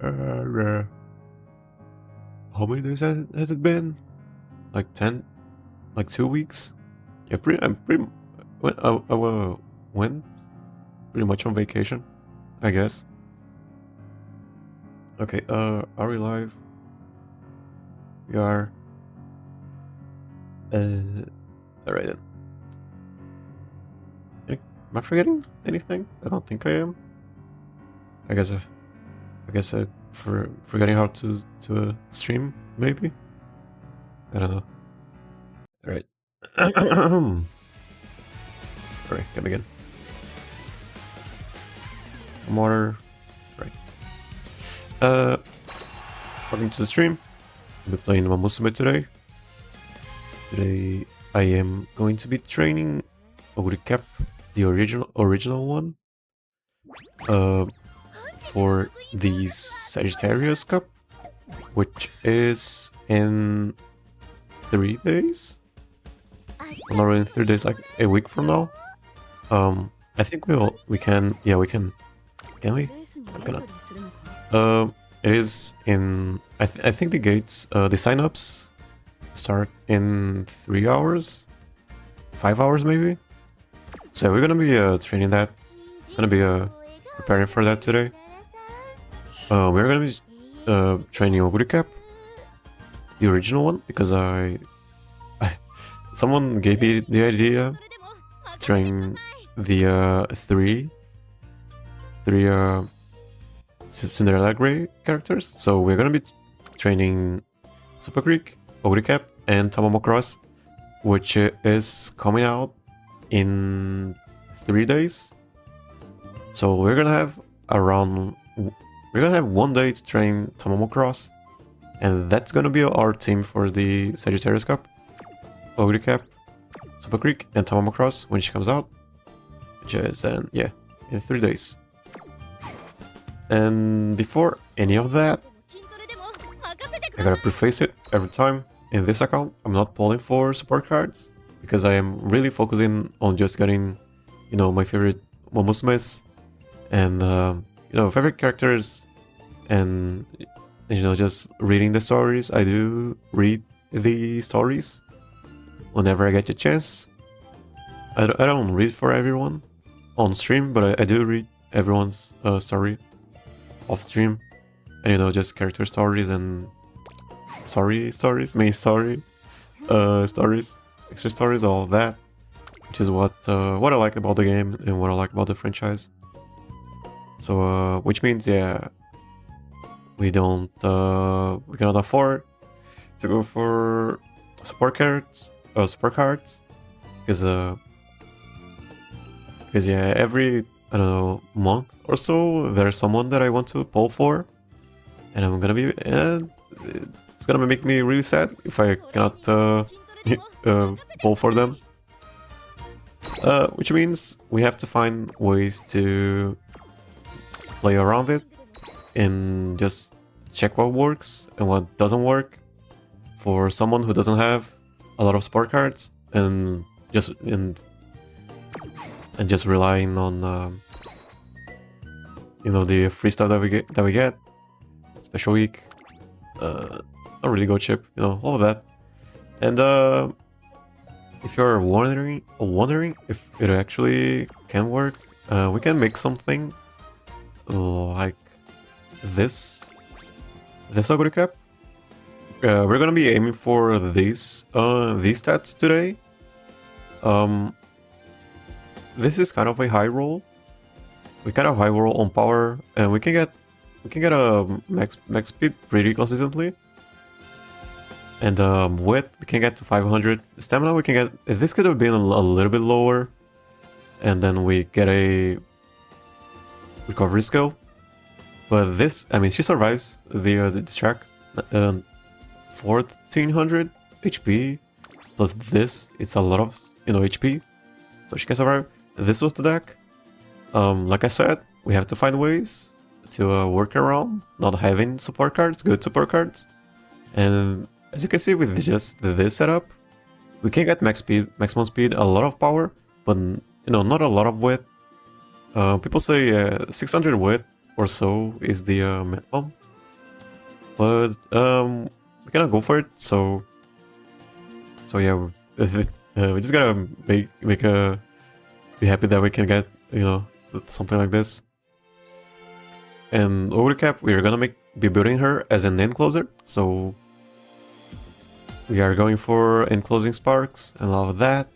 How many days has it been? Like 10? Like 2 weeks? Yeah, I'm pretty... I went pretty much on vacation, I guess. Okay, are we live? We are. Alright then. Am I forgetting anything? I don't think I am. I guess I forgetting how to stream, maybe? I don't know. Alright. Alright, come again. Some water. Right. Welcome to the stream. I'll be playing Umamusume today. Today I am going to be training Oguri Cap, the original one. For the Sagittarius Cup, which is in 3 days. Well, not really in 3 days, like a week from now. I think we can. Can we? I'm gonna. It is in. I think the gates, the sign-ups start in 3 hours, 5 hours maybe. So we're gonna be training that. Gonna be preparing for that today. We're gonna be training Oguri Cap, the original one, because someone gave me the idea to train the three Cinderella Grey characters. So we're gonna be training Super Creek, Oguri Cap, and Tamamo Cross, which is coming out in 3 days. So we're gonna have 1 day to train Tamamo Cross, and that's gonna be our team for the Sagittarius Cup. Oguri Cap, Super Creek, and Tamamo Cross when she comes out, which is in 3 days. And before any of that, I gotta preface it every time. In this account, I'm not pulling for support cards because I am really focusing on just getting, my favorite Umamusumes and favorite characters, and just reading the stories. I do read the stories whenever I get a chance. I don't read for everyone on stream, but I do read everyone's story off stream, and just character stories and main story stories, extra stories, all of that, which is what I like about the game and what I like about the franchise. So which means we cannot afford to go for support cards because every month or so there's someone that I want to pull for, and I'm gonna be it's gonna make me really sad if I cannot pull for them, which means we have to find ways to play around it and just check what works and what doesn't work for someone who doesn't have a lot of support cards, and just relying on the free stuff that we get, special week, a really good chip, all of that. And if you're wondering if it actually can work, we can make something like this Oguri Cap. We're gonna be aiming for these stats today. This is kind of a high roll. We kind of high roll on power, and we can get a max speed pretty consistently. And width we can get to 500. Stamina we can get. This could have been a little bit lower, and then we get a recovery skill. But this, she survives the track. 1400 HP plus this, it's a lot of HP, so she can survive. This was the deck. Like I said, we have to find ways to work around not having support cards, good support cards. And as you can see with just this setup, we can get maximum speed, a lot of power, but not a lot of width. People say 600 width or so is the minimum but we cannot go for it. So yeah, we just gotta be happy that we can get, you know, something like this. And Oguri Cap, we are gonna be building her as an end closer. So we are going for enclosing sparks and all of that,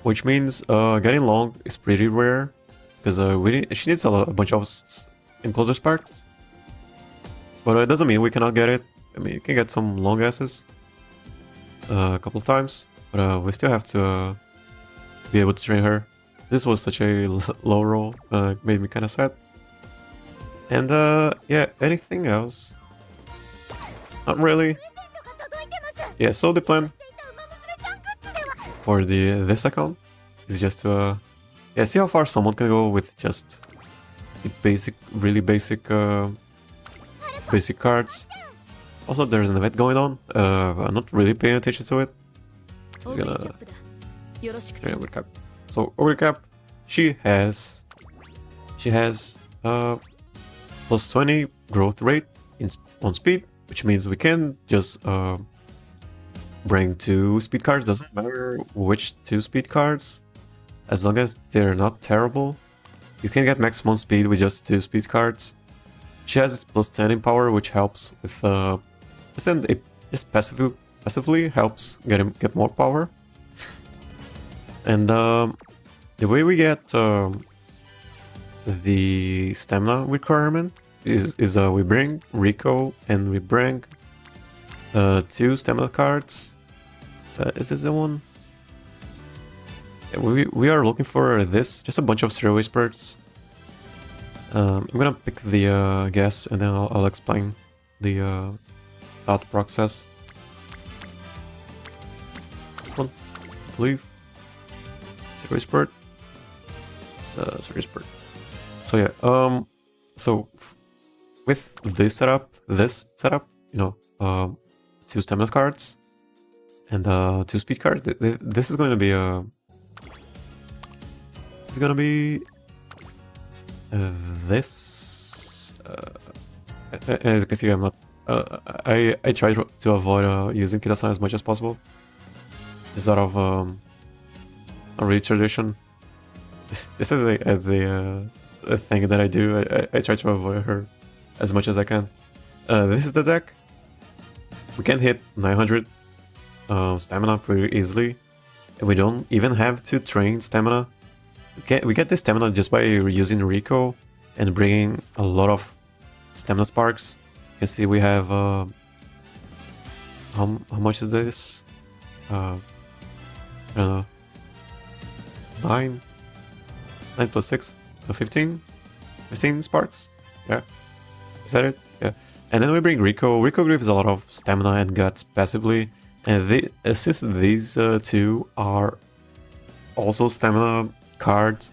which means getting long is pretty rare because she needs a bunch of encloser sparks. But it doesn't mean we cannot get it. I mean, you can get some long asses a couple of times, but we still have to be able to train her. This was such a low roll, made me kind of sad. And yeah, anything else? Not really. Yeah, so the plan for this account is just to yeah, see how far someone can go with just the basic, really basic cards. Also, there's an event going on. I'm not really paying attention to it. Just gonna train Oguri Cap. So Oguri Cap, she has plus 20 growth rate on speed, which means we can just bring 2 speed cards. Doesn't matter which 2 speed cards, as long as they're not terrible. You can get maximum speed with just 2 speed cards. She has plus 10 in power, which helps with it just passively helps get more power. And the way we get the stamina requirement is we bring Rico and we bring 2 stamina cards. Is this the one? Yeah, we are looking for this, just a bunch of zero spurts. I'm gonna pick the guess and then I'll explain the thought process. This one, I believe. Zero spurt. Zero spurt. So yeah, so with this setup, you know, 2 stamina cards and 2 speed cards. This is going to be a. This is gonna be this. As you can see, I'm not. I try to avoid using Kita-san as much as possible. It's sort of a really tradition. This is the thing that I do. I try to avoid her as much as I can. This is the deck. We can hit 900 stamina pretty easily, and we don't even have to train stamina. We get this stamina just by using Rico and bringing a lot of stamina sparks. You can see we have how much is this? I don't know. 9 plus 6, 15 sparks. Yeah, is that it? Yeah. And then we bring Rico. Rico gives a lot of stamina and guts passively, and since these 2 are also stamina cards,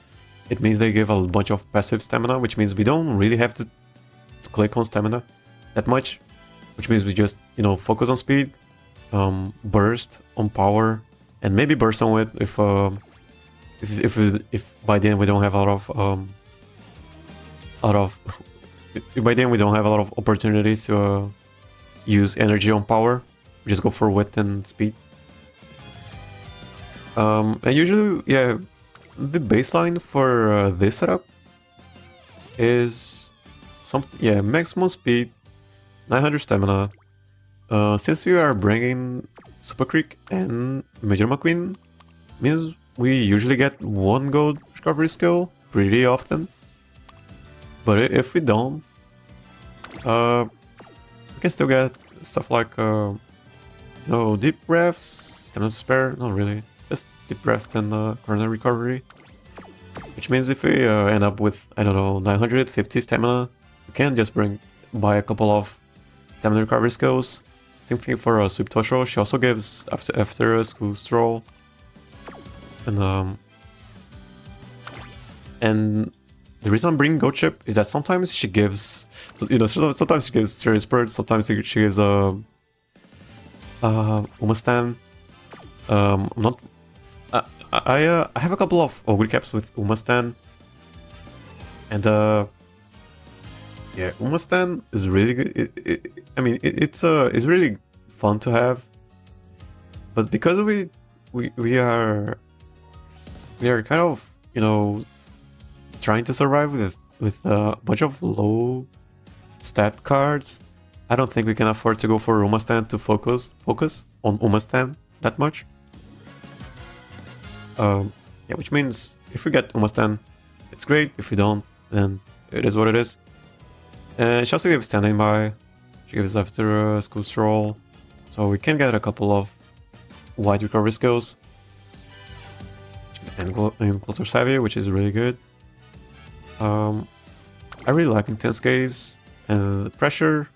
it means they give a bunch of passive stamina, which means we don't really have to click on stamina that much, which means we just, you know, focus on speed, burst on power, and maybe burst on it if by then we don't have a lot of by then we don't have a lot of opportunities to use energy on power. We just go for width and speed. And usually, yeah, the baseline for this setup is maximum speed, 900 stamina. Since we are bringing Super Creek and Major McQueen, means we usually get 1 gold recovery skill pretty often. But if we don't, we can still get stuff like no deep breaths, stamina spare, not really, just deep breaths and coronary recovery. Which means if we end up with, I don't know, 950 stamina, we can just buy a couple of stamina recovery skills. Same thing for Sweep Tosho. She also gives after a school stroll. And the reason I'm bringing Goat Chip is that sometimes she gives, you know, sometimes she gives Cherry Spurt, sometimes she gives Umastan. I'm not. I have a couple of Oguri Caps with Umastan, and Yeah, Umastan is really good. I mean, it's really fun to have, but because we are kind of, you know, trying to survive with a bunch of low stat cards. I don't think we can afford to go for Umastan to focus on Umastan that much. Yeah, which means if we get Umastan, it's great. If we don't, then it is what it is. And she also gives standing by. She gives after a school stroll, so we can get a couple of wide recovery skills. And closer savvy, which is really good. I really like intense gaze and pressure,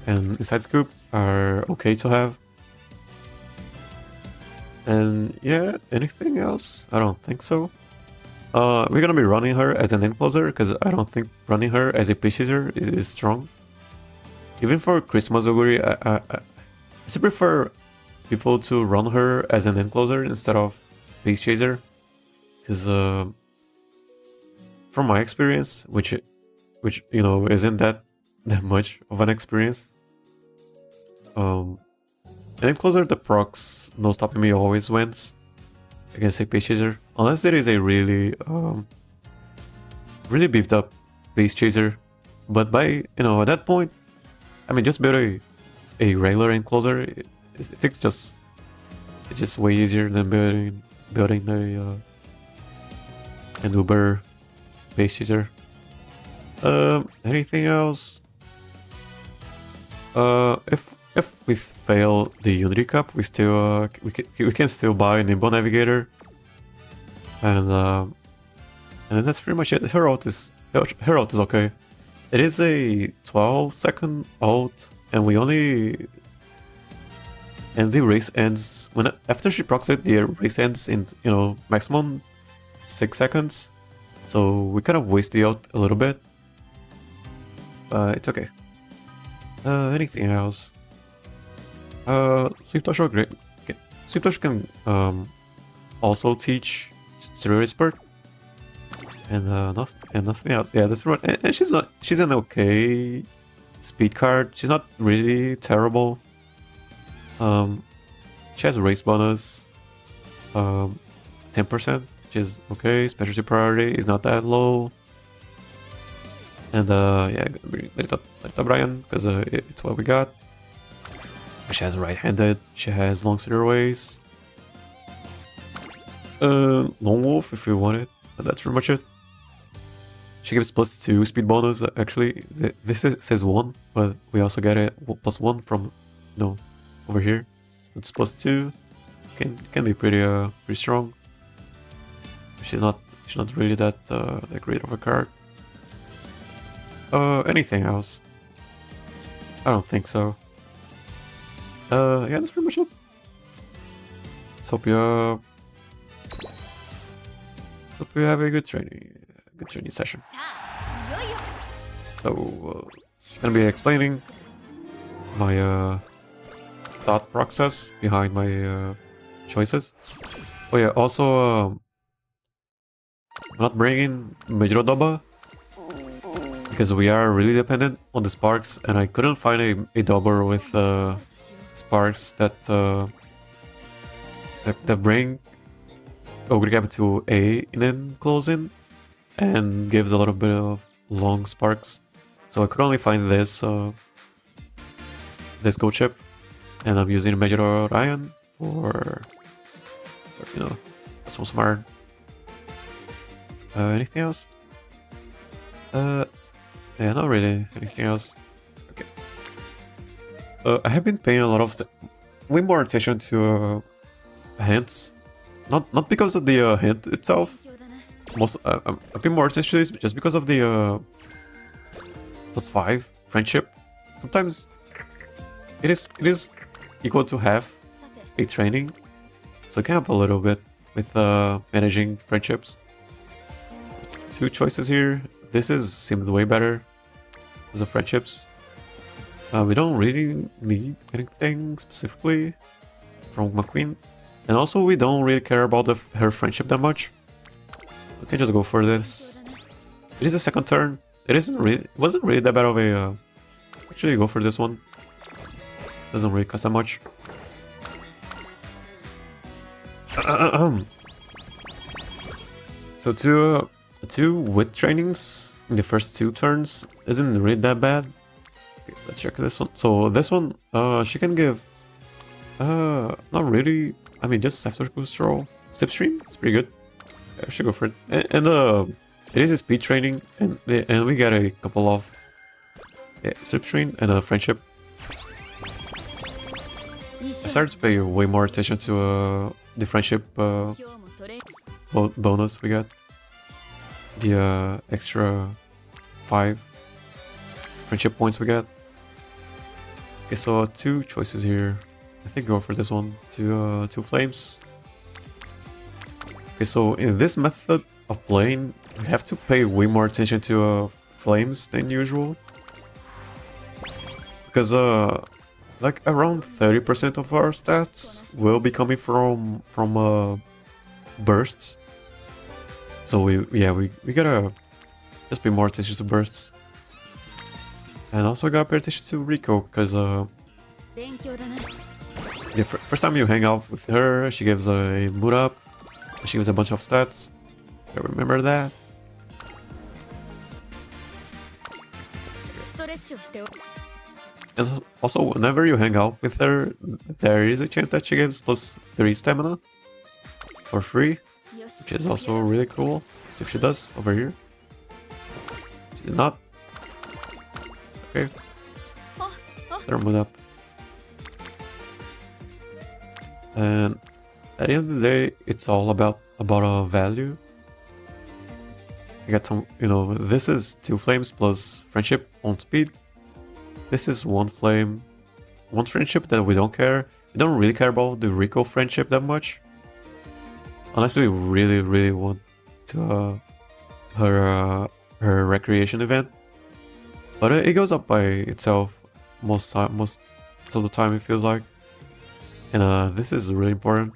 and inside scoop are okay to have. And yeah, anything else? I don't think so. We're gonna be running her as an end closer because I don't think running her as a pitch chaser is strong. Even for Christmas Oguri, I still prefer people to run her as an end closer instead of pitch chaser, because from my experience, which you know isn't that much of an experience, and end closer the procs no stopping me always wins against a pitch chaser, unless it is a really really beefed up base chaser. But by, you know, at that point, I mean, just build a regular end closer. It's just way easier than building an Uber base chaser. Anything else? If we fail the Unity Cup, we still we can still buy a Nimble Navigator, and that's pretty much it. Her ult is okay. It is a 12-second ult, and the race ends after she procs it. The race ends in, you know, maximum 6 seconds, so we kind of waste the ult a little bit, but it's okay. Anything else? Sweep Touch are great. Okay. Sweep Touch can also teach Serial Spurt, and nothing else. Yeah, that's pretty much. And she's an okay speed card. She's not really terrible. She has a race bonus, 10%, which is okay. Specialty priority is not that low. And yeah, let it up Brian, because it's what we got. She has right-handed. She has long ways. Lone Wolf if you want it, but that's pretty much it. She gives +2 speed bonus. Actually, this says 1, but we also get it +1 from, no, over here. It's +2. Can be pretty strong. She's not really that great of a card. Anything else? I don't think so. Yeah, that's pretty much it. Let's hope you have a good training session. So, I'm gonna be explaining my thought process behind my choices. Oh yeah, also I'm not bringing Mejirodoba because we are really dependent on the sparks, and I couldn't find a double with sparks that bring Oguri Cap to A and then close in and gives a little bit of long sparks. So I could only find this gold chip, and I'm using Major Orion for, you know, a small smart. Anything else? Yeah, not really anything else. Okay. I have been paying a lot of way more attention to hints, not because of the hint itself. I've been more attention to this just because of the +5 friendship. Sometimes it is equal to half a training, so it can help a little bit with managing friendships. 2 choices here. This seems way better as a friendships. We don't really need anything specifically from McQueen, and also we don't really care about her friendship that much. We can just go for this. It is a second turn, it wasn't really that bad of a actually go for this one. Doesn't really cost that much. So two wit trainings in the first 2 turns isn't really that bad. Okay, let's check this one. So this one, she can give not really, I mean just after boost roll. Slipstream, it's pretty good. Yeah, I should go for it. And it is a speed training, and we got a couple of Slipstream and a friendship. I started to pay way more attention to the friendship bonus we got. The extra 5 friendship points we got. Okay, so 2 choices here. I think go for this one. Two flames. Okay, so in this method of playing, we have to pay way more attention to flames than usual. Because like around 30% of our stats will be coming from bursts. So we gotta just pay more attention to bursts. And also gotta pay attention to Rico, because the first time you hang out with her, she gives a mood up. She gives a bunch of stats. I remember that. And also, whenever you hang out with her, there is a chance that she gives +3 stamina for free, which is also really cool. Let's see if she does over here. She did not. Okay. Let her mood up. And at the end of the day, it's all about a value. You got some, you know, this is 2 flames plus friendship on speed. This is 1 flame, 1 friendship that we don't care. We don't really care about the Rico friendship that much. Unless we really want to her recreation event. But it goes up by itself most of the time, it feels like. And this is really important.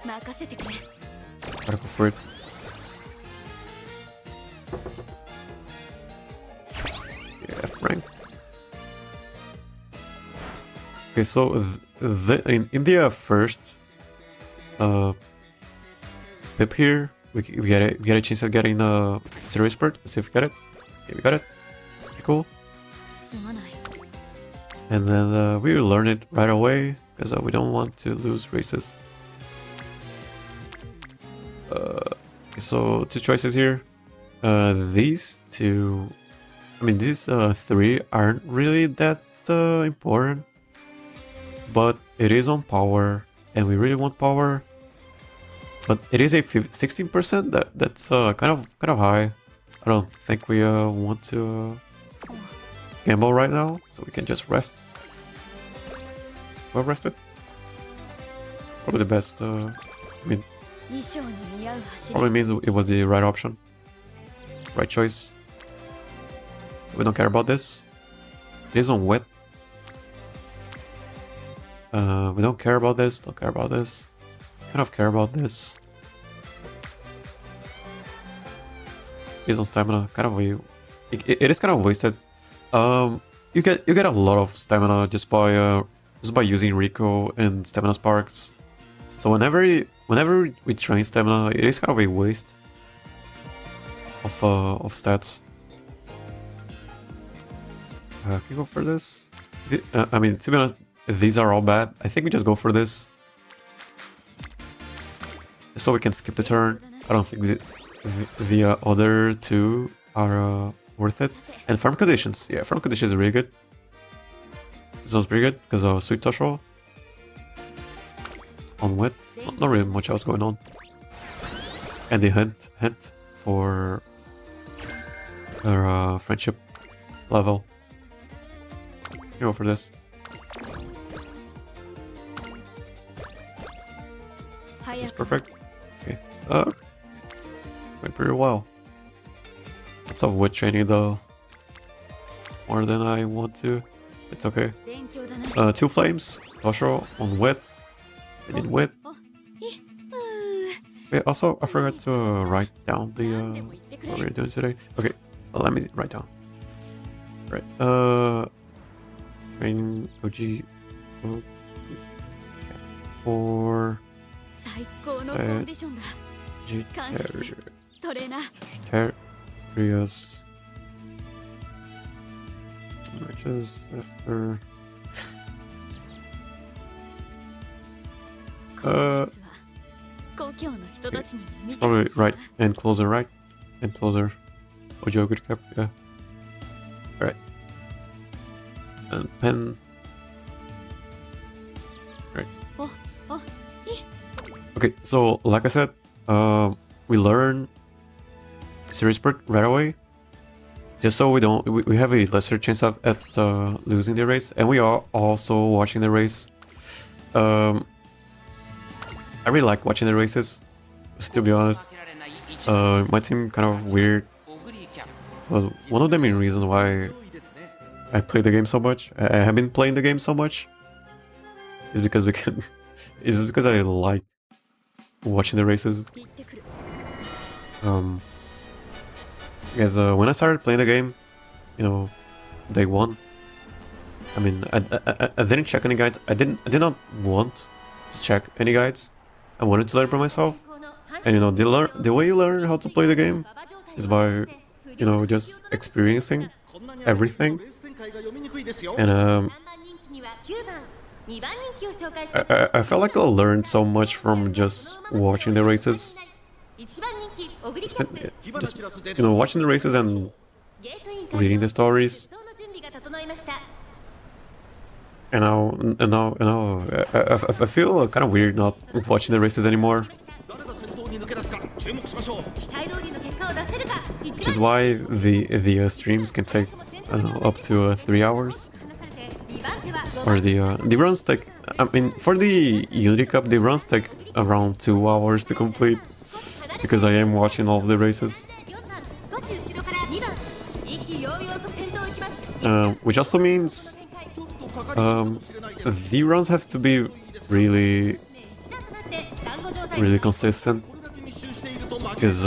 Gotta go for it. Yeah, rank. Okay, so in the first pip here, we get a chance at getting the zero expert. Let's see if we get it. Okay, we got it. Pretty cool. And then we will learn it right away, because we don't want to lose races. Okay, so 2 choices here. These 2, I mean these 3 aren't really that important, but it is on power, and we really want power. But it is a 16%. That's kind of high. I don't think we want to gamble right now, so we can just rest. Well rested. Probably the best. I mean, probably means it was the right option, right choice. So we don't care about this. It is on wet. We don't care about this. Don't care about this. Kind of care about this. It is on stamina. Kind of it is kind of wasted. You get a lot of stamina just by using Rico and stamina sparks. So whenever we train stamina, it is kind of a waste of stats. Can you go for this? I mean, to be honest, these are all bad. I think we just go for this, so we can skip the turn. I don't think the other 2 are worth it. And farm conditions, yeah, farm conditions are really good. This one's pretty good because of sweep touch roll on wet. Not really much else going on. And the hint for our friendship level. Go for this. This is perfect. Okay. Went pretty well. Lots of wit training though. More than I want to. It's okay. 2 flames. Lociu on wet. And in wet. Wait, also I forgot to write down the what we're doing today. Okay. Let me write down. Right. Training OG for Sagittarius matches after probably right and closer, right? And closer. Oguri Cap, yeah. Alright. And pen. Right. Okay, so like I said, we learn series perk right away. Just so we have a lesser chance at losing the race, and we are also watching the race. I really like watching the races, to be honest. It might seem kind of weird, but one of the main reasons why I play the game so much, I have been playing the game so much, is because I like watching the races. Because when I started playing the game, you know, day one, I mean, I didn't check any guides. I did not want to check any guides. I wanted to learn by myself. And you know, the way you learn how to play the game is by, you know, just experiencing everything. And I felt like I learned so much from just watching the races. Just, you know, watching the races and reading the stories. And now, I feel kind of weird not watching the races anymore. Which is why the streams can take, I don't know, up to 3 hours. Or the runs take, I mean, for the Unity Cup, the runs take around 2 hours to complete. Because I am watching all of the races. Which also means the runs have to be really consistent. Because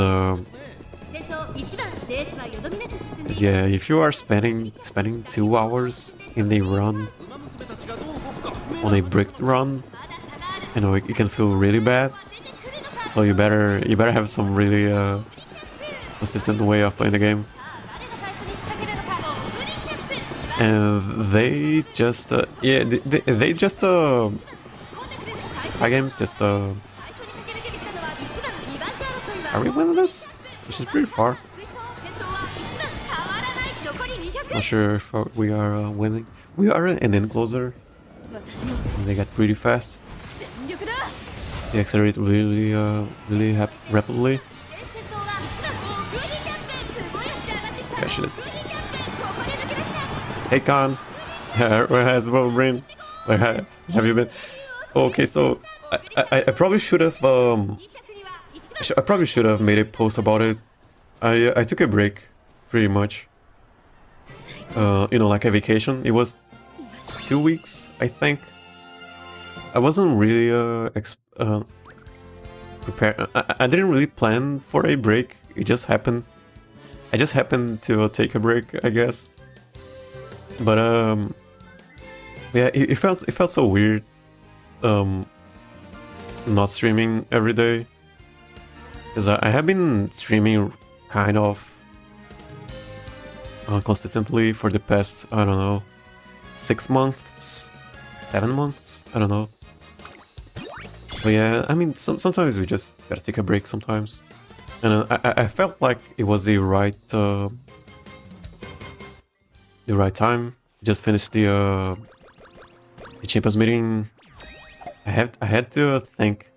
yeah, if you are spending 2 hours in a run, on a bricked run, you know, it can feel really bad. So you better have some really consistent way of playing the game. And they just yeah, they just side games just are we winning this? Which is pretty far. Not sure if we are winning. We are an in closer. And they get pretty fast. They accelerate really rapidly. Yeah, shit. Hey Khan, where has Wolverine? Where have you been? Okay, so I probably should have made a post about it. I took a break, pretty much. You know, like a vacation. It was 2 weeks, I think. I wasn't really prepared. I didn't really plan for a break. It just happened. I just happened to take a break, I guess. But yeah, it felt so weird. Not streaming every day, because I have been streaming kind of consistently for the past, I don't know, 6 months, 7 months, I don't know. But yeah, I mean, sometimes we just gotta take a break sometimes. And I felt like it was the right time. Just finished the Champions Meeting. I had to think.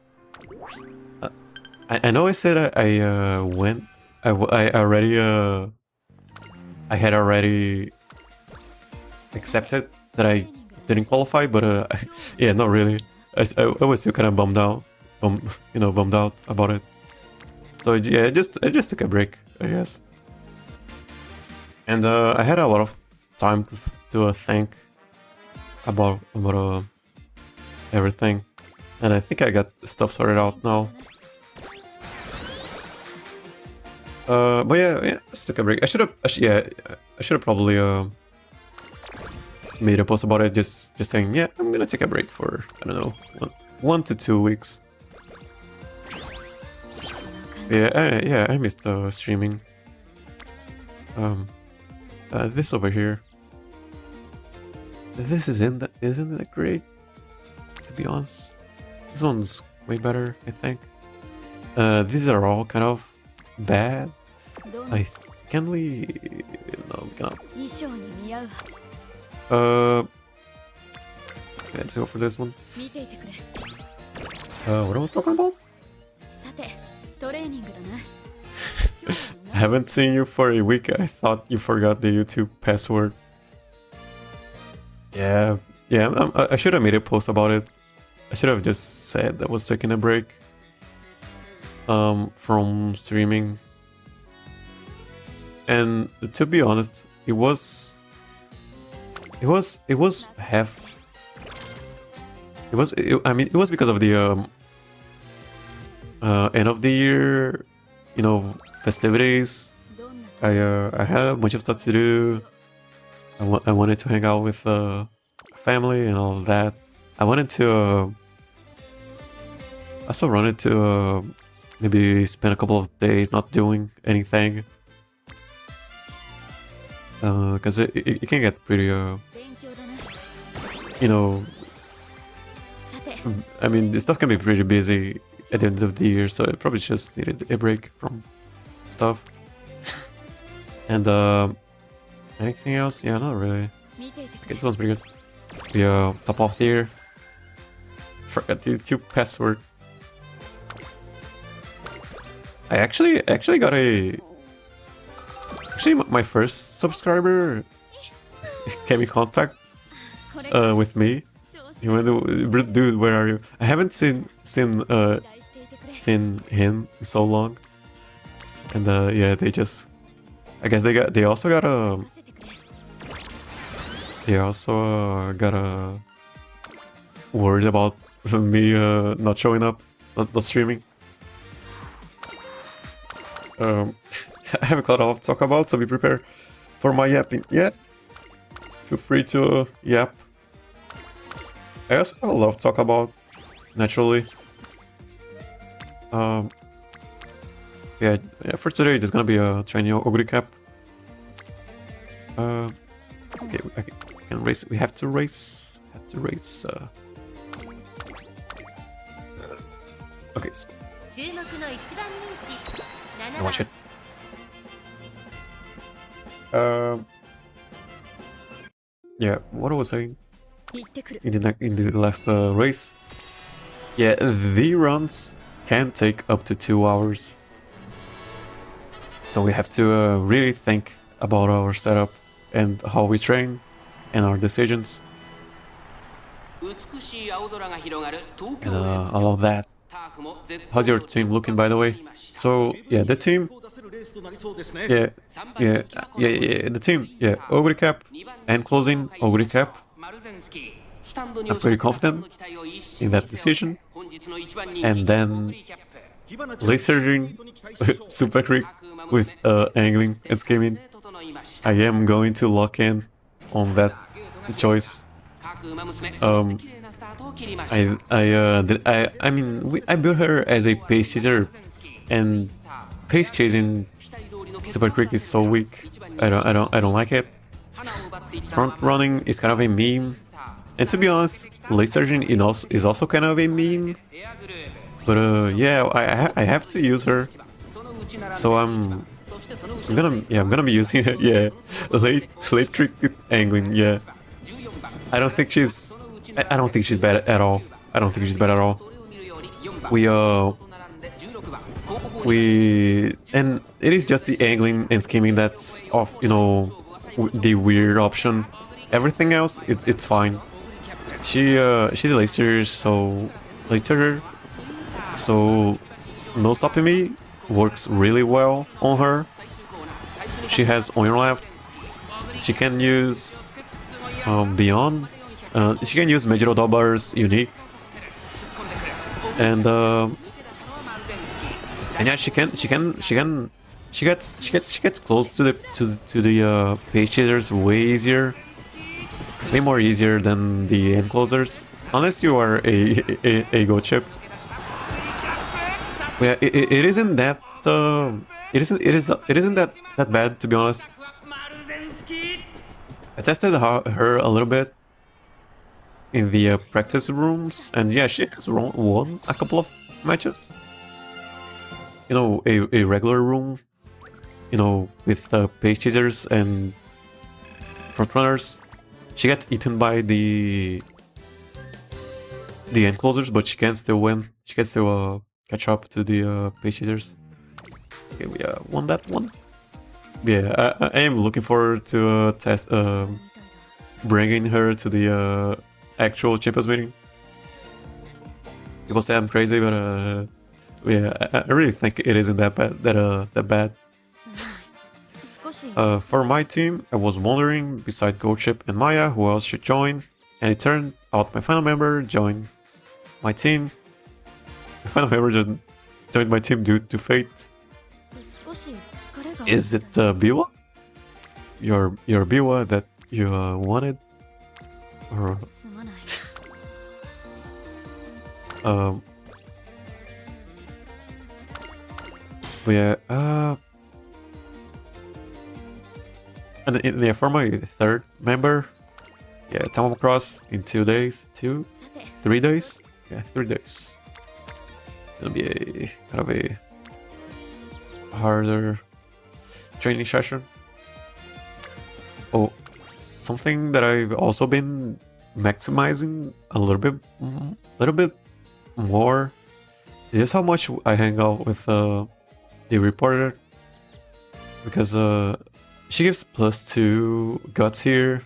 I know I said I went. I had already accepted that I didn't qualify, but yeah, not really. I was still kind of bummed out, bummed out about it. So yeah, I just took a break, I guess. And I had a lot of time to think about everything, and I think I got stuff sorted out now. But yeah, let's take a break. I should have probably made a post about it, just saying, yeah, I'm gonna take a break for, I don't know, 1 to 2 weeks. Yeah, I missed streaming. This over here. This isn't that great, to be honest. This one's way better, I think. These are all kind of bad. Can we? No, we cannot. Let's go for this one. What I was talking about? I haven't seen you for a week. I thought you forgot the YouTube password. Yeah, I should have made a post about it. I should have just said I was taking a break from streaming. And to be honest, it was half. It was because of the end of the year, festivities. I had a bunch of stuff to do. I wanted to hang out with family and all of that. I wanted to also wanted to maybe spend a couple of days not doing anything, because it can get pretty I mean, this stuff can be pretty busy at the end of the year, so I probably just needed a break from stuff. And anything else? Yeah, not really. Okay, this one's pretty good. We top off here. Forgot the YouTube password. I actually got my first subscriber came in contact with me. He went to, dude, where are you? I haven't seen him in so long. And yeah, I guess they also got worried about me not showing up, not streaming. I haven't got a lot to talk about, so be prepared for my yapping. Yeah, feel free to yap. I also have a lot to talk about, naturally. Yeah, for today, there's gonna be a training Oguri Cap. Okay, I can race. We have to race. Okay, so watch it. Yeah, what I was saying in the last race. Yeah, the runs can take up to 2 hours. So we have to really think about our setup and how we train and our decisions. And all of that. How's your team looking, by the way? So yeah, the team. The team. Yeah, Oguri Cap and closing Oguri Cap. I'm pretty confident in that decision. And then late surging, super quick with angling and skimming. I am going to lock in on that choice. I built her as a pace chaser, and pace chasing super quick is so weak. I don't like it. Front running is kind of a meme, and to be honest, late surging is also kind of a meme. But yeah, I have to use her, so I'm gonna be using her. Yeah, late trick angling. Yeah, I don't think she's bad at all. And it is just the angling and skimming that's off, the weird option. Everything else, it's fine. She's a laser, so no stopping me works really well on her. She has on your left. She can use beyond. She can use Major Dobbars unique, and yeah, she can she gets close to the page shaders way easier, way more easier than the end closers, unless you are a go chip. Yeah, it isn't that it isn't that bad, to be honest. I tested her a little bit in the practice rooms, and yeah, she has won a couple of matches. You know, a regular room, you know, with page chasers and front runners. She gets eaten by the end closers, but she can still win. She can still catch up to the page chasers. Okay, we won that one. Yeah, I am looking forward to bringing her to the actual Champions Meeting. People say I'm crazy, but yeah, I really think it isn't that bad. That bad. For my team, I was wondering, beside Gochip and Maya, who else should join, and it turned out my final member joined my team. My final member joined my team due to fate. Is it Biwa? Your Biwa that you wanted? Or but yeah, and yeah, for my third member, yeah, Tamamo Cross in 2 days, 3 days, yeah, 3 days. It'll be a kind of a harder training session. Oh, something that I've also been maximizing a little bit more is just how much I hang out with the reporter, because she gives +2 guts here.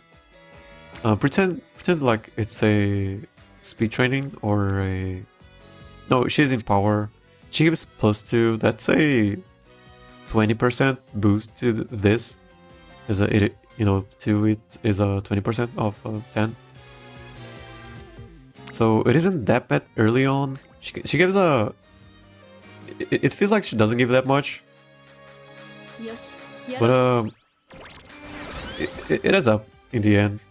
Pretend like it's a speed training or a... No, she's in power. She gives +2. That's a 20% boost to this. Is it, you know, to it is a 20% of 10. So it isn't that bad early on. She gives a... It feels like she doesn't give that much. But it is up in the end,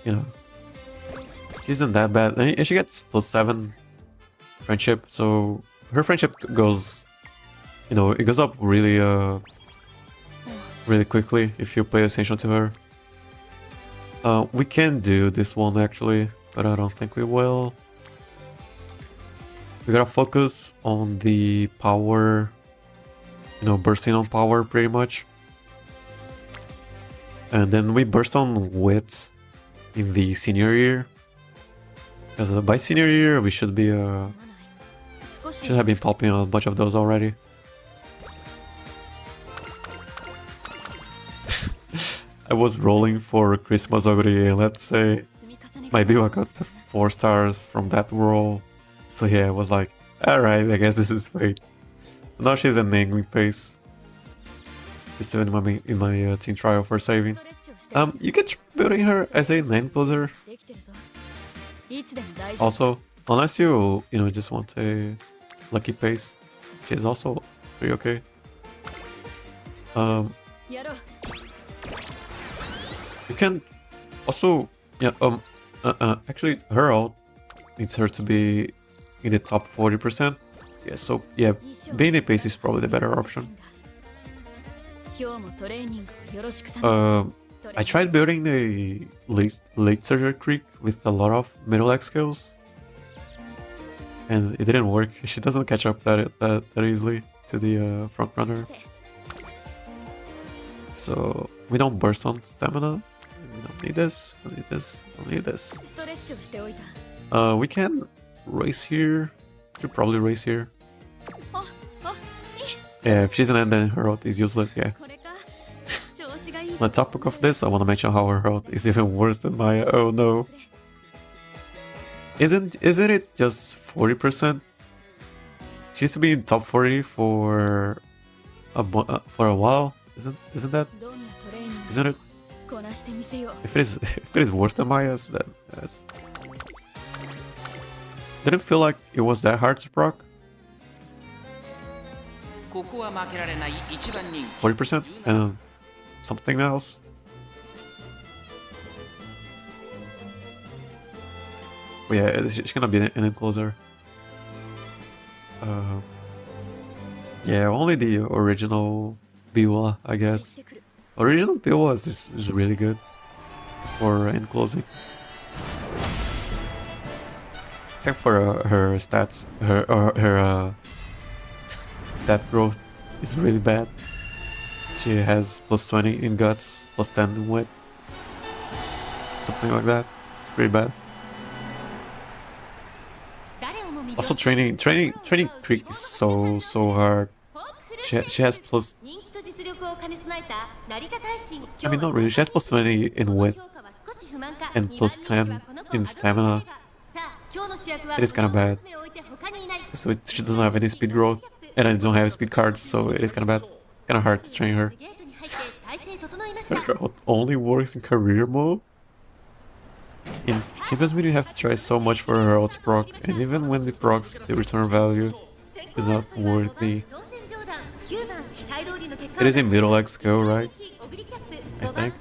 you know. She isn't that bad, and she gets +7 friendship, so her friendship goes, you know, it goes up really really quickly if you pay attention to her. We can do this one actually, but I don't think we will. We gotta focus on the power, you know, bursting on power pretty much. And then we burst on wit in the senior year. Because by senior year we should be should have been popping a bunch of those already. I was rolling for Christmas Oguri, and let's say my Biwa got to 4 stars from that roll. So yeah, I was like, alright, I guess this is fate. So now she's an angling pace. She's still in my team trial for saving. You can try building her as a 9 closer. Also, unless you know, just want a lucky pace, she's also pretty okay. You can also, yeah, actually her ult needs her to be in the top 40%. Yeah, so yeah, being a pace is probably the better option. I tried building a late surgery creek with a lot of middle X skills, and it didn't work. She doesn't catch up that easily to the front runner. So we don't burst on stamina. We don't need this. We don't need this. We don't need this. We can race here. Should probably race here. Yeah, if she's an end, then her ult is useless. Yeah. On the topic of this, I want to mention how her ult is even worse than Maya. Oh no. Isn't it just 40%? She used to be in top 40 for a while. Isn't it? If it is worse than Maya's, then yes. Didn't feel like it was that hard to proc. 40% and something else. But yeah, she's gonna be an encloser. Yeah, only the original Biwa, I guess. Original Biwa is really good for enclosing. Except for her stats, her stat growth is really bad. She has plus 20 in guts, plus 10 in wit, something like that. It's pretty bad. Also, training Creek is so hard. She has plus. I mean, not really. She has plus 20 in wit and plus 10 in stamina. It is kind of bad. So she doesn't have any speed growth, and I don't have speed cards, so it is kind of bad. Kind of hard to train her. Her ult only works in career mode. In Champions Meeting, you have to try so much for her ult to proc, and even when it procs, the return value is not worthy. It is in middle leg skill, right? I think.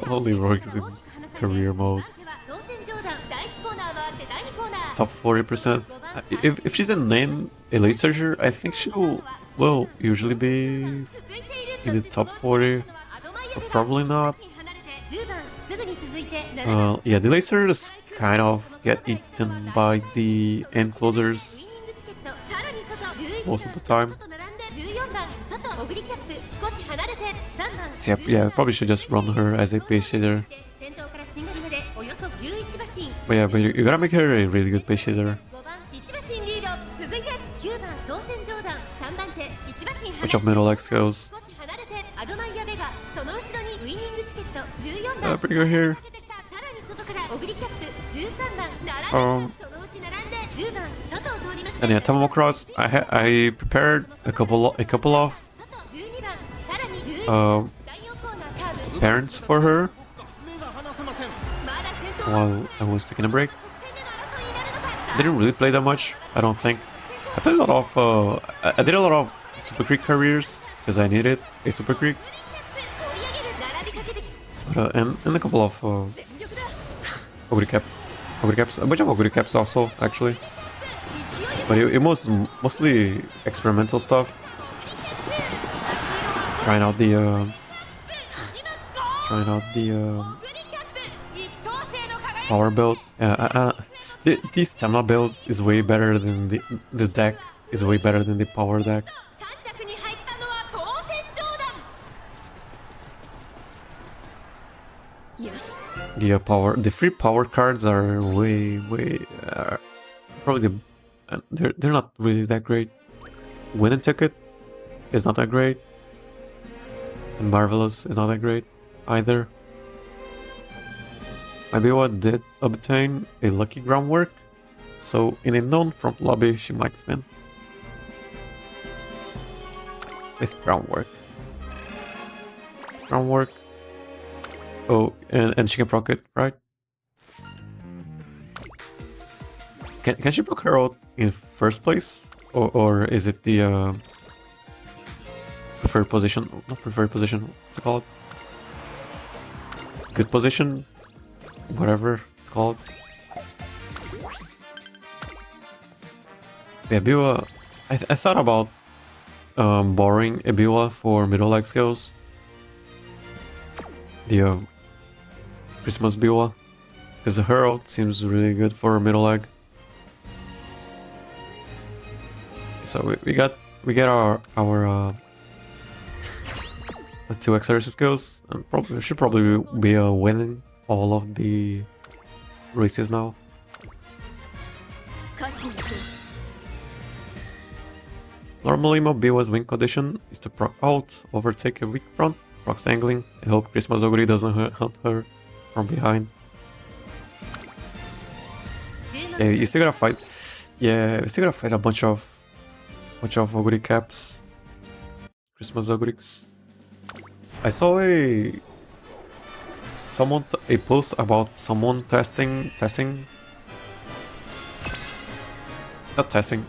Only works in career mode. Top 40%. If she's a main elite searcher, I think she will usually be in the top 40. But probably not. Yeah, the lasers kind of get eaten by the enclosers most of the time. So yeah, probably should just run her as a pace hitter. But yeah, you gotta make her a really good pace hitter. Watch out middle leg skills. Pretty good here. And yeah, Tamamo Cross. I prepared a couple of parents for her while I was taking a break. I didn't really play that much, I don't think. I played a lot of I did a lot of Super Creek careers because I needed a Super Creek. And a couple of Oguri Caps, a bunch of Oguri Caps also, actually. But it was mostly experimental stuff. Trying out the power build. The stamina build is way better than the deck is way better than the power deck. The free power cards are way probably they're not really that great. Winning Ticket is not that great, and Marvelous is not that great either. Maybe what did obtain a lucky groundwork, so in a non-front lobby she might win with groundwork. Oh, and she can proc it, right? Can she proc her out in first place? Or is it the preferred position? Not preferred position, what's it called? Good position? Whatever it's called. Yeah, Biwa. I thought about borrowing a Biwa for middle leg skills. The Christmas Biwa, because the Herald seems really good for middle leg. So we get our 2 exercise skills, and should probably be winning all of the races now. Normally my Biwa's win condition is to proc out, overtake a weak front, procs angling, and hope Christmas Oguri doesn't hunt her from behind. Yeah, you still gotta fight. Yeah, we still gotta fight a bunch of Oguri Caps. Christmas Oguriks. I saw a post about someone testing not testing.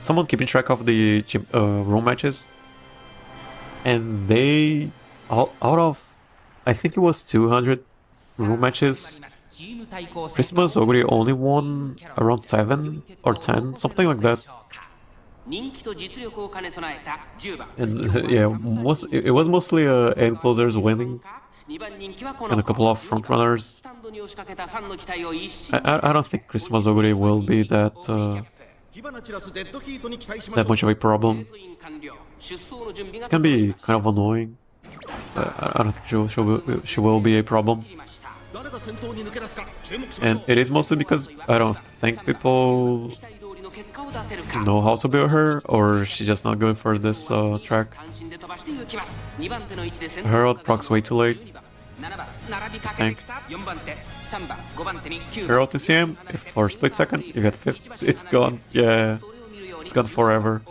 Someone keeping track of the room matches, and they out of, I think it was 200 room matches. Christmas Oguri only won around 7 or 10, something like that. And yeah, it was mostly end closers winning and a couple of frontrunners. I don't think Christmas Oguri will be that much of a problem. It can be kind of annoying. I don't think she will be a problem. And it is mostly because I don't think people know how to build her, or she's just not good for this track. Herald procs way too late. Thank. Herald TCM, if for a split second you get 5th, it's gone. Yeah, it's gone forever.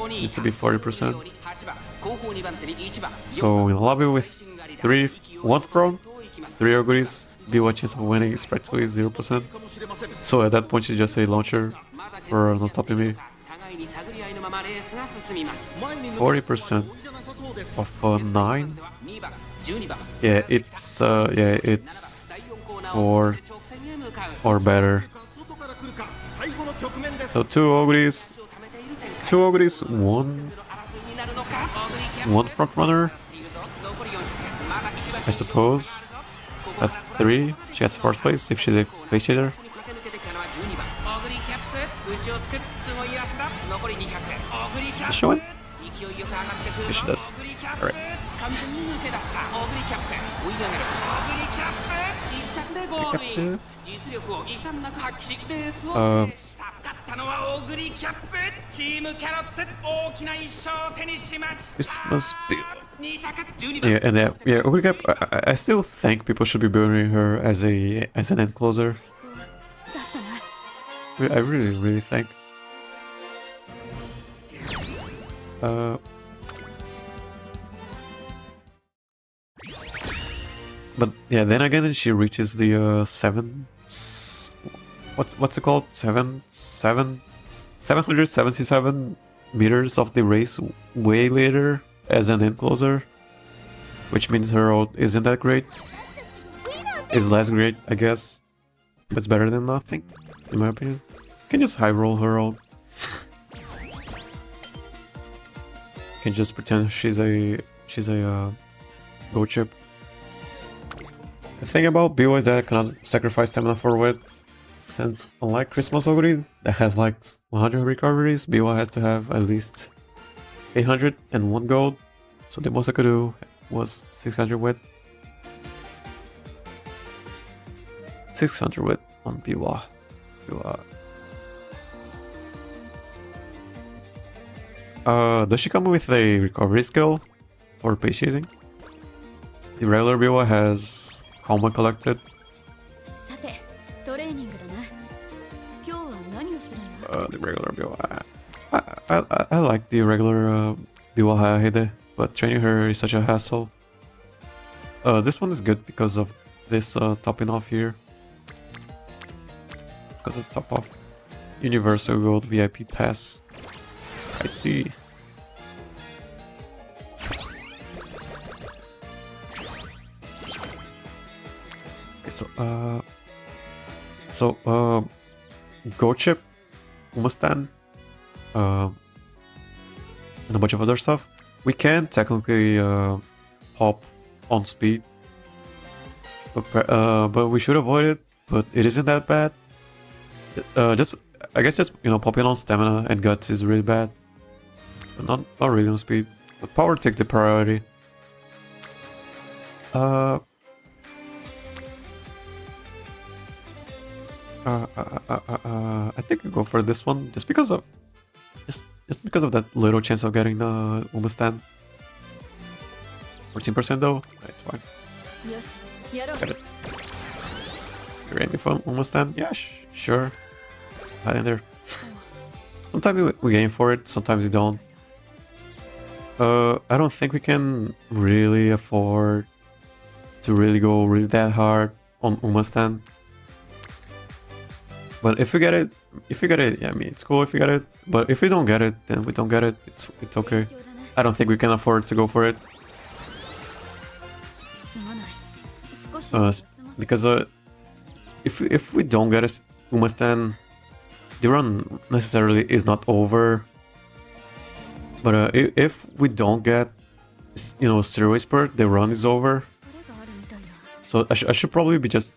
Needs to be 40%. So in a lobby with 1 throne, 3 Oguris, Biwa chance of winning is practically 0%. So at that point you just say launcher for not stopping me. 40% of 9. Yeah, it's 4 or better. So 2 Oguris, 1 front runner, I suppose. That's 3. She gets 4th place if she's a face cheater. Is she win? Yes, she does. Alright. This must be... Yeah, and Oguri Cap, I still think people should be building her as an end closer. I really think. But yeah, then again, she reaches the what's it called? 777 meters of the race way later as an end closer, which means her ult isn't that great. Is less great, I guess. But it's better than nothing, in my opinion. You can just high roll her ult. You can just pretend she's a gold chip. The thing about Biwa is that I cannot sacrifice stamina for wit. Since unlike Christmas Oguri that has like 100 recoveries, Biwa has to have at least 800 and 1 gold. So the most I could do was 600 wit. 600 wit on Biwa. Does she come with a recovery skill for pace chasing? The regular Biwa has Calma collected. The regular Biwa. I like the regular Biwa Hayahide, but training her is such a hassle. This one is good because of this topping off here. Because of the top off. Universal Gold VIP Pass. I see. Okay, so Gold Chip, Umastan, and a bunch of other stuff. We can technically pop on speed, but we should avoid it. But it isn't that bad. I guess just popping on stamina and guts is really bad, but not really on speed. But power takes the priority. I think I'll go for this one just because of that little chance of getting the Umastan. 14% though, it's fine. Yes, get it. You're aiming for Umastan? Yeah, sure. Hide in there. Sometimes we aim for it, sometimes we don't. I don't think we can really afford to really go that hard on Umastan. But if we get it, yeah, I mean, it's cool if we get it. But if we don't get it, then we don't get it. It's okay. I don't think we can afford to go for it. Because if we don't get a Umamusume, the run necessarily is not over. But if we don't get, you know, Zero Spurt, the run is over. So I should probably be just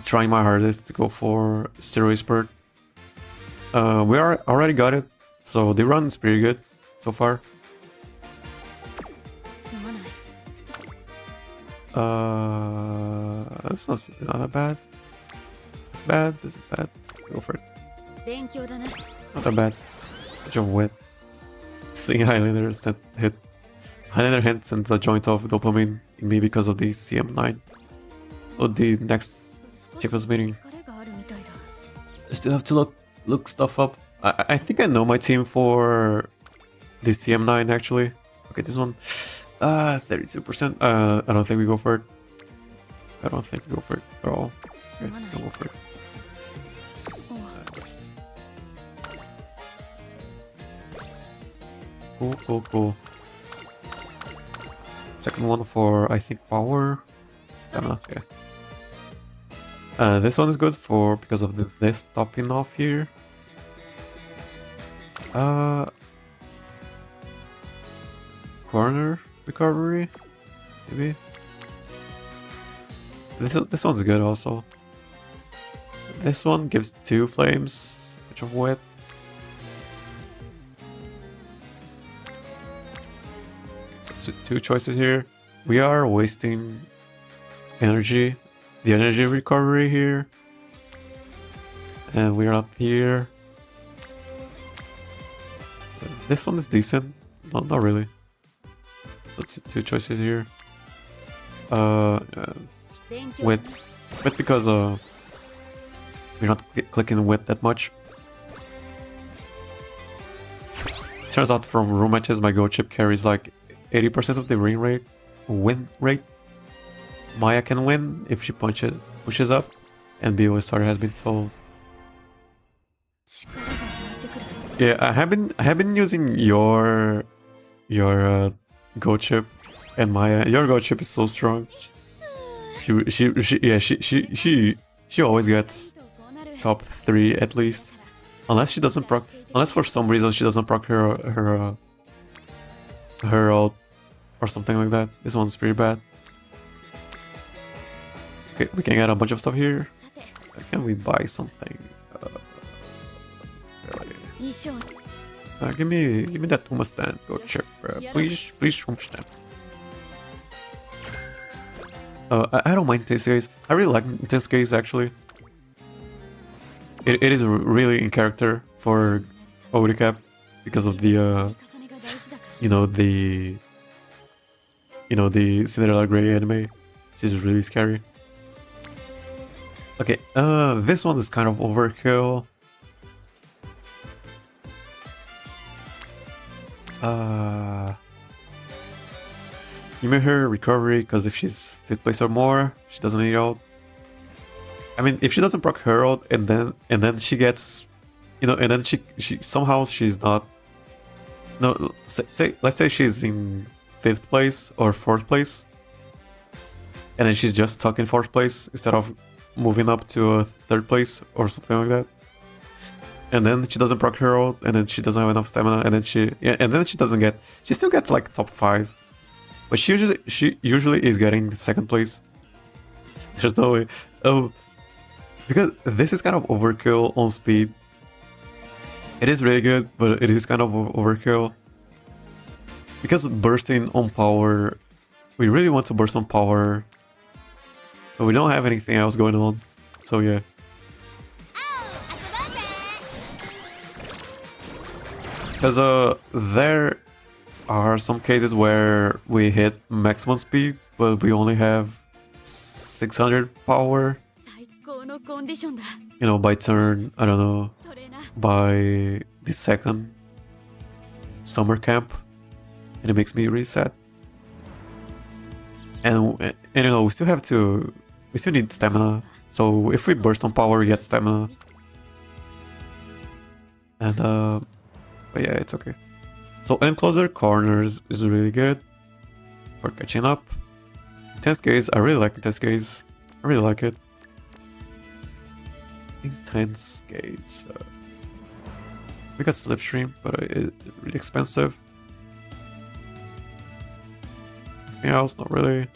trying my hardest to go for Zero Spurt. We already got it, so the run is pretty good so far. This one's not that bad. It's bad. This is bad. Go for it. Not that bad. Such a wet. Seeing Highlanders that hit. Highlander hint sends a joint of dopamine in me because of the CM9. Or the next Champions Meeting. I still have to look stuff up. I think I know my team for the CM9 actually. Okay, this one. 32%. I don't think we go for it. I don't think we go for it at all. Okay, don't go for it. Next. Cool. Second one for, I think, power. Stamina, yeah. This one is good for because of this topping off here. Corner recovery, maybe. This one's good also. This one gives 2 flames, which of wet. So 2 choices here. We are wasting energy, the energy recovery here, and we're not here. This one is decent, not really. So 2 choices here. Wet because we're not clicking wet that much. Turns out from room matches, my Go chip carries like 80% of the win rate. Maya can win if she pushes up, and BOS starter has been told. Yeah, I have been using your Go chip and Maya. Your Go chip is so strong. She always gets top 3 at least, unless she doesn't proc. Unless for some reason she doesn't proc her ult or something like that. This one's pretty bad. Okay, we can get a bunch of stuff here. Can we buy something? Give me that Umamusume Go chip, please Umamusume. I don't mind intense gaze. I really like intense gaze actually. It is really in character for Oguri Cap because of the the Cinderella Grey anime. She's really scary. Okay, this one is kind of overkill. You may her recovery because if she's 5th place or more, she doesn't need ult. I mean, if she doesn't proc her ult and then she gets, and then she somehow she's not. No, let's say she's in 5th place or 4th place, and then she's just stuck in 4th place instead of moving up to a 3rd place or something like that. And then she doesn't proc her ult, and then she doesn't have enough stamina, and then she doesn't get. She still gets like top 5, but she usually is getting 2nd place. There's no way. Oh, because this is kind of overkill on speed. It is really good, but it is kind of overkill. Because bursting on power, we really want to burst on power, but we don't have anything else going on. So yeah. Because there are some cases where we hit maximum speed, but we only have 600 power. By turn, I don't know, by the 2nd summer camp, and it makes me really sad. And we still need stamina. So if we burst on power, we get stamina. And but yeah, it's okay. So enclosure corners is really good for catching up. Intense gaze, I really like intense gaze. I really like it. Intense gaze. We got slipstream, but it's really expensive. Anything else? Not really.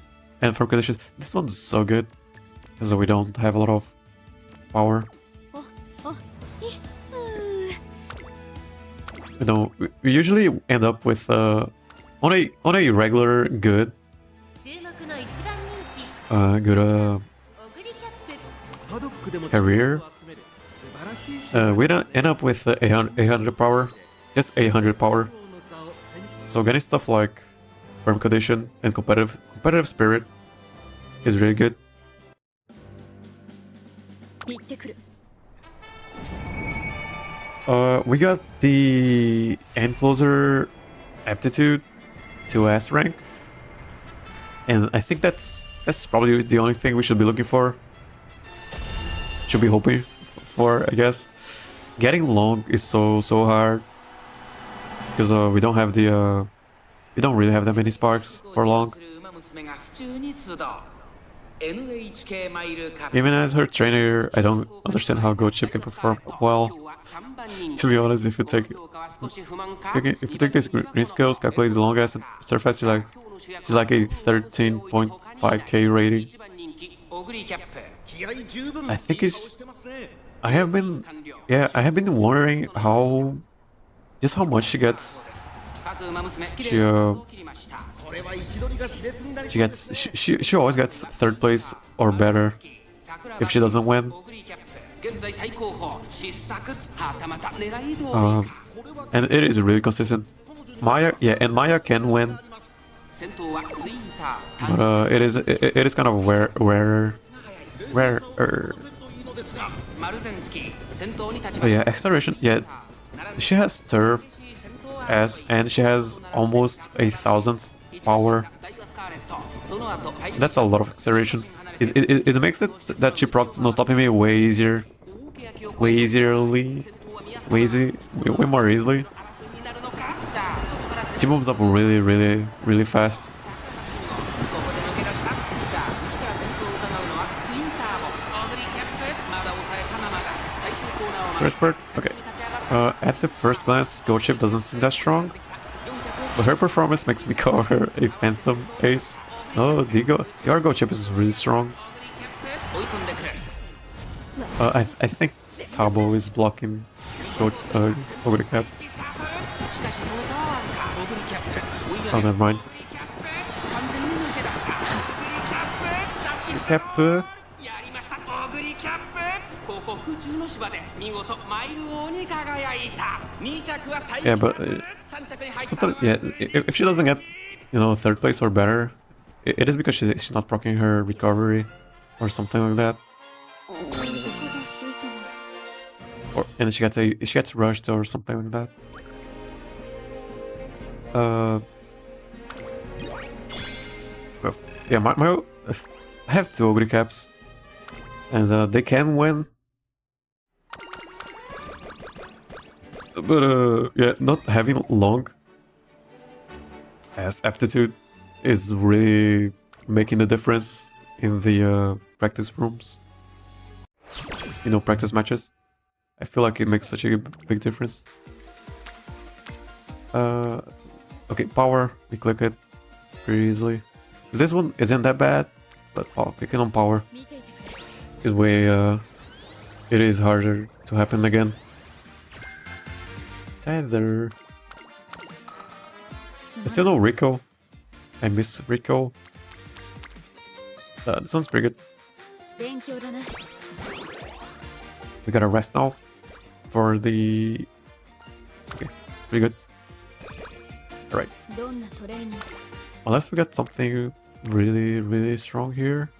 And for conditions, this one's so good because we don't have a lot of power. You know, we usually end up with on a regular good career. We don't end up with 800 power, just 800 power. So getting stuff like firm condition and competitive spirit is really good. We got the enclosure aptitude to S rank, and I think that's probably the only thing we should be looking for. Should be hoping for, I guess. Getting long is so hard because we don't have the we don't really have that many sparks for long. Even as her trainer, I don't understand how Goat Chip can perform well. To be honest, if you take this green skills, calculate the longest surface, she's like a 13.5k rating. I think it's. I have been wondering just how much she gets. She always gets third place or better if she doesn't win. And it is really consistent. Maya can win, but it is kind of rarer. Oh yeah, acceleration. Yeah, she has Turf S and she has almost 1,000 power. That's a lot of acceleration. It makes it that she procs no stopping me way more easily. She moves up really fast. First perk, okay. At the first glance, Goat Chip doesn't seem that strong, but her performance makes me call her a Phantom Ace. No, your Goat Chip is really strong. I think Tabo is blocking Oguri Cap. Oh, never mind. Cap. Yeah, but sometimes, yeah, if she doesn't get, third place or better, it is because she's not proccing her recovery or something like that. And she gets rushed or something like that. Well, yeah, I have 2 Oguri Caps, and they can win. But yeah, not having long as aptitude is really making the difference in the practice rooms. Practice matches. I feel like it makes such a big difference. Okay, power. We click it pretty easily. This one isn't that bad, but clicking on power is way. It is harder to happen again. Tether. I still know Rico. I miss Rico. This one's pretty good. We gotta rest now for the. Okay, pretty good. Alright. Unless we got something really strong here.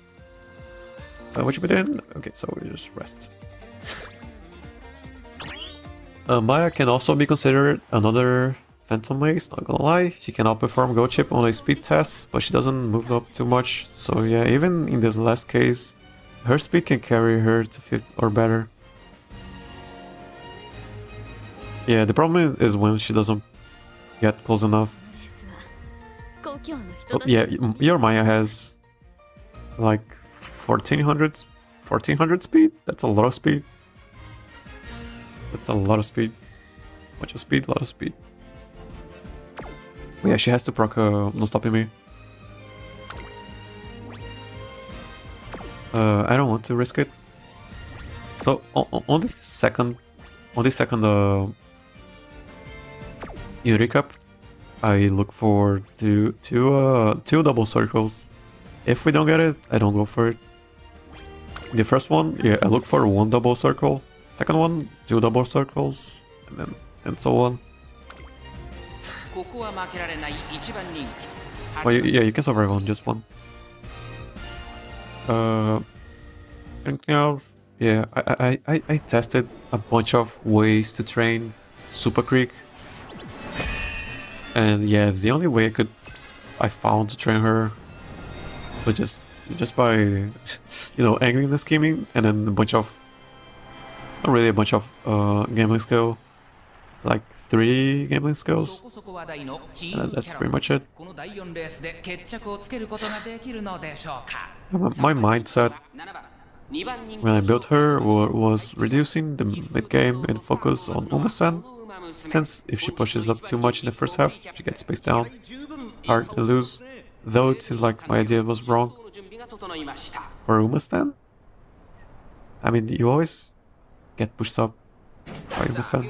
What you put in? Okay, so we just rest. Maya can also be considered another Phantom Ace, not gonna lie. She can outperform Goat Chip on a speed test, but she doesn't move up too much. So yeah, even in the last case, her speed can carry her to 5th or better. Yeah, the problem is when she doesn't get close enough. Oh, yeah, your Maya has like 1400 speed. That's a lot of speed. That's a lot of speed. Much of speed, a lot of speed. But yeah, she has to proc no stopping me. I don't want to risk it. So on the second Unity Cup, I look for two double circles. If we don't get it, I don't go for it. The first one, yeah, I look for one double circle. Second one, two double circles, and so on. Well, yeah, you can survive on just one. Anything else? Yeah, I tested a bunch of ways to train Super Creek. And yeah, the only way I found to train her was just by, you know, angling and scheming, and then a bunch of, not really a bunch of gambling skill, like 3 gambling skills. And that's pretty much it. My mindset when I built her was reducing the mid game and focus on Umamusume, since if she pushes up too much in the first half, she gets spaced down, hard to lose. Though it seems like my idea was wrong for Umamusume. I mean, you always get pushed up by Umamusume.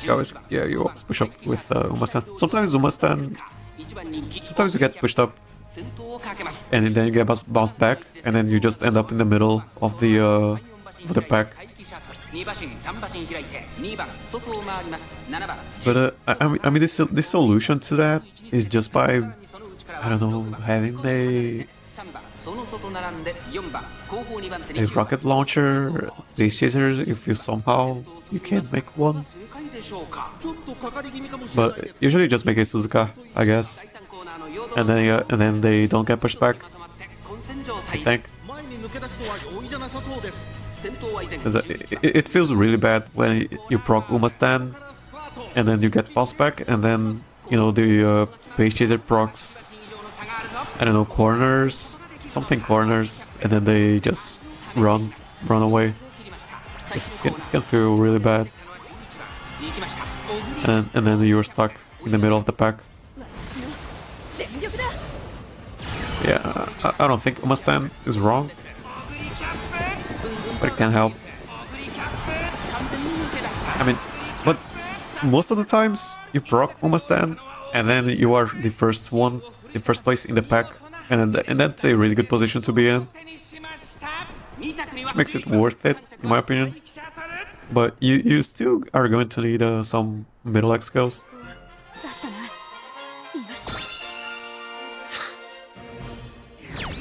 You always push up with Umamusume. Sometimes you get pushed up and then you get bounced back, and then you just end up in the middle of the pack. But I mean, this solution to that is just by, I don't know, having a rocket launcher, base chaser, if you can make one. But usually just make a Suzuka, I guess, and then they don't get pushed back, I think. It feels really bad when you proc Umamusume and then you get boss back, and then, you know, the base chaser procs, I don't know, corners, and then they just run away. It can feel really bad. And then you're stuck in the middle of the pack. Yeah, I don't think Umamusume is wrong, but it can help. I mean, but most of the times you proc Umamusume and then you are the first place in the pack, and that's a really good position to be in, which makes it worth it, in my opinion. But you still are going to need some middle X skills.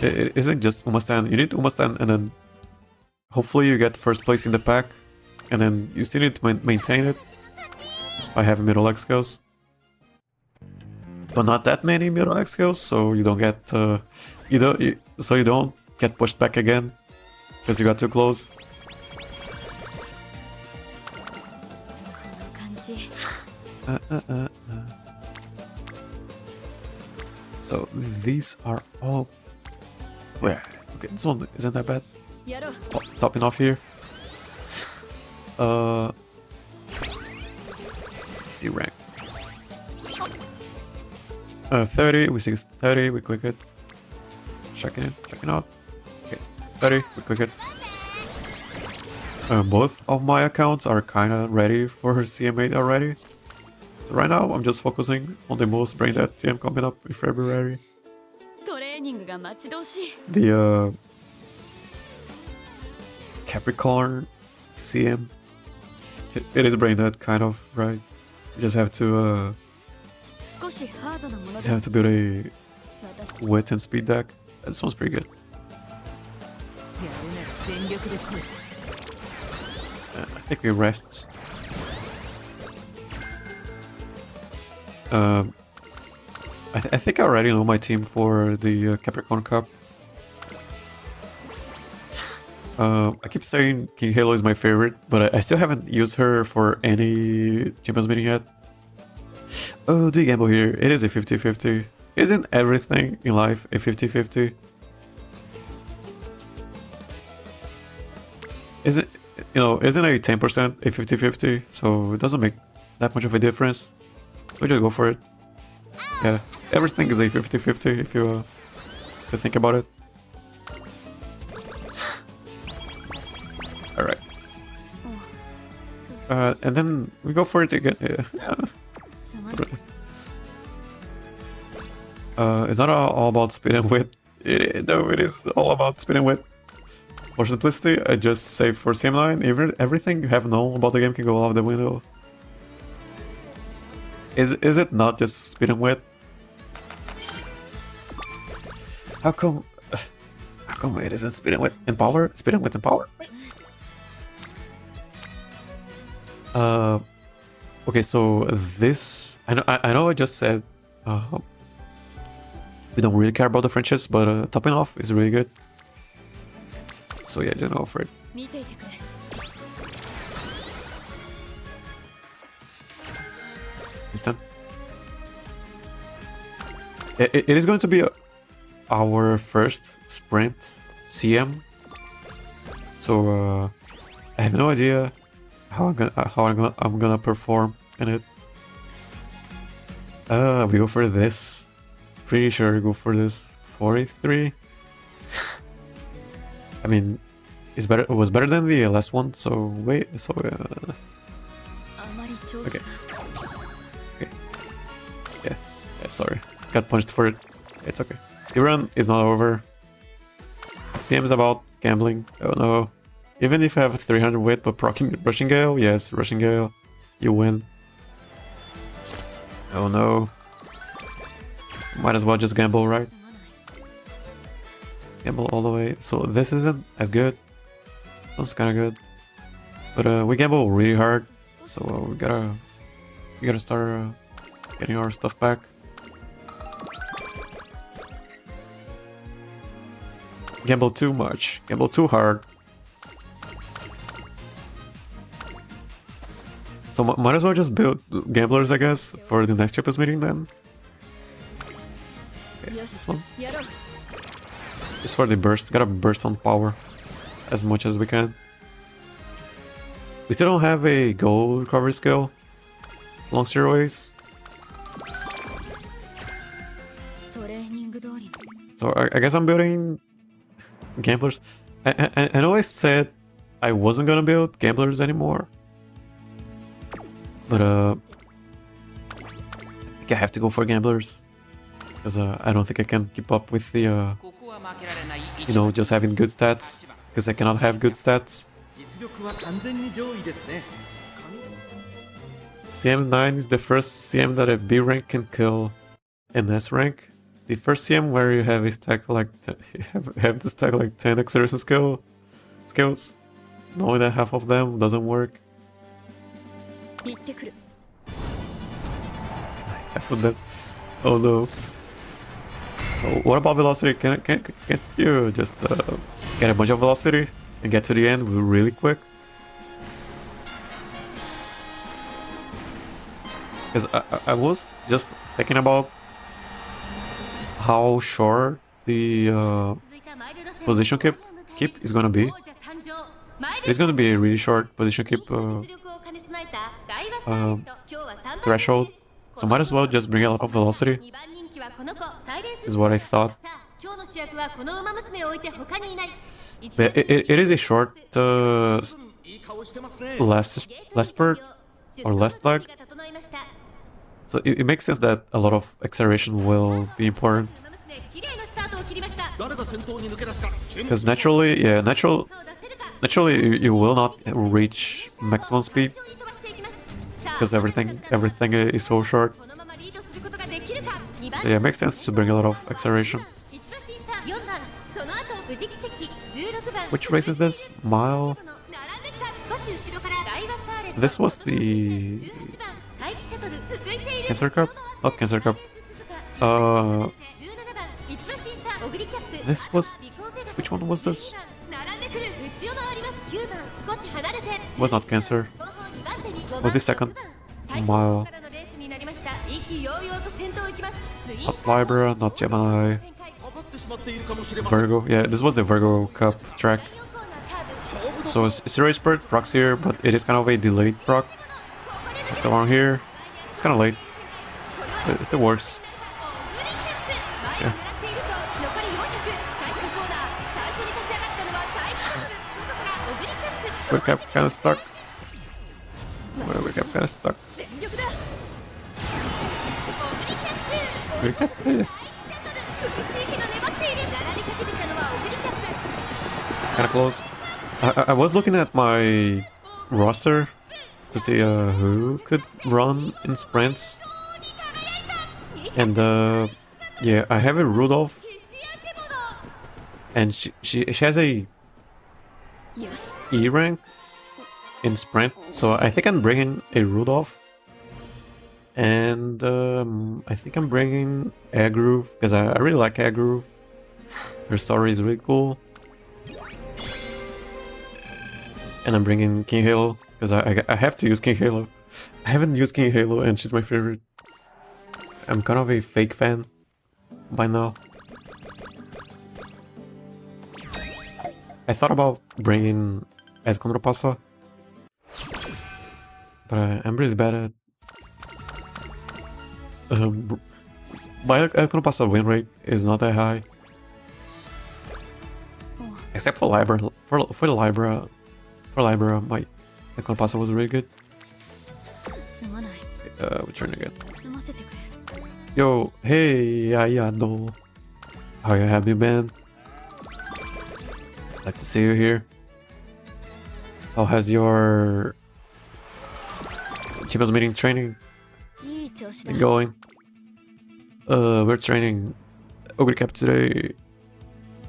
It isn't just Umamusume. You need Umamusume, and then hopefully you get first place in the pack, and then you still need to maintain it by having middle X skills. But not that many middle X skills, so you don't get you don't get pushed back again because you got too close. So these are all. Well, okay, this one isn't that bad. Oh, topping off here. C rank. 30, we see 30, we click it. Checking out. Okay, 30, we click it. Both of my accounts are kinda ready for CM8 already. So right now, I'm just focusing on the most brain dead TM coming up in February. The Capricorn CM. It is brain dead, kind of, right? You just have to build a wit and speed deck. This one's pretty good. I think we rest. I think I already know my team for the Capricorn Cup. I keep saying King Halo is my favorite, but I still haven't used her for any Champions Meeting yet. Oh, do you gamble here? It is a 50-50. Isn't everything in life a 50-50? Isn't a 10% a 50-50? So it doesn't make that much of a difference. We just go for it. Yeah, everything is a 50-50 if you think about it. Alright. And then we go for it again. Yeah. It's not all about speed and width. No, it is all about speed and width. For simplicity, I just save for CM9. Everything you have known about the game can go out the window. Is it not just speed and width? How come it isn't speed and width and power? Speed and width and power? Okay, so this I know I just said we don't really care about the Frenches, but topping off is really good. So yeah, just go for it. Instant. It is going to be our first sprint CM. So I have no idea how I'm gonna perform in it. We go for this. Pretty sure we go for this 43. I mean, it was better than the last one. So wait, so okay. Yeah, sorry, got punched for it. It's okay. The run is not over. CM is about gambling. Oh no. Even if I have 300 weight but Rushing Gale, yes, Rushing Gale, you win. Oh no. Might as well just gamble, right? Gamble all the way. So this isn't as good. That's kind of good. But we gamble really hard. So we gotta start getting our stuff back. Gamble too much. Gamble too hard. So might as well just build gamblers, I guess, for the next Champions Meeting then. Okay, this one. Just for the burst. Gotta burst on power as much as we can. We still don't have a gold recovery skill. Long steroids. So I guess I'm building gamblers. I know I said I wasn't gonna build gamblers anymore. But I think I have to go for gamblers. Because I don't think I can keep up with the, just having good stats. Because I cannot have good stats. CM9 is the first CM that a B rank can kill an S rank. The first CM where you have a stack like have to stack like 10 acceleration skills, knowing that half of them doesn't work. Half of them. Oh no. Oh, what about velocity? Can't you just get a bunch of velocity and get to the end really quick? Because I was just thinking about how short the position keep is gonna be. It's gonna be a really short position keep threshold, so might as well just bring a lot of velocity. Is what I thought. But it is a short last spurt or last lag. So it makes sense that a lot of acceleration will be important. Because naturally you will not reach maximum speed. Because everything is so short. Yeah, it makes sense to bring a lot of acceleration. Which race is this? Mile? This was the Cancer Cup? Not Cancer Cup. This was... Which one was this? Was not Cancer. Was the second? Mile. Not Libra, not Gemini. Virgo. Yeah, this was the Virgo Cup track. So it's Zero Expert, procs here, but it is kind of a delayed proc. It's around here. It's kind of late, but it still works. Yeah. Oguri Cap kind of stuck. Oguri Cap kind of stuck. Oguri Cap. Kind of close. I was looking at my roster to see who could run in sprints, and yeah, I have a Rudolph, and she has a E rank in sprint, so I think I'm bringing a Rudolph, and I think I'm bringing Agroove because I really like Agroove. Her story is really cool. And I'm bringing King Halo, because I have to use King Halo. I haven't used King Halo, and she's my favorite. I'm kind of a fake fan by now. I thought about bringing El Contrapasa, but I'm really bad at... my El Contrapasa win rate is not that high. Except for Libra. For Libra... For Libra, my Contrapasa was really good. We're trying again. Yo, hey, Ayano. How have you been? Like to see you here. How has your Champions Meeting training been going? We're training Oguri Cap today.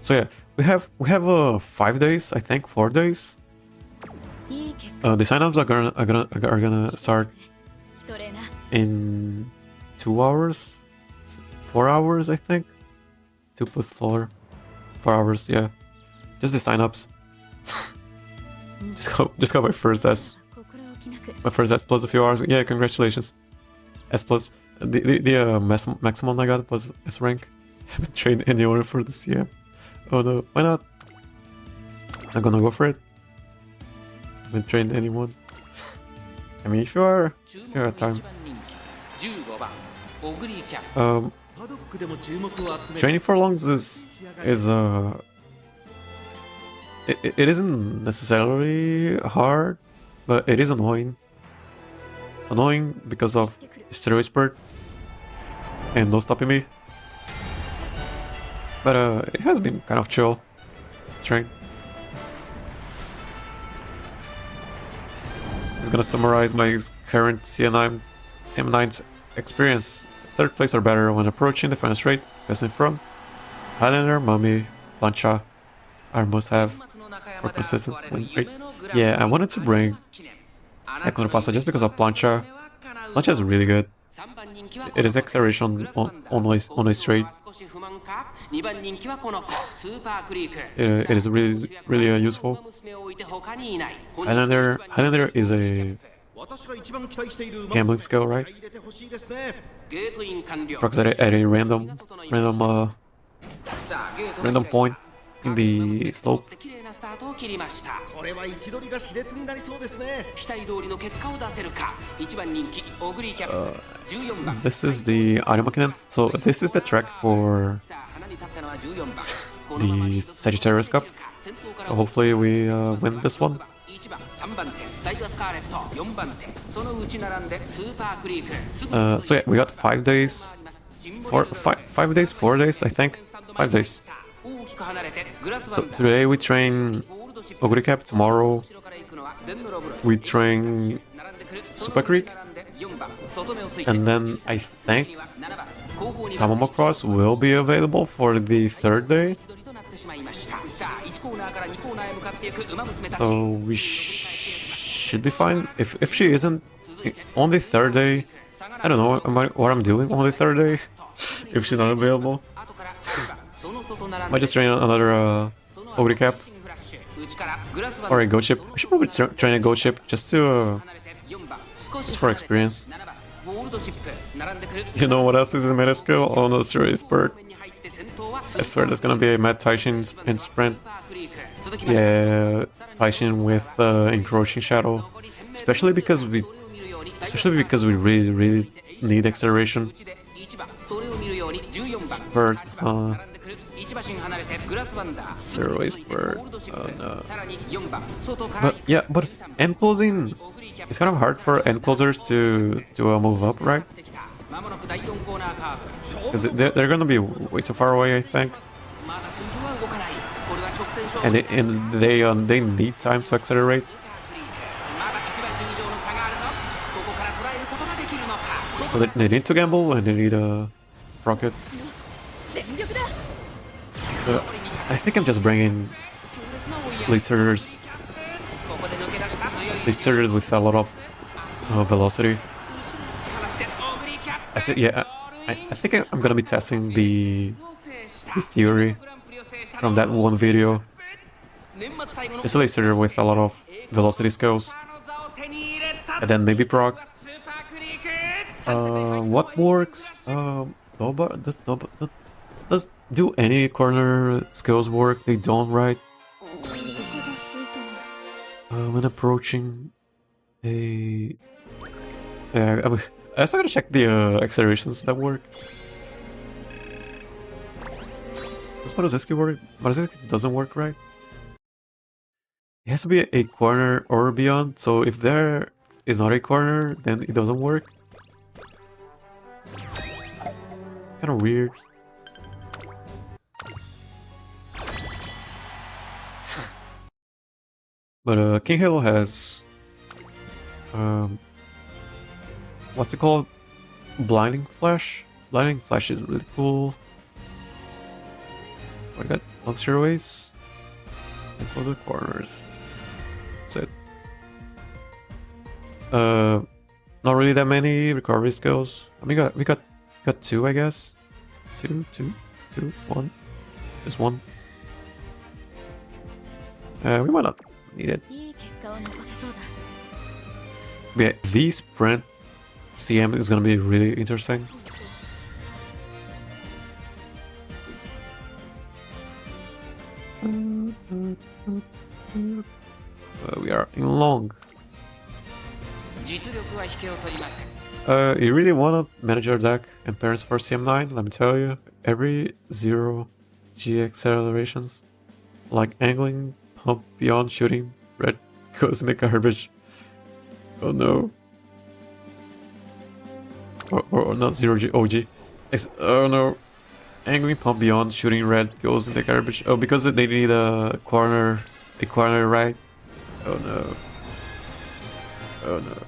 So yeah, we have 5 days, I think 4 days. The signups are gonna start in 2 hours, 4 hours, I think. 2 plus 4 hours, yeah. Just the signups. just got my first S. My first S plus a few hours. Yeah, congratulations. S plus. The maximum I got was S rank. Haven't trained anyone for the CM. Oh no, why not? I'm gonna go for it. Haven't trained anyone. I mean, if you are, still have time. Training for longs it isn't necessarily hard, but it is annoying. Annoying because of Stereo Expert and no stopping me. But it has been kind of chill train. I'm gonna summarize my current CM9's experience. 3rd place or better when approaching the final straight. Best in front. Highlander, Mummy, Plancha are must have for consistent win rate. Yeah, I wanted to bring Contrapasa just because of Plancha. Plancha is really good. It is acceleration on a straight. It is really useful. Highlander is a gambling skill, right? Procs at a random point in the slope. This is the Arimakinen. So this is the track for the Sagittarius Cup. So hopefully we win this one. So yeah, we got 5 days. 5 days, 4 days, I think. 5 days. So today we train Oguri Cap, tomorrow we train Super Creek, and then I think Tamamo Cross will be available for the 3rd day. So we should be fine. If she isn't on the 3rd day, I don't know what I'm doing on the 3rd day. If she's not available, might just train another Oguri Cap. Or a goat ship. I should probably train a goat ship just to just for experience. You know what else is a meta skill? Oh no, sure is bird. I swear there's gonna be a Mad Taishin in sprint. Yeah, Taishin with encroaching shadow. Especially because we really need acceleration. Bird, zero is bird. Oh no. But yeah, but end closing, it's kind of hard for end closers to move up, right? Because they're gonna be way too far away, I think. And they need time to accelerate. So they need to gamble and they need a rocket. I think I'm just bringing lasers with a lot of velocity. I said, yeah, I think I'm gonna be testing the theory from that one video. It's a laser with a lot of velocity skills, and then maybe proc. What works? Does do any corner skills work? They don't, right? When approaching a... Yeah, I also gotta check the accelerations that work. Does Maruzeski work? Maruzeski doesn't work, right? It has to be a corner or beyond, so if there is not a corner, then it doesn't work. Kinda weird. But King Halo has what's it called? Blinding Flash. Blinding Flash is really cool. I got Luxury Ways and for the corners. That's it. Not really that many recovery skills. I mean, we got two, I guess. Two, one. Just one. We might not need it. But yeah, the sprint CM is gonna be really interesting. We are in long. You really wanna manage your deck and parents for CM9? Let me tell you, every 0 G accelerations, like angling, pump, beyond, shooting, red goes in the garbage. Oh no. Or not 0 G, OG. Oh no. Angling, pump, beyond, shooting, red goes in the garbage. Oh, because they need a corner right. Oh no. Oh no.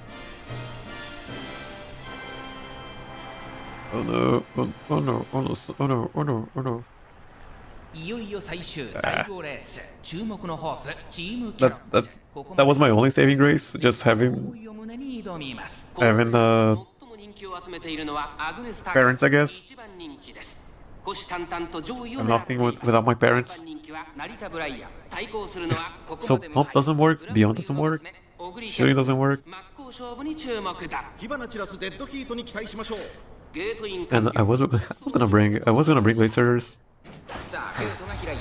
Oh no. Oh no. Oh no. Oh no. Oh no. Oh no. That was my only saving grace, just having parents, I guess. I'm nothing without my parents. So pump doesn't work, beyond doesn't work, shooting doesn't work. And I was gonna bring lasers.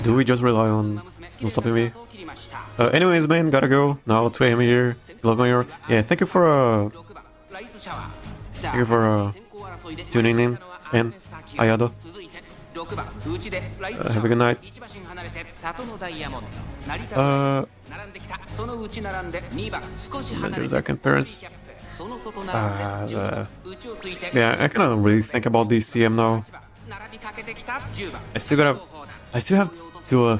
Do we just rely on stopping me? Anyways, man, gotta go. Now 2 AM here. Yeah, thank you for tuning in, and Ayado. Have a good night. There's second parents. Yeah, I cannot really think about the CM now. I still have to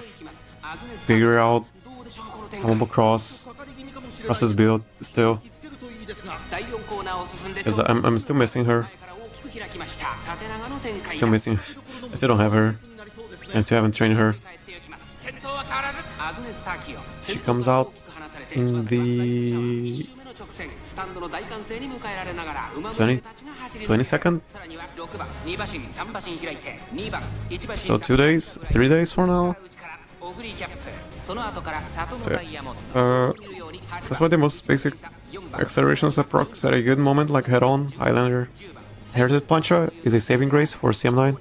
figure out combo crosses build still. Because I'm still missing her. Still missing. I still don't have her. I still haven't trained her. She comes out in the 22nd. So 3 days for now. That's why the most basic accelerations that procs at a good moment, like head-on, Highlander. Heritage Plancha is a saving grace for CM9.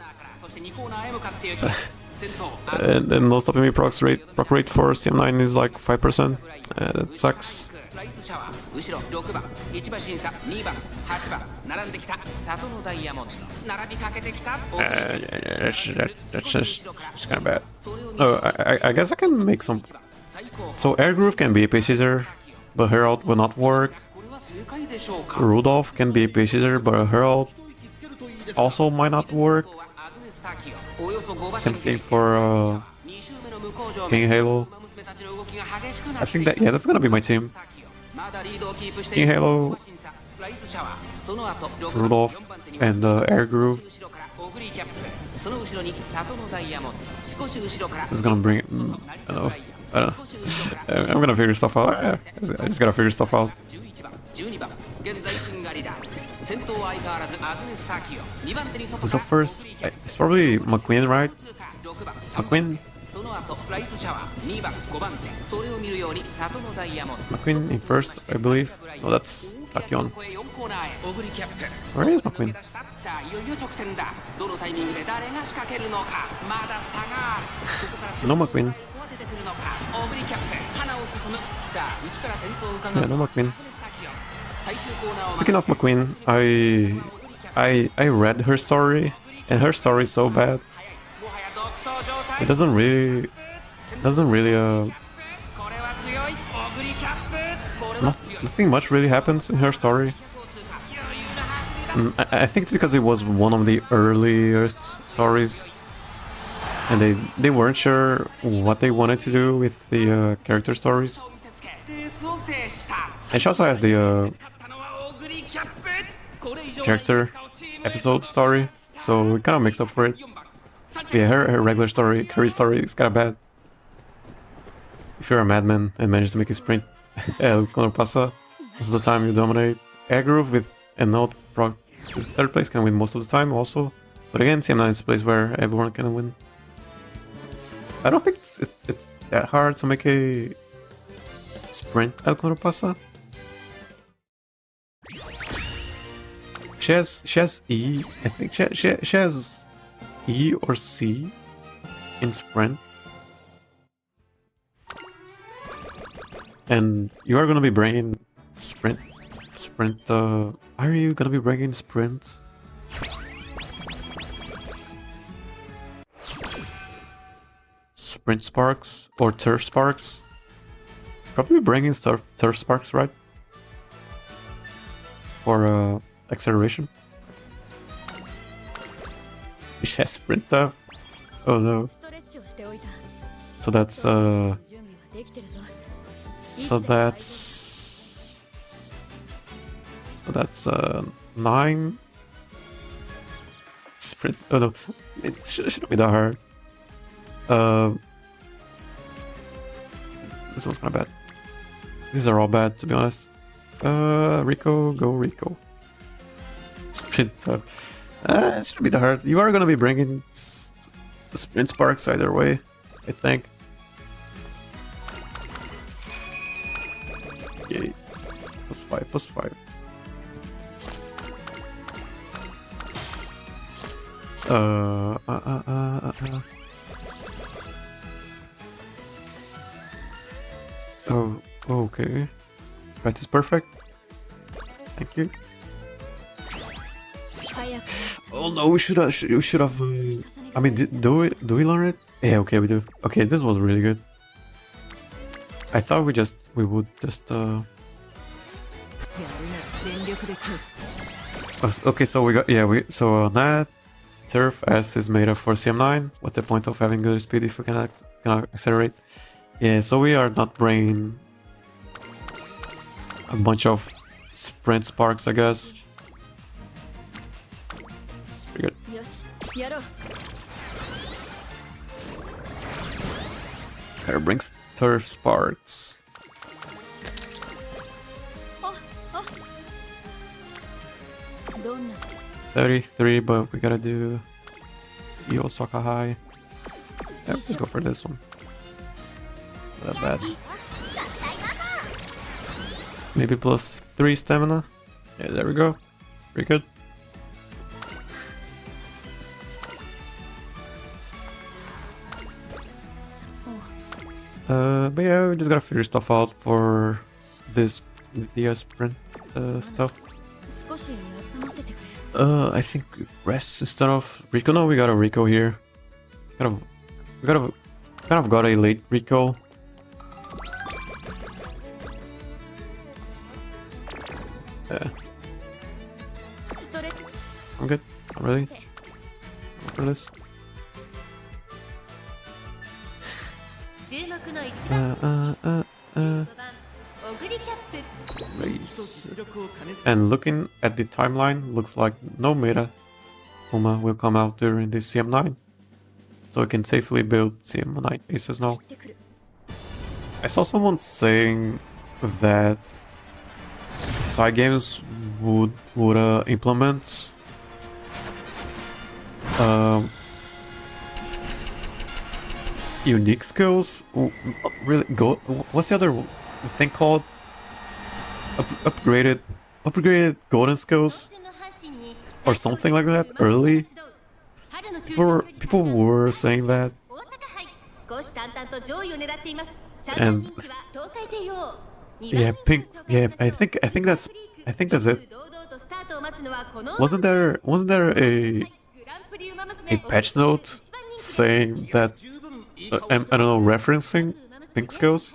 And then no stopping me proc rate for CM9 is like 5%. That sucks. That's just kind of bad. Oh, I guess I can make some. So Air Groove can be a pace chaser, but Herald will not work. Rudolph can be a pace chaser, but Herald also might not work. Same thing for King Halo. I think that, yeah, that's gonna be my team. King Halo, Rudolph, and Air Groove. It's gonna bring. I don't know. I'm gonna figure stuff out. Yeah, I just gotta figure stuff out. So first, it's probably McQueen, right? McQueen? McQueen in first, I believe. No, that's Tachyon. Where is McQueen? No McQueen. Yeah, no McQueen. Speaking of McQueen, I read her story, and her story is so bad. It doesn't really nothing much really happens in her story. I think it's because it was one of the earliest stories, and they weren't sure what they wanted to do with the character stories. And she also has the character episode story, so it kind of makes up for it. Yeah, her regular story, Curry story, is kind of bad. If you're a madman and manage to make a sprint, cuando pasa, this is the time you dominate. Air Groove with a note proc to third place can win most of the time also. But again, CM9 is a place where everyone can win. I don't think it's that hard to make a sprint El Cuando Pasa. She has E, I think she has E or C in sprint. And you are gonna be bringing sprint, are you gonna be bringing sprint? Sprint Sparks or Turf Sparks? Probably bringing Turf Sparks, right? For acceleration. She has sprint up. Oh no. So that's So that's 9 sprint. Oh no, it shouldn't be that hard. This one's kind of bad. These are all bad, to be honest. Rico, go Rico. Sprint up. It shouldn't be that hard. You are gonna be bringing the sprint sparks either way, I think. Yay. +5. Oh, okay. That is perfect. Thank you. Oh no, we should have. I mean, do we learn it? Yeah, okay, we do. Okay, this was really good. I thought we would just. Okay, so we got so Nat Turf S is made up for CM9. What's the point of having good speed if we cannot accelerate? Yeah, so we are not bringing a bunch of sprint sparks, I guess. It's pretty good. Here brings Turf Sparks. $33, but we gotta do Osaka High. Yep, let's go for this one. Not that bad. Maybe plus 3 stamina. Yeah, there we go. Pretty good. But yeah, we just gotta figure stuff out for this the sprint stuff. I think rest instead of Rico. No, we got a Rico here. Kind of got a late Rico. Yeah. I'm good. Not really. For this. Race. And looking at the timeline, looks like no meta Uma will come out during the CM9. So we can safely build CM9 aces now. I saw someone saying that side games would implement unique skills. Really, what's the other thing called? Upgraded golden skills or something like that early. People were saying that, and yeah, pink. Yeah, I think that's it. Wasn't there a patch note saying that? I don't know, referencing pink skills,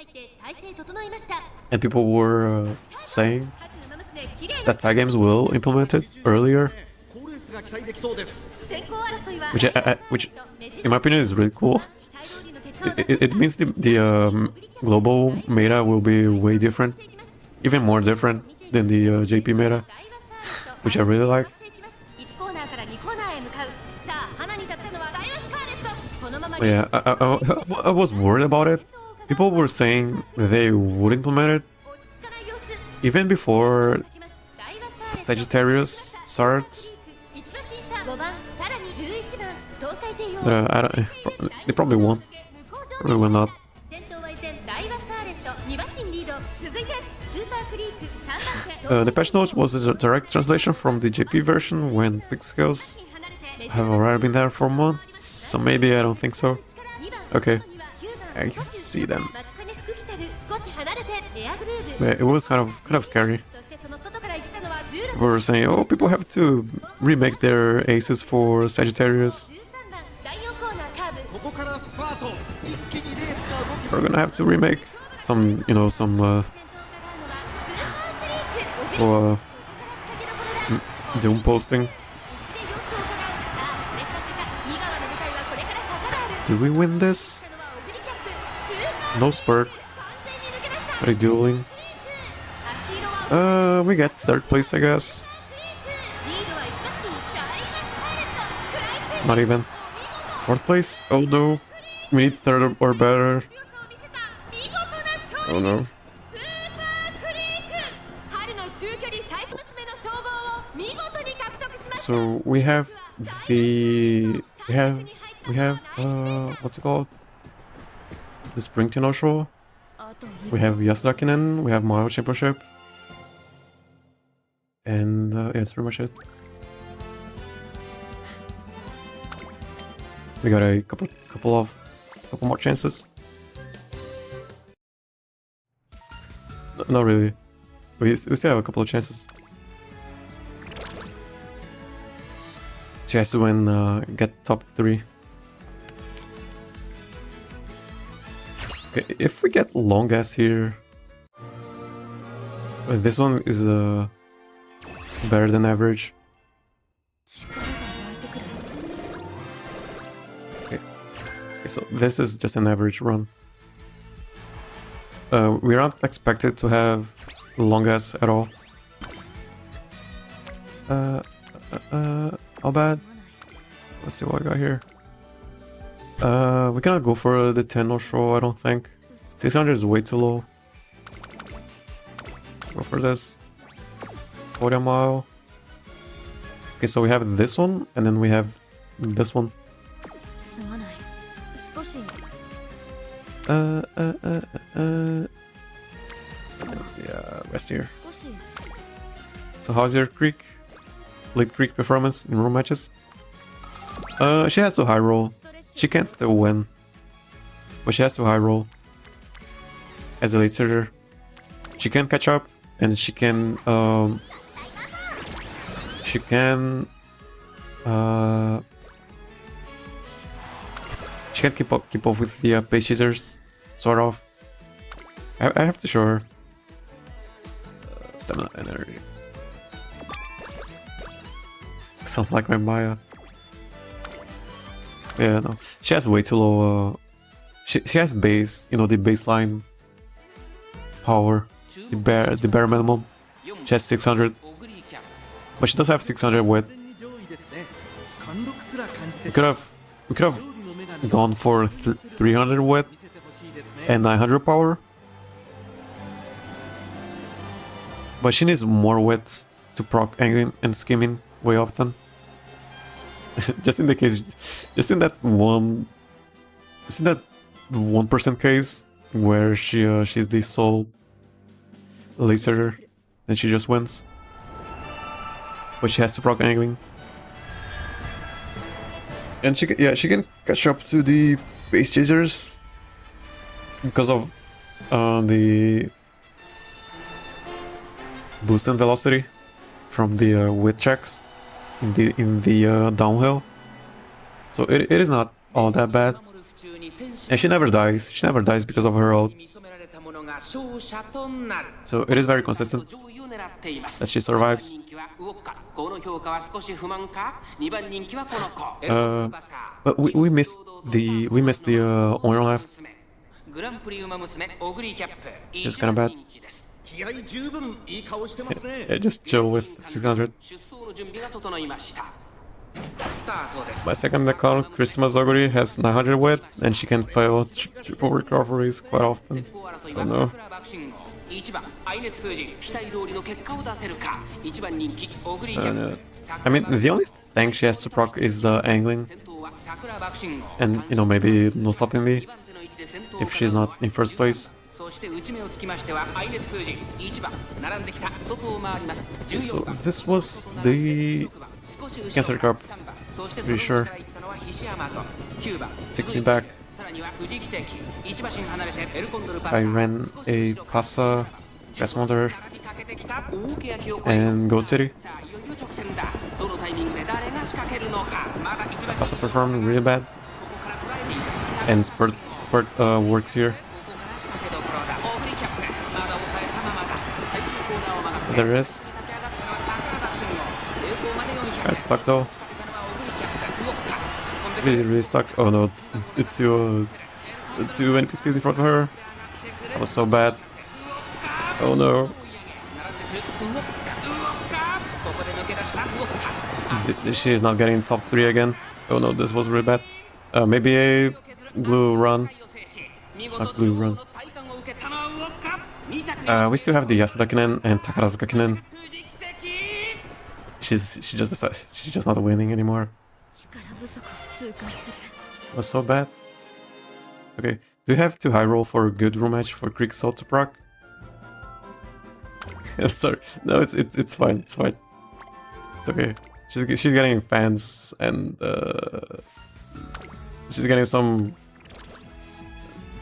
and people were saying that side games will implement it earlier, which in my opinion is really cool. It means the global meta will be way different, even more different than the JP meta, which I really like. Yeah, I was worried about it. People were saying they would implement it even before Sagittarius starts. They probably won't. Probably will not. The patch notes was a direct translation from the JP version when pick skills have already been there for a month, so maybe I don't think so. Okay, I see them. Yeah, it was kind of scary. We were saying, oh, people have to remake their aces for Sagittarius. We're gonna have to remake some, you know, some Doom posting. Do we win this? No spurt. But a dueling. We get third place, I guess. Not even. Fourth place? Oh no. We need third or better. Oh no. So we have the what's it called? The Spring Tenno Show. We have Yasudakinen, we have Mario Championship. And yeah, that's pretty much it. We got a couple more chances. Not really. We still have a couple of chances. Chance to win, get top 3. Okay, if we get long ass here, this one is better than average. Okay, so this is just an average run. We're not expected to have long ass at all. How bad? Let's see what I got here. We cannot go for the Tenno Show, I don't think. 600 is way too low. Go for this. Podium Mile. Okay, so we have this one, and then we have this one. Yeah, rest here. So how's your Greek? Late Greek performance in room matches? She has to high roll. She can still win, but she has to high roll. As a late starter, she can catch up, and she can keep up with the pace chasers, sort of. I have to show her. Stamina and energy. Sounds like my Maya. Yeah, no. She has way too low. She has base, you know, the baseline power, the bare minimum. She has 600, but she does have 600 width. We could have gone for 300 width and 900 power, but she needs more width to proc angling and skimming way often. Just in the case, just in that 1% case where she's the sole laser, then she just wins. But she has to proc angling, and she can catch up to the base chasers because of the boost in velocity from the width checks in the downhill. So it is not all that bad, and she never dies. She never dies because of her ult. So it is very consistent that she survives. But we missed the Oil Left. It's kind of bad. Yeah, just chill with 600. My second account, Christmas Oguri, has 900 width, and she can fail triple recoveries quite often. Oh no. I mean, the only thing she has to proc is the angling, and you know, maybe no stopping me if she's not in first place. Okay, so this was the Cancer Cup, pretty sure. Takes me back. I ran a Pasa, Gas Wonder, and Gold City. Pasa performed really bad, and Spurt works here. There is. Guy's stuck though. Really stuck. Oh no, it's two NPCs in front of her. That was so bad. Oh no. She's not getting top 3 again. Oh no, this was really bad. Maybe a blue run. Not blue run. We still have the Yasuda Kinen and Takarazuka Kinen. She's just not winning anymore. It was so bad. Okay, do you have to high roll for a good room match for Greek Salt to proc? I'm sorry. No, it's fine. It's fine. It's okay. She's getting fans and she's getting some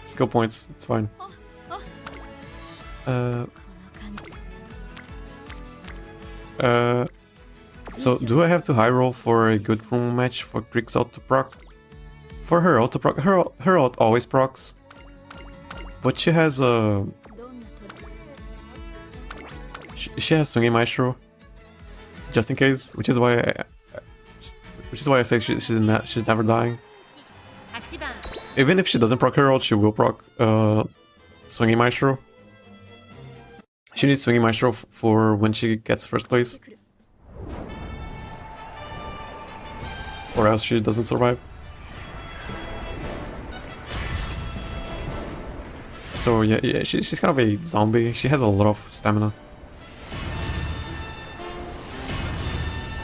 skill points. It's fine. So do I have to high roll for a good room match for Greek Salt to proc? For her ult to proc, her ult always procs, but she has she has Swinging Maestro, just in case, which is why I say she's never dying. Even if she doesn't proc her ult, she will proc Swinging Maestro. She needs Swinging Maestro for when she gets first place, or else she doesn't survive. So yeah, she's kind of a zombie. She has a lot of stamina.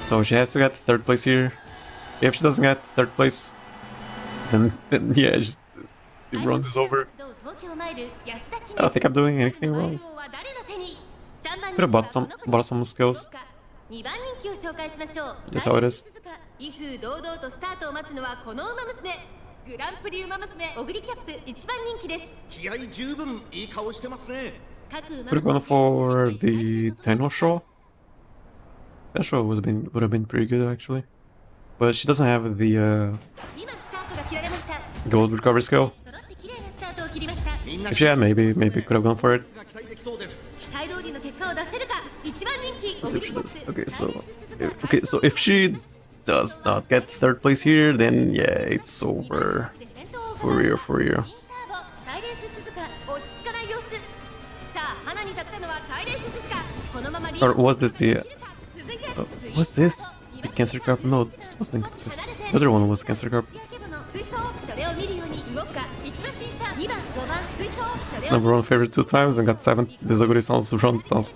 So she has to get 3rd place here. If she doesn't get 3rd place, then yeah, the run is over. I don't think I'm doing anything wrong. Could have bought some skills. That's how it is. 威風堂々とスタートを待つのはこの馬娘グランプリ馬娘オグリキャップ一番人気です気合十分いい顔してますね We're going for the Tenno show. That show would have been pretty good actually. But she doesn't have the gold recovery skill. If she had, maybe could have gone for it. Okay, so if she does not get third place here, then yeah, it's over. For real. Or was this the... was this the Cancer Cup? No, this wasn't. The other one was Cancer Cup. Number one favorite 2 times and got 7. This Oguri sounds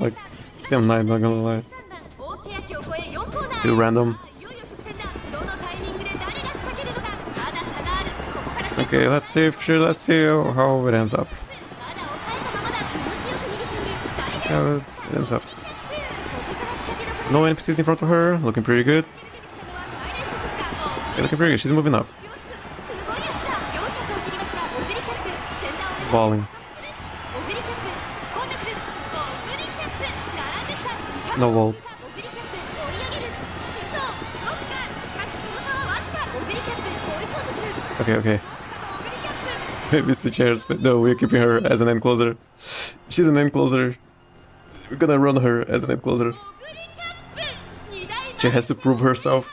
like CM9, not gonna lie. Too random. Okay, let's see how it ends up. How it ends up. No NPCs in front of her, looking pretty good. Okay, looking pretty good, she's moving up. It's balling. No wall. Okay. Maybe it's the chairs, but no, we're keeping her as an end closer. She's an end closer. We're gonna run her as an end closer. She has to prove herself.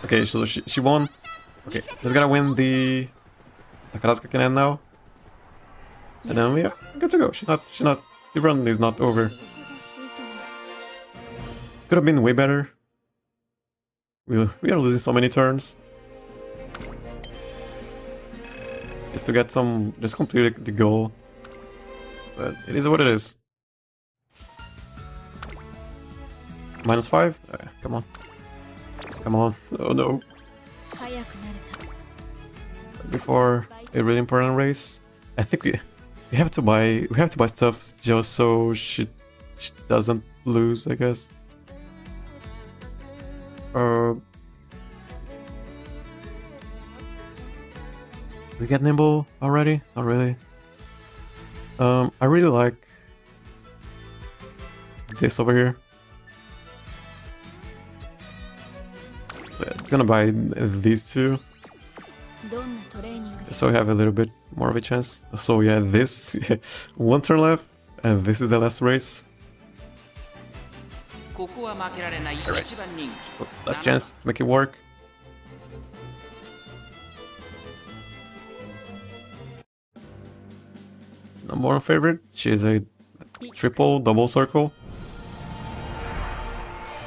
Okay, so she won. Okay, she's gonna win the carats now. And then we are good to go. She's not. The run is not over. Could have been way better. We are losing so many turns. Just to get some, just complete the goal. But it is what it is. -5? Come on. Oh no. Before a really important race, I think we have to buy stuff just so she doesn't lose, I guess. We get nimble already? Not really. I really like this over here. So yeah, it's gonna buy these two. So we have a little bit more of a chance. So yeah, this 1 turn left, and this is the last race. Alright. Last chance to make it work. Number 1 favorite. She is a triple double circle.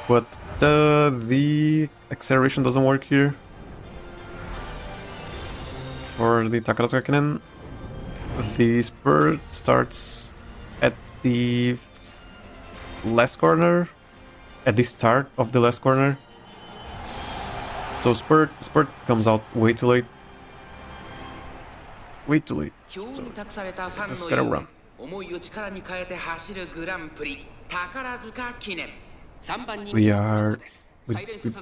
But the acceleration doesn't work here. For the Taurus, the spurt starts at the last corner. At the start of the last corner. So spurt comes out way too late. So just gotta run.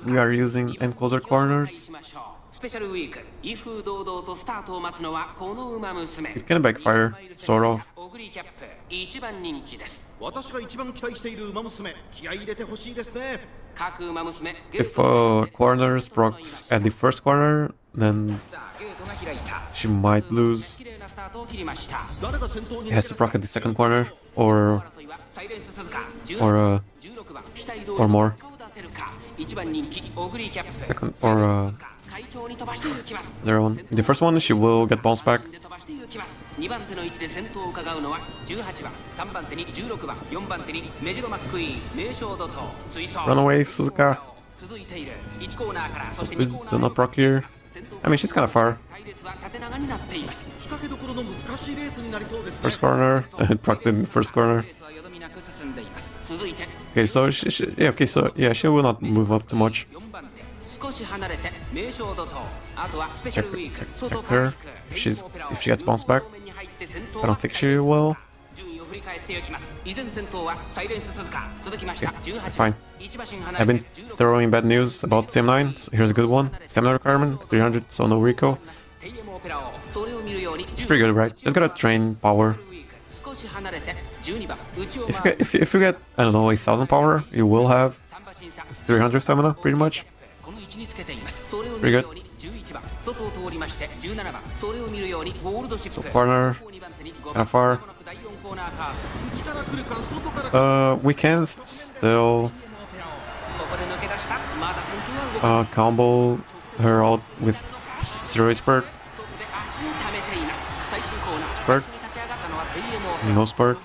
We are using end closer corners. It can backfire, sort of. If a corner procs at the first corner, then she might lose. It has to proc at the second corner, or more. Second or their one. In the first one, she will get bounced back. Run away, Suzuka. Please do not proc here. I mean, she's kind of far. First corner, and proc in the first corner. Okay, so she will not move up too much. Check her. If she gets bounced back. I don't think she will. Okay, fine. I've been throwing bad news about TM9, so here's a good one. Stamina requirement, 300, so no recall. It's pretty good, right? Just gotta train power. If you get, I don't know, 1000 power, you will have 300 stamina, pretty much. Pretty good. So corner, kinda far. We can still combo her out with Steroid Spurt. Spurt. No Spurt.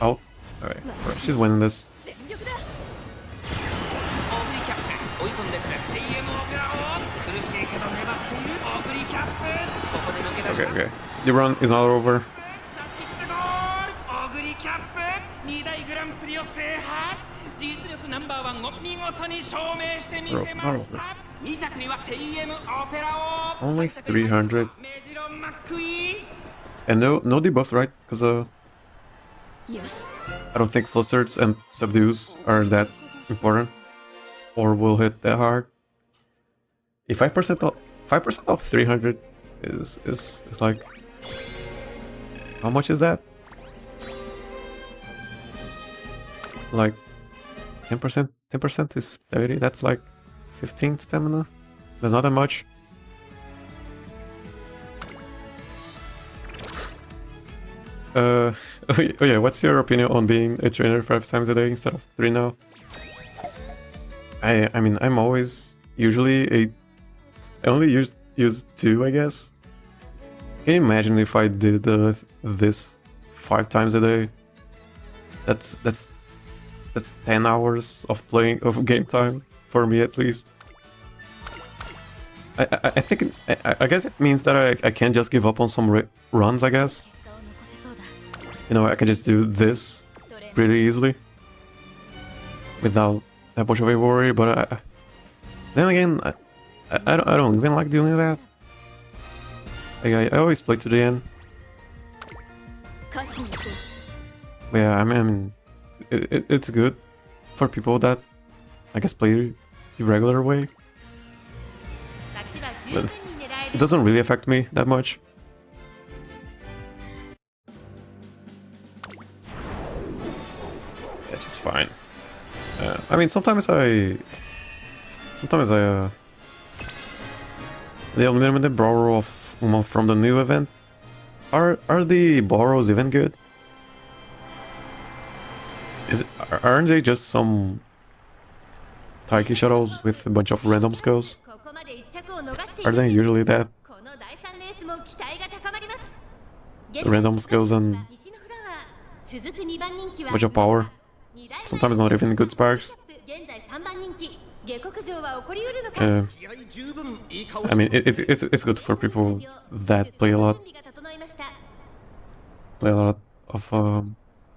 Oh, alright. She's winning this. Okay. The run is not over. Bro, not over. Only 300. And no debuffs, right? Because I don't think flusters and subdues are that important, or will hit that hard. If 5% of 300 is like, how much is that? Like 10%. 10% is 30. That's like 15 stamina. That's not that much. Oh yeah, what's your opinion on being a trainer 5 times a day instead of 3 now? I mean, I'm always usually I only use 2, I guess. Can you imagine if I did this 5 times a day? That's 10 hours of game time for me at least. I think I guess it means that I can't just give up on some runs, I guess. You know, I can just do this pretty easily without that much of a worry, but then again, I don't even like doing that. I always play to the end. But yeah, I mean, it's good for people that, I guess, play the regular way. But it doesn't really affect me that much. Yeah, just fine. I mean, sometimes I the unlimited borrow of Uma from the new event. Are the borrows even good? Aren't they just some Taiki shuttles with a bunch of random skills? Are they usually that? Random skills and bunch of power. Sometimes not even good sparks. I mean, it's good for people that play a lot of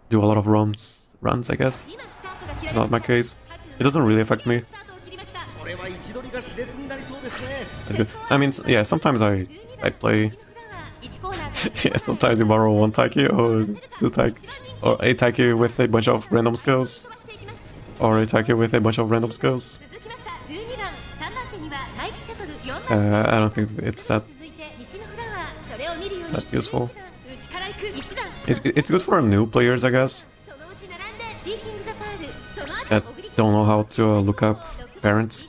do a lot of runs, I guess. It's not my case. It doesn't really affect me. That's good. I mean, yeah, sometimes I play. Yeah, sometimes you borrow 1 Taiki or 2 Taiki, or a Taiki with a bunch of random skills, or a Taiki with a bunch of random skills. I don't think it's that useful. It's good for new players, I guess, that don't know how to look up parents.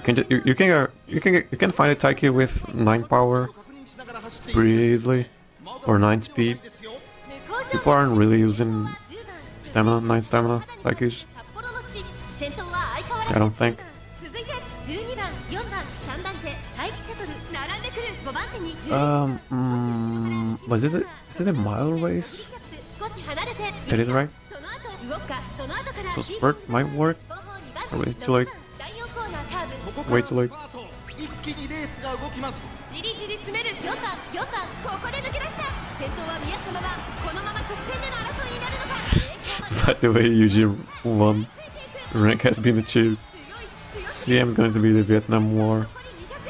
You can find a Taiki with 9 power pretty easily, or 9 speed. People aren't really using stamina, 9 stamina Taikis. I don't think. Was is it a mile race? It is, right? So Spurt might work. Are we too late? Way too late. By the way, Yuji won Rank has been achieved. CM is going to be the Vietnam War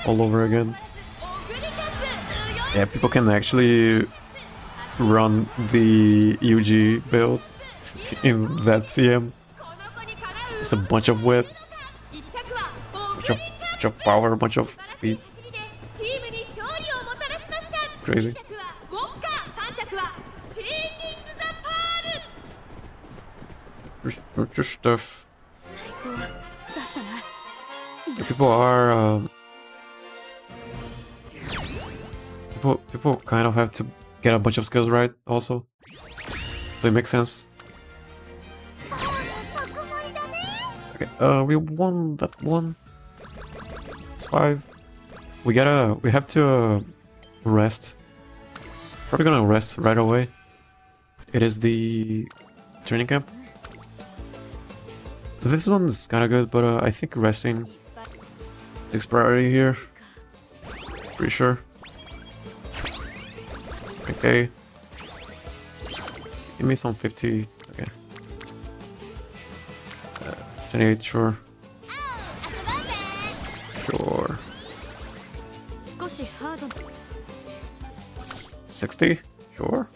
all over again. Yeah, people can actually run the UG build in that CM. It's a bunch of wit, bunch of power, a bunch of speed. It's crazy. Just stuff. Yeah, people kind of have to get a bunch of skills right also, so it makes sense. Okay, we won that one. It's 5. We have to rest. Probably gonna rest right away. It is the training camp. This one's kind of good, but I think resting takes priority here. Pretty sure. Okay. Give me some 50. Okay. 28, sure. Sure. 60? Sure.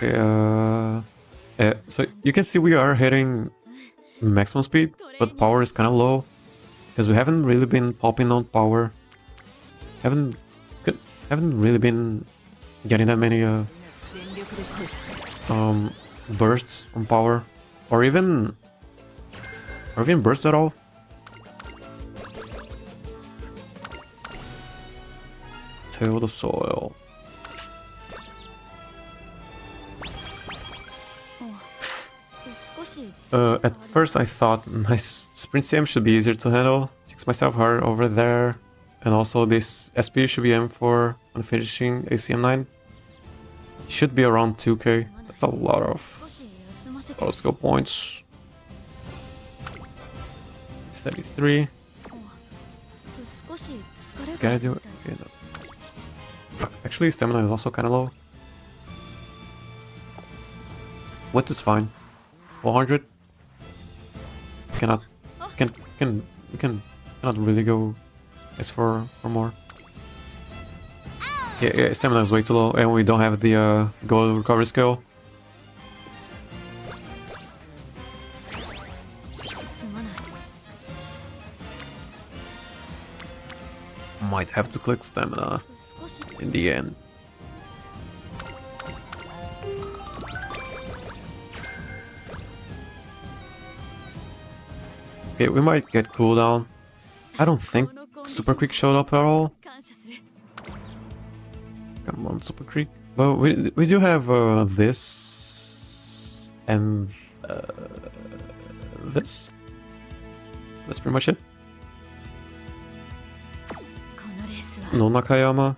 Okay, so you can see we are hitting maximum speed, but power is kind of low because we haven't really been popping on power. Haven't really been getting that many bursts on power, or even bursts at all. Till the soil. At first I thought my sprint CM should be easier to handle. Checks myself hard over there. And also this SP should be aimed for when finishing ACM9. Should be around 2k. That's a lot of skill points. 33. Gotta do it. Okay, no. Actually, stamina is also kind of low. What is fine? 400. Cannot really go as for more. Yeah, stamina is way too low, and we don't have the gold recovery skill. Might have to click stamina in the end. Okay, we might get cooldown. I don't think Super Creek showed up at all. Come on, Super Creek. But we do have this and this. That's pretty much it. No Nakayama.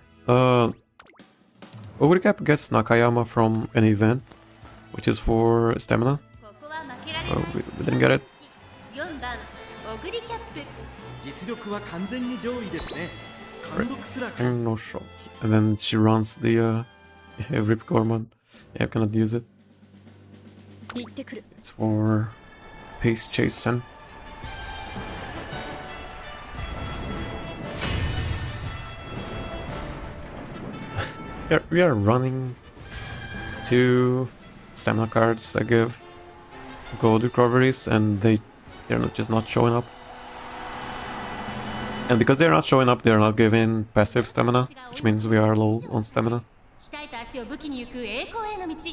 Oguri Cap gets Nakayama from an event, which is for stamina. We didn't get it. No shots. And then she runs the Rip Gorman. Yeah, I cannot use it. It's for Pace Chase 10. We are running 2 stamina cards that give gold recoveries, and they're just not showing up. And because they're not showing up, they're not giving passive stamina, which means we are low on stamina.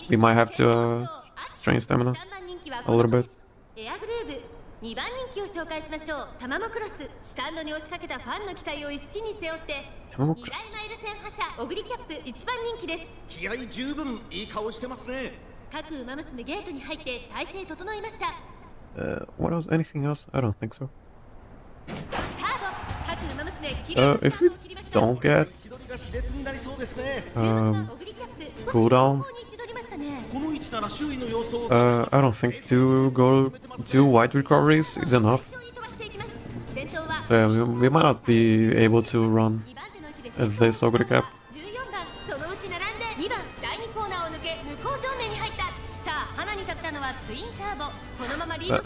We might have to train stamina a little bit. 2番人気を紹介しましょう。タマモクロス、スタンドに押しかけたファンの期待を一身に背負って、2大マイル戦覇者オグリキャップ1番人気です。気合十分いい顔してますね。各馬娘ゲートに入って体勢整いました。What else? Anything else? I don't think so. スタート。各馬娘キリ If we don't get cooldown, I don't think 2 white recoveries is enough. So yeah, we might not be able to run this Oguri Cap.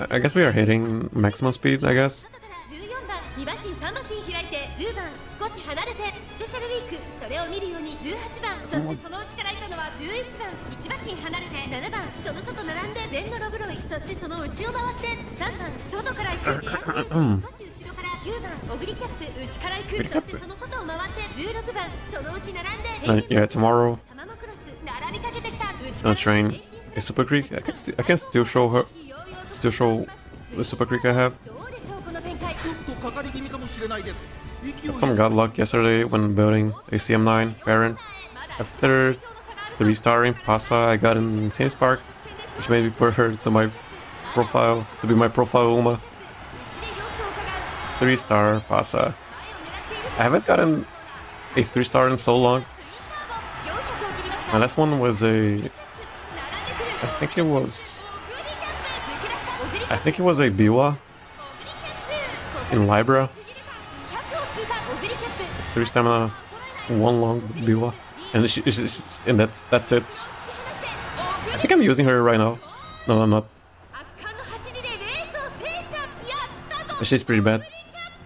I guess we are hitting maximum speed, I guess. 14番2馬身3馬身開いて10番少し離れてスペシャルウィークそれを見るように18番そしてその内からいたのは11番1馬身離れて7番その外並んで前のロブロイそしてその内を回って3番外から行くエアコン少し後ろから9番オグリキャップ内から行くそしてその外を回って16番その内並んで Yeah, tomorrow タマモクロス並びかけてきた内 I'll train a Super Creek. I can still show her, still show the Super Creek I have. どうでしょうこの展開 Got some god luck yesterday when building a CM9 parent. After 3-star in Pasa, I got an insane spark, which made me put her to my profile, to be my profile Uma. 3-star Pasa. I haven't gotten a 3-star in so long. My last one was a... I think it was a Biwa in Libra. 3 stamina, 1 long Biwa, and and that's it. I think I'm using her right now. No, I'm not. But she's pretty bad.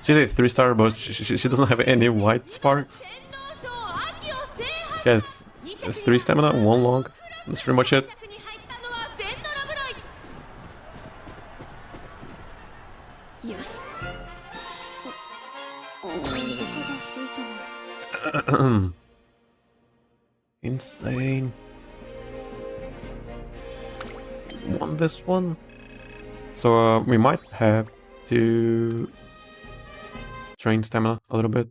She's a 3-star, but she doesn't have any white sparks. She has 3 stamina, 1 long. That's pretty much it. Insane. Won this one. So we might have to train stamina a little bit.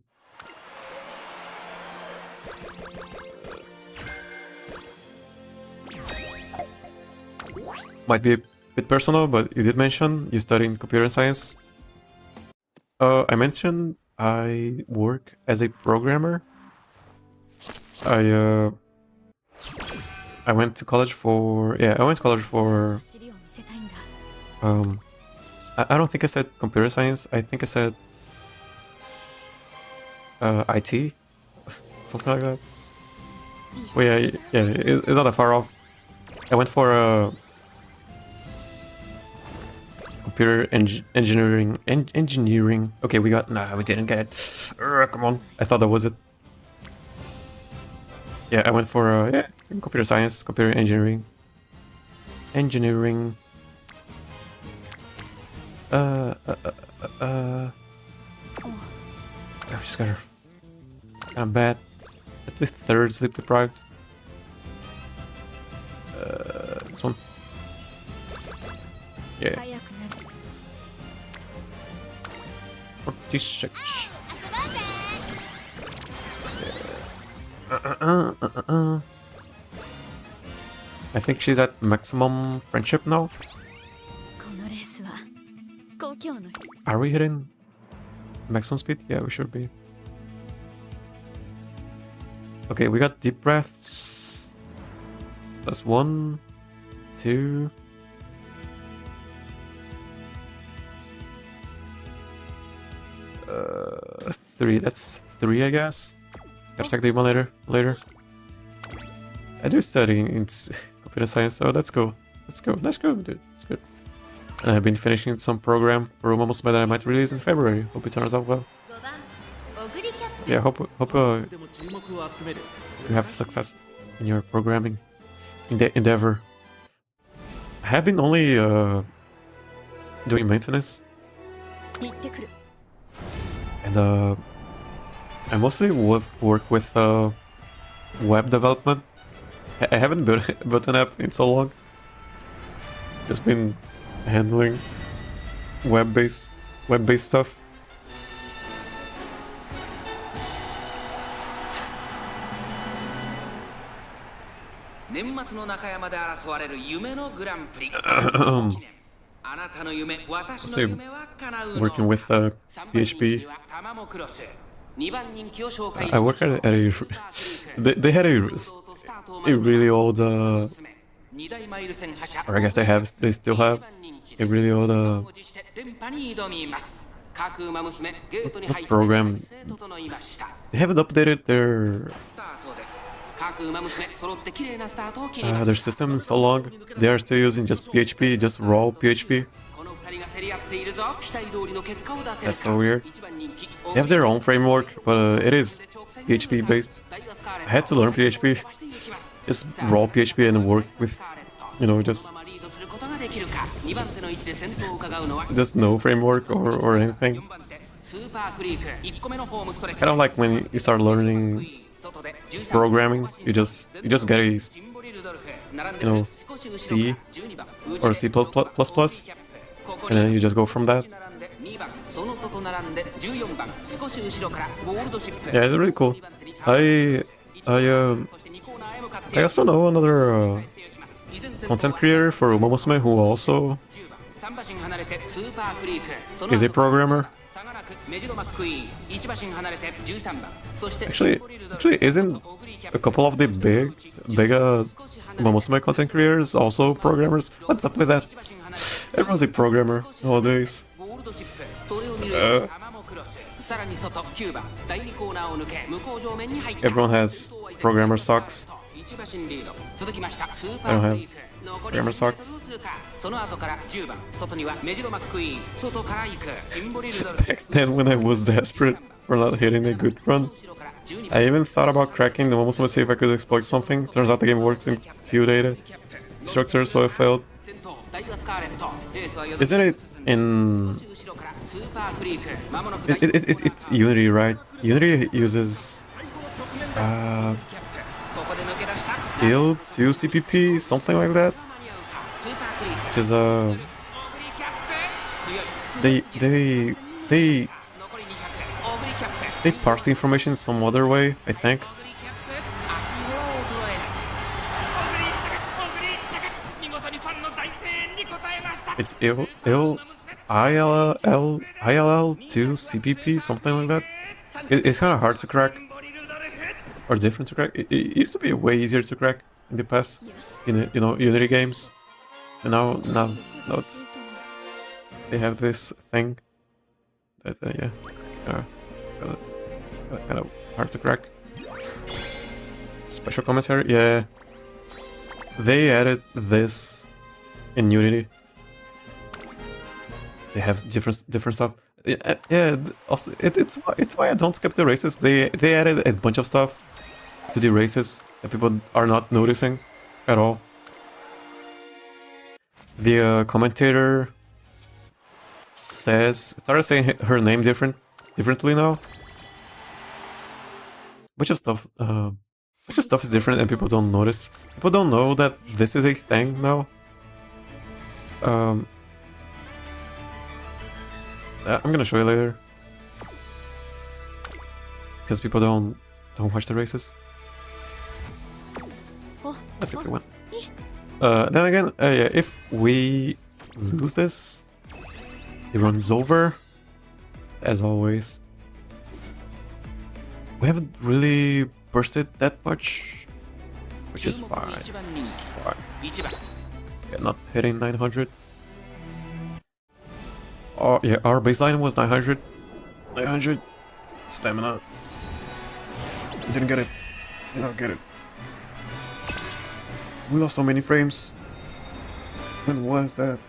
Might be a bit personal, but you did mention you study in computer science. I mentioned I work as a programmer. I went to college for I don't think I said computer science. I think I said IT, something like that. Well, yeah, it's not that far off. I went for computer engineering. Okay, we didn't get it. Come on, I thought that was it. Yeah, I went for computer science, computer engineering. Oh, she's got her kind of bad. That's the 3rd sleep deprived. This one. Yeah. 46. I think she's at maximum friendship now. Are we hitting maximum speed? Yeah, we should be. Okay, we got deep breaths. That's 1, 2. Three. That's 3, I guess. Gotta check the email later. I do study in computer science, so that's cool. Dude. That's good. And I've been finishing some program for Umamusume that I might release in February. Hope it turns out well. Yeah, hope you have success in your programming endeavor. I have been only doing maintenance. And I mostly work with web development. I haven't built an app in so long. Just been handling web-based stuff. Say working with PHP. I work at a they had a really old or I guess they still have a really old what program. They haven't updated their Their system is so long. They are still using just PHP, just raw PHP. That's so weird. They have their own framework, but it is PHP based. I had to learn PHP. Just raw PHP and work with, you know, just no framework or anything. Kind of like when you start learning programming, you just get a, you know, C or C++, and then you just go from that. Yeah, it's really cool. I also know another content creator for Umamusume who also is a programmer. Actually, isn't a couple of the big Umamusume content creators also programmers? What's up with that? Everyone's a programmer nowadays. Everyone has programmer socks. I don't have programmer socks. Back then, when I was desperate for not hitting a good run, I even thought about cracking the Umamusume to see if I could exploit something. Turns out the game works in queue data structure, so I failed. Isn't it in... It's Unity, right? Unity uses IL to CPP, something like that. Which is they parse the information some other way, I think. It's IL to CPP, something like that. It's kind of hard to crack, or different to crack. It used to be way easier to crack in the past, in Unity games, and now it's, they have this thing that yeah, kind of hard to crack. Special commentary, yeah. They added this in Unity. They have different stuff. Yeah, also, it's why I don't skip the races. They added a bunch of stuff to the races that people are not noticing at all. The commentator started saying her name differently now. Bunch of stuff is different and people don't notice. People don't know that this is a thing now. I'm gonna show you later, because people don't watch the races. Let's see if we win. Then again, yeah, if we lose this, the run is over. As always, we haven't really bursted that much, which is fine. It's fine. Yeah, not hitting 900. Oh, yeah, our baseline was 900. 900 stamina. Didn't get it. Did not get it. We lost so many frames. When was that?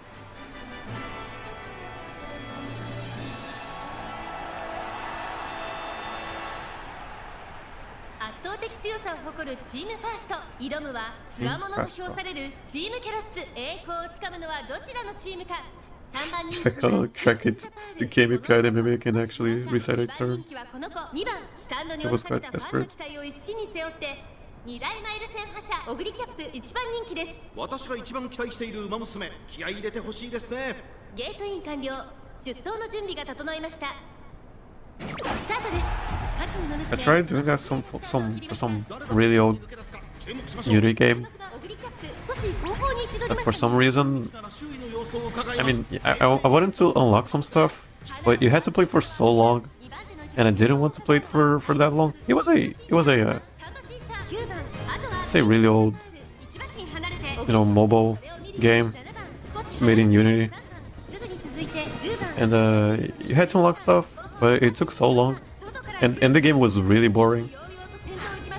If I cannot track it, the game API, then maybe I can actually reset a turn. So I was quite desperate. 2大マイル戦覇者オグリキャップ1番人気です。私が一番期待している馬娘、気合い入れてほしいですね。ゲートイン完了。出走の準備が整いました。スタートです。各馬娘。I tried doing that for some really old Unity game, but for some reason, I mean, I wanted to unlock some stuff, but you had to play for so long, and I didn't want to play it for that long. It was a really old, you know, mobile game made in Unity, and you had to unlock stuff, but it took so long, and the game was really boring.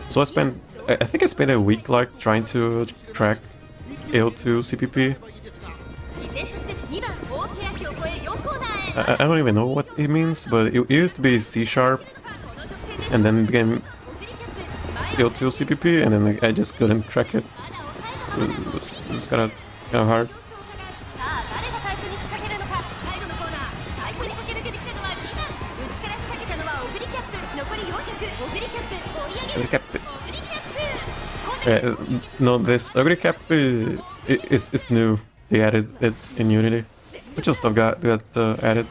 So I spent I think I spent a week like trying to crack AO2 CPP. I don't even know what it means, but it used to be C sharp, and then it became AO2 CPP, and then I just couldn't crack it. It was just kind of hard. No, this Oguri Cap is new. They added it in Unity. Which else stuff got added?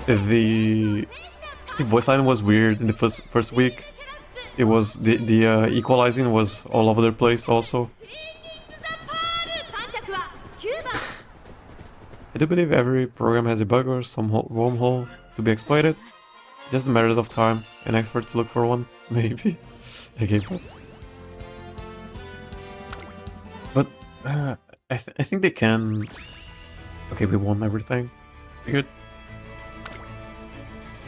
The voice line was weird in the first week. It was the equalizing was all over the place also. I do believe every program has a bug or some wormhole to be exploited. Just a matter of time and effort to look for one, maybe. I gave up. But I think they can. Okay, we won everything. Good.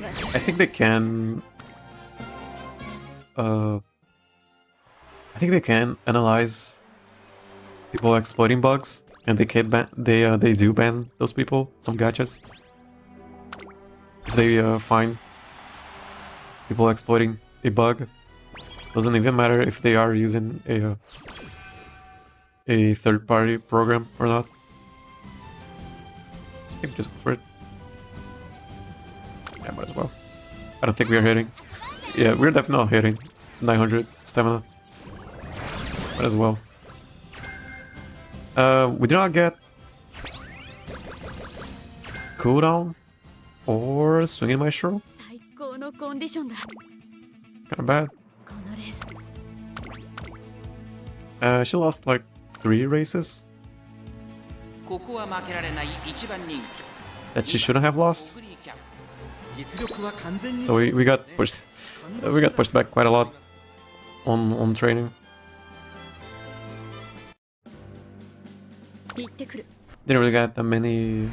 I think they can. I think they can analyze people exploiting bugs, and they can ban. They do ban those people. Some gadgets. If they find people exploiting a bug, doesn't even matter if they are using a third-party program or not. I think just go for it. Yeah, might as well. I don't think we are hitting. Yeah, we're definitely not hitting 900 stamina. Might as well. We do not get cooldown or swinging maestro. Kinda bad. She lost like 3 races that she shouldn't have lost. So we got pushed back quite a lot on training. Didn't really get that many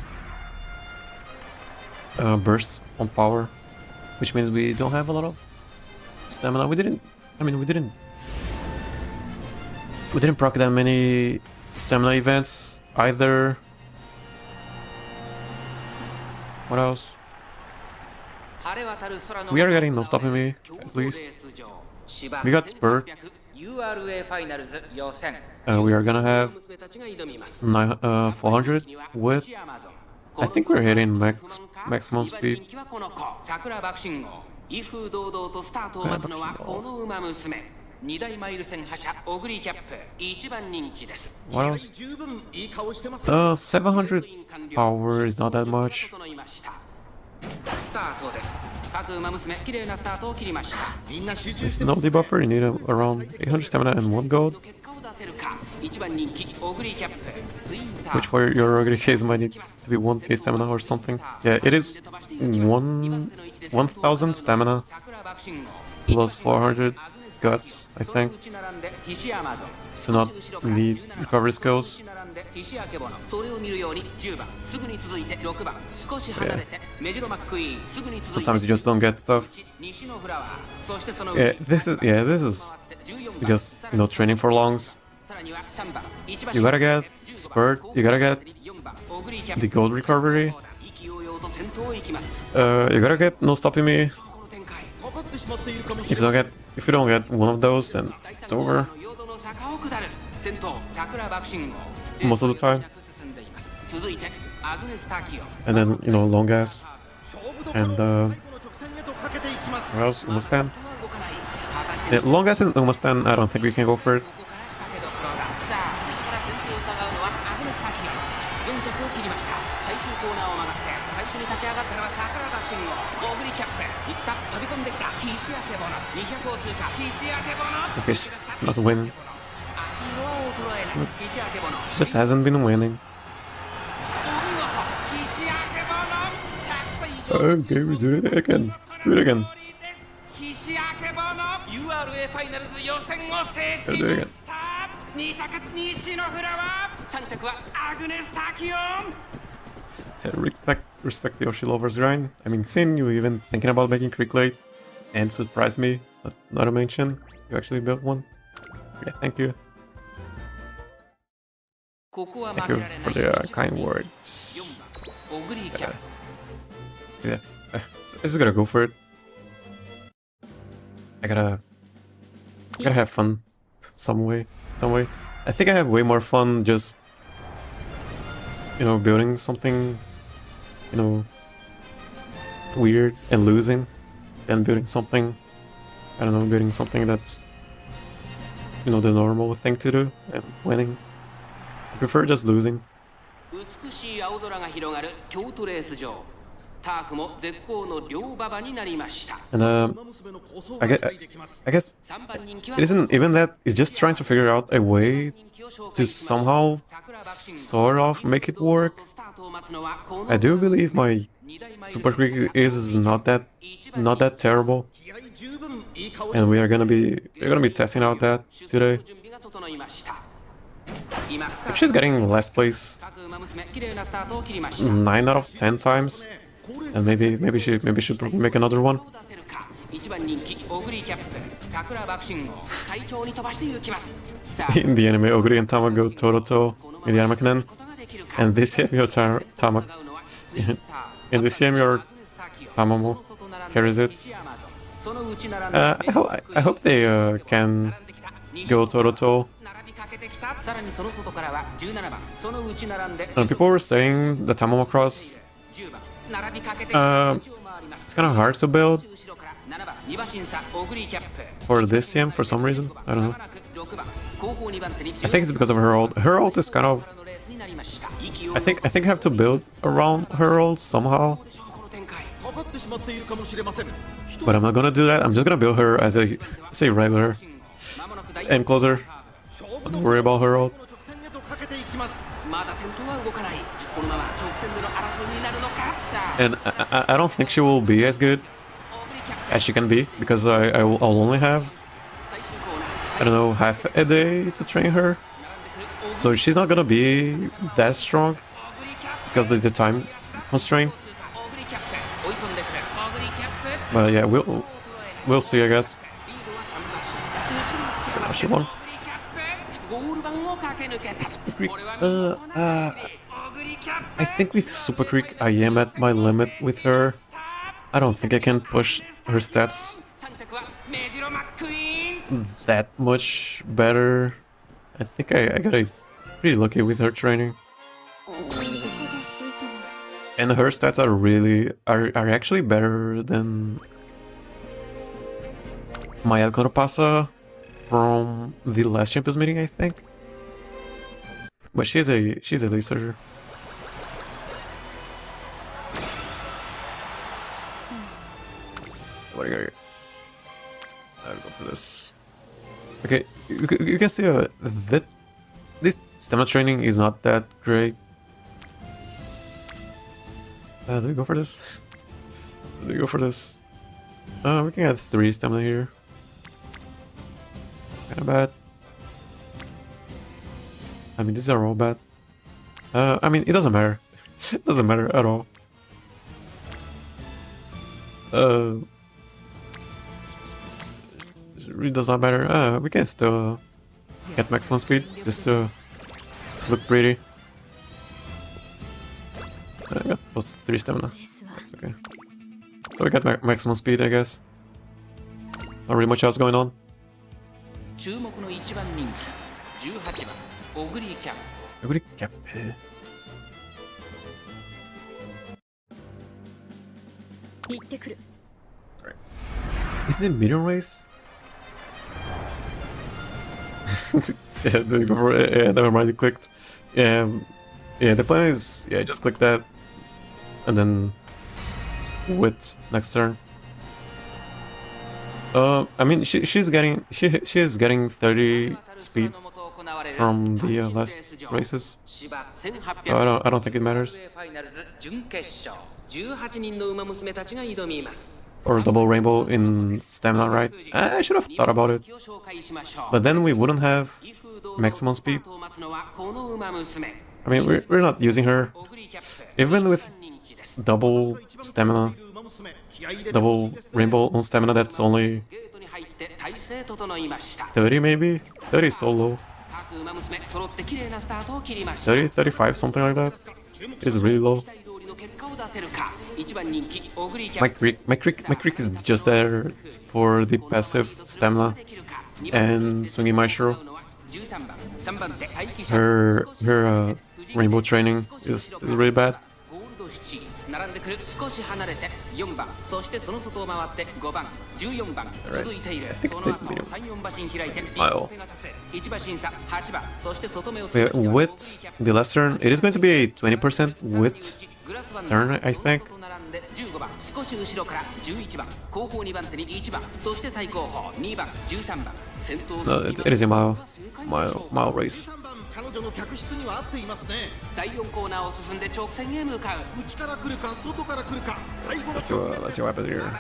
bursts on power, which means we don't have a lot of stamina. We didn't proc that many stamina events either. What else? We are getting no stopping me, at least. We got Spurt. We are gonna have 400 with. I think we're hitting maximum speed. What else? 700 power is not that much. With no debuffer, you need around 800 stamina and 1 gold. Which for your Oguri case might need to be 1k stamina or something. Yeah, it is 1000 stamina plus 400 guts, I think, to not need recovery skills. Yeah. Sometimes you just don't get stuff. Yeah, this is just, you know, training for longs. You gotta get Spurt, you gotta get the gold recovery. You gotta get no stopping me. If you don't get one of those, then it's over. Most of the time. And then, you know, long gas. And what else? Umamusume. Yeah, long gas and Umamusume, I don't think we can go for it. Okay, it's not winning. She just hasn't been winning. Okay, we do it again. Do it again. Do it again. Respect the Yoshi lovers grind. I mean, seeing you even thinking about making Creek Late and surprised me, not to mention, you actually built one. Yeah, thank you. Thank you for the kind words. Yeah, I'm just gonna go for it. I gotta have fun some way. I think I have way more fun just, you know, building something, you know, weird and losing, than building something, I don't know, building something that's, you know, the normal thing to do and winning. I prefer just losing. And I guess it isn't even that, it's just trying to figure out a way to somehow sort of make it work. I do believe my Super Creek is not that terrible, and we're gonna be testing out that today. If she's getting last place 9 out of 10 times, and maybe she should make another one. In the anime, Oguri and Tama go toe-to-toe in the anime canon, and this year your Tama in this game your Tamamo carries it. I hope they can go toe-to-toe. People were saying the Tamamo Cross, it's kind of hard to build for this game for some reason. I don't know. I think it's because of her ult. Her ult is kind of, I think I have to build around her ult somehow. But I'm not gonna do that. I'm just gonna build her as a regular aim closer. Don't worry about her ult. And I don't think she will be as good as she can be, because I'll only have, I don't know, half a day to train her. So she's not gonna be that strong because of the time constraint. But yeah, we'll see, I guess. She won. I think with Super Creek I am at my limit with her. I don't think I can push her stats that much better. I think I got pretty lucky with her training. And her stats are actually better than my Alcantara from the last Champions Meeting, I think. But she's a elite searcher. What do you got here? I'll go for this. Okay, you can see that this stamina training is not that great. Do we go for this? Do we go for this? We can get 3 stamina here. Kinda bad. I mean, these are all bad. I mean, it doesn't matter. It doesn't matter at all. It really does not matter. We can still get maximum speed, just to look pretty. I got plus 3 stamina. That's okay. So we got maximum speed, I guess. Not really much else going on. Oguri Cap. Right. Is it a medium race? Yeah, there you go. Yeah, never mind, you clicked. Yeah, the plan is, yeah, just click that. And then wit next turn. I mean, she is getting 30 speed from the last races, so I don't think it matters. Or double rainbow in stamina, right? I should have thought about it, but then we wouldn't have maximum speed. I mean, we're not using her. Even with double stamina, double rainbow on stamina, that's only 30 maybe? 30 is so low. 30, 35, something like that. It is really low. My creek is just there for the passive stamina and swinging maestro. Her rainbow training is really bad. Alright, I think it's a medium. Mile. With the last turn, it is going to be a 20% width turn, I think. No, it is a mile race. Let's see what happens here.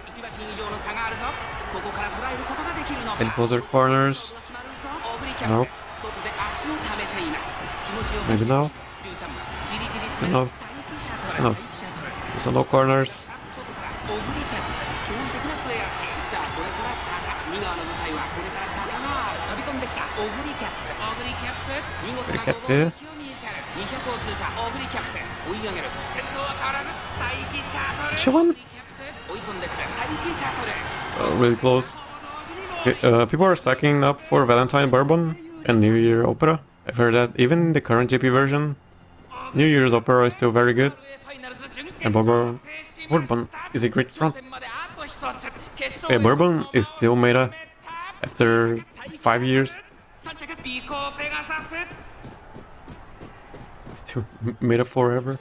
In closer corners. Nope. Maybe now. Still no. No. So no corners. Oguri Cap here. One. Really close. Okay, people are stacking up for Valentine Bourbon and New Year Opera. I've heard that even the current JP version, New Year's Opera is still very good. And Bourbon is a great front. Okay, Bourbon is still meta after 5 years. Still meta forever.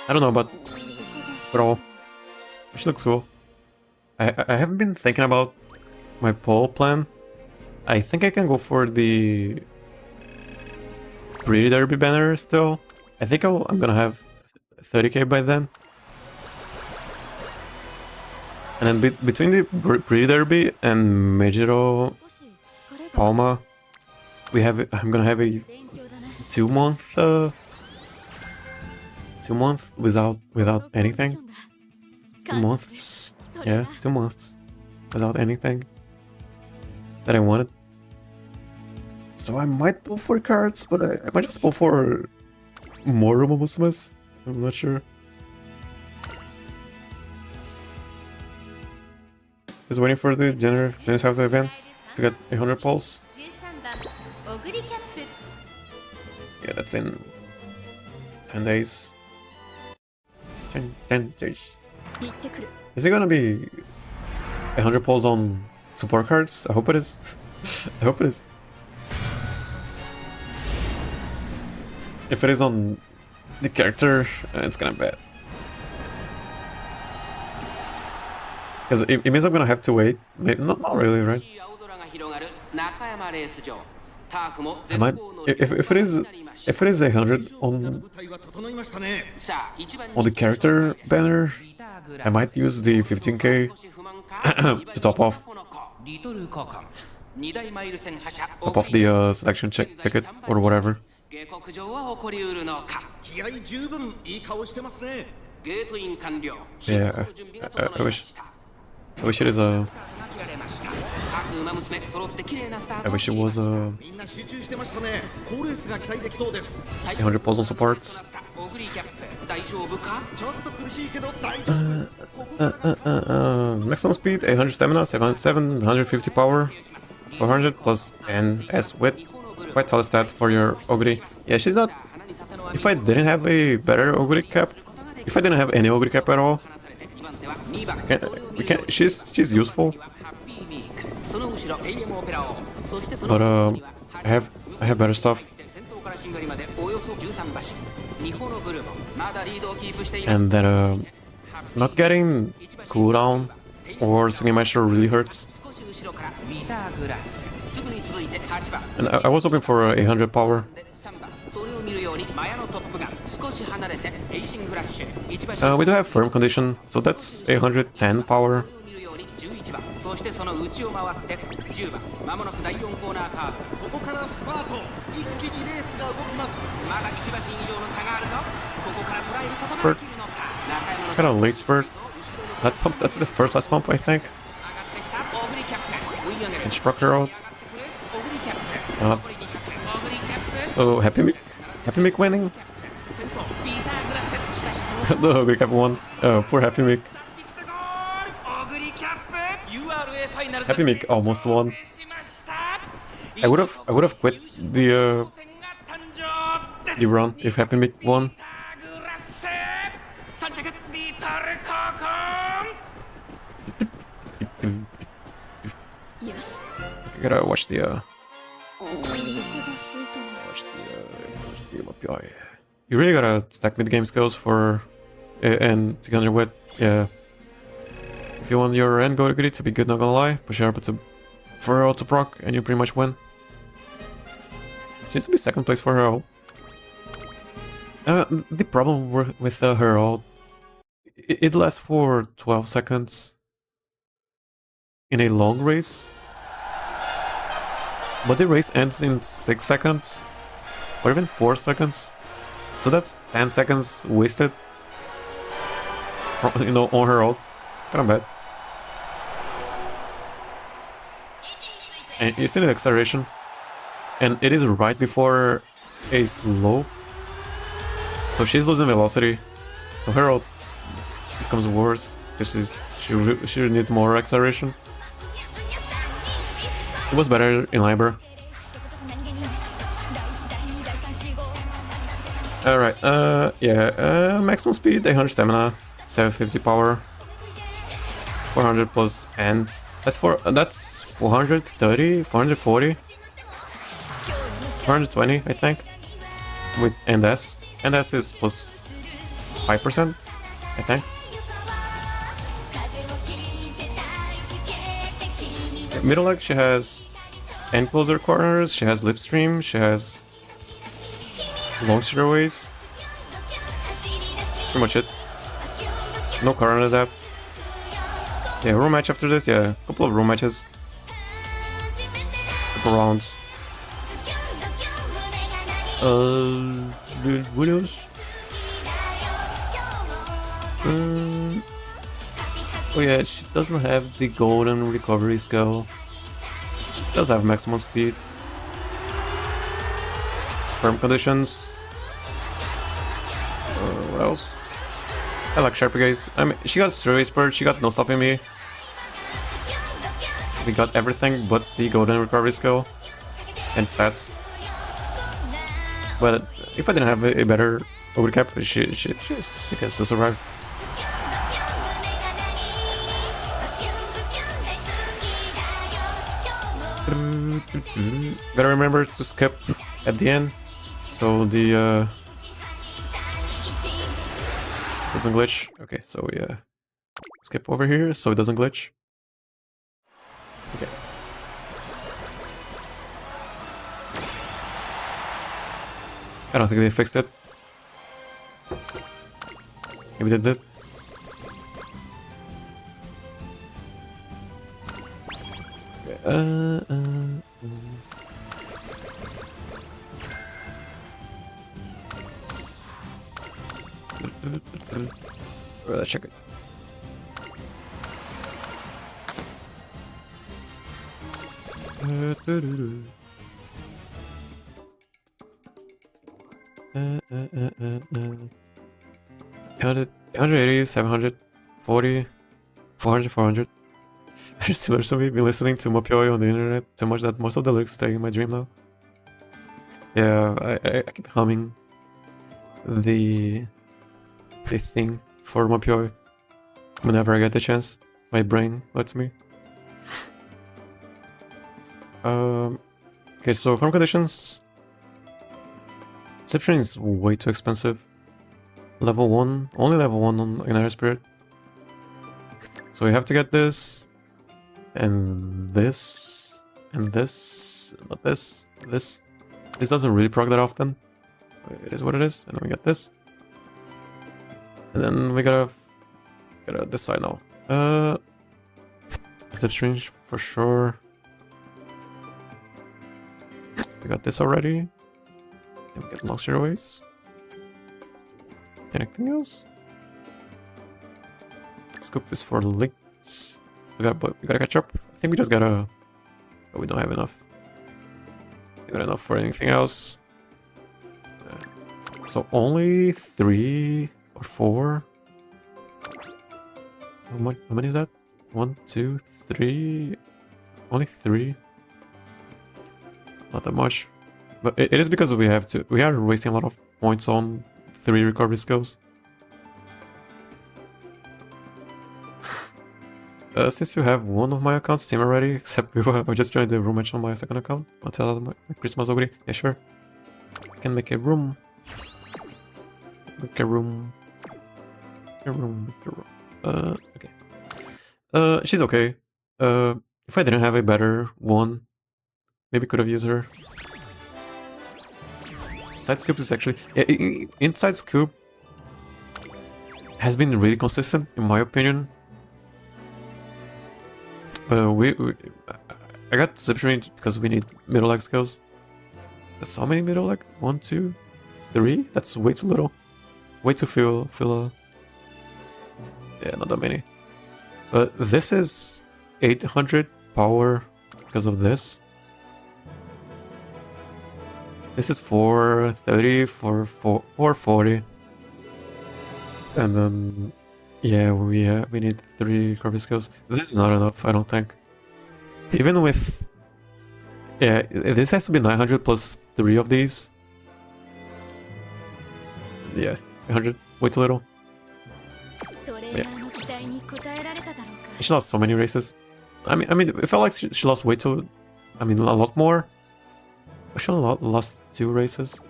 I don't know about all. She looks cool. I haven't been thinking about my poll plan. I think I can go for the Pretty Derby banner still. I think I'm gonna have 30k by then. And then between the Pretty Derby and Majiro Palma, I'm gonna have a 2 month without anything. 2 months. Yeah, 2 months without anything that I wanted. So I might pull for cards, but I might just pull for more Umamusumes. I'm not sure. Just waiting for the January 27th event to get 100 pulls. Yeah, that's in 10 days. 10 days. Is it gonna be 100 pulls on support cards? I hope it is. I hope it is. If it is on the character, it's gonna be bad. Because it means I'm gonna have to wait. Maybe, not really, right? I might, if it is 100 on the character banner, I might use the 15k to top off the selection ticket or whatever. Yeah, I wish it is a. I wish it was 100 puzzle supports. Maximum speed, 800 stamina, 750 power, 400 plus NS width. Quite solid stat for your Oguri. Yeah, she's not. If I didn't have a better Oguri Cap, if I didn't have any Oguri Cap at all, she's useful. But I have better stuff. And then not getting cooldown or swinging maestro really hurts. And I was hoping for 800 power. We do have firm condition, so that's 810 power. そしてその内を回って10番まもなく第4コーナーカーブ。ここからスパート。一気にレースが動きます。まだ1馬身以上の差があるぞ。ここから捉えることができるのか。Got a late spurt. Let's pump. That's the first last pump, I think. And she broke her out. Oh, Happy Mick. Happy Mick winning. The Oguri Cap won. Oh, poor Happy Mick. Happy Mick almost won. I would have quit the run if Happy Mick won. Yes. I gotta watch the You really gotta stack mid game skills for and together with if you want your end Oguri to be good, not gonna lie, push her up to for her to proc and you pretty much win. She needs to be second place for her ult. The problem with her ult, it lasts for 12 seconds in a long race, but the race ends in 6 seconds or even 4 seconds, so that's 10 seconds wasted from, on her ult. It's kind of bad. And you see the acceleration, and it is right before a slow, so she's losing velocity, so her ult becomes worse because she needs more acceleration. It was better in Libra. Alright, maximum speed, 800 stamina, 750 power, 400 plus N. That's 430, 440, 420, I think, with NS. NS is plus 5%, I think. Middle leg, she has end closer corners, she has lipstream, she has long straightways. That's pretty much it. No corner adapt. Yeah, room match after this, yeah, a couple of room matches. Couple rounds. What else? Oh yeah, she doesn't have the golden recovery skill. She does have maximum speed. Firm conditions. What else? I like Sharpie guys. I mean, she got Stray Spurt, she got no stopping me. We got everything but the golden recovery skill and stats. But if I didn't have a better Oguri Cap, she can still survive. Gotta remember to skip at the end so the so it doesn't glitch. Okay, so we skip over here so it doesn't glitch. Okay. I don't think they fixed it. Maybe they did. Let's check it. $180, $740, $400. Similar to me, been listening to Mopyoi on the internet so much that most of the lyrics stay in my dream now. Yeah, I keep humming the thing for Mopyoi whenever I get the chance. My brain lets me. Okay, so farm conditions. Slipstream is way too expensive. Level 1, only level 1 on Igniter Spirit. So we have to get this, and this, and this, not this, this. This doesn't really proc that often. It is what it is, and then we get this. And then we gotta this side now. Slipstream for sure. We got this already. Then we get Lociu ways. Anything else? Scoop is for links. We gotta catch up. I think we just gotta. Oh, we don't have enough. We got enough for anything else. So only 3 or 4. How many is that? 1, 2, 3. Only 3. Not that much. But it is because we are wasting a lot of points on 3 recovery skills. Since you have one of my accounts team already, except I just joined the room match on my second account. I'll tell my Christmas Oguri. Yeah, sure. I can make a room. Make a room. Okay. She's okay. If I didn't have a better one, maybe could have used her. Side scoop is actually... inside scoop has been really consistent, in my opinion. But I got zip range because we need middle leg skills. That's how many middle leg? 1, 2, 3? That's way too little. Way to fill yeah, not that many. But this is 800 power because of this. This is 430 for 440. And then yeah, we need 3 recovery skills. This is not enough, I don't think. Even with... yeah, this has to be 900 plus 3 of these. Yeah, 100, way too little. Yeah. She lost so many races. I mean, it felt like she lost way too... I mean, a lot more. She only lost 2 races.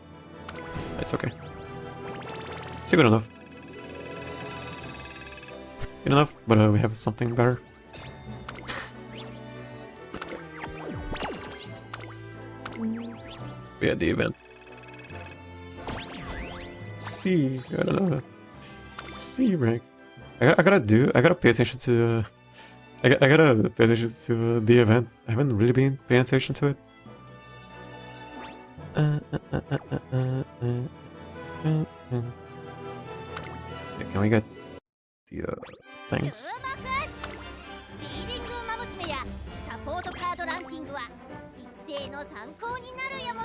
It's okay. It's good enough. Good enough, but we have something better. Yeah, the event. C, I don't know. C rank. I gotta pay attention to. I gotta pay attention to the event. I haven't really been paying attention to it. Yeah, can we get the things?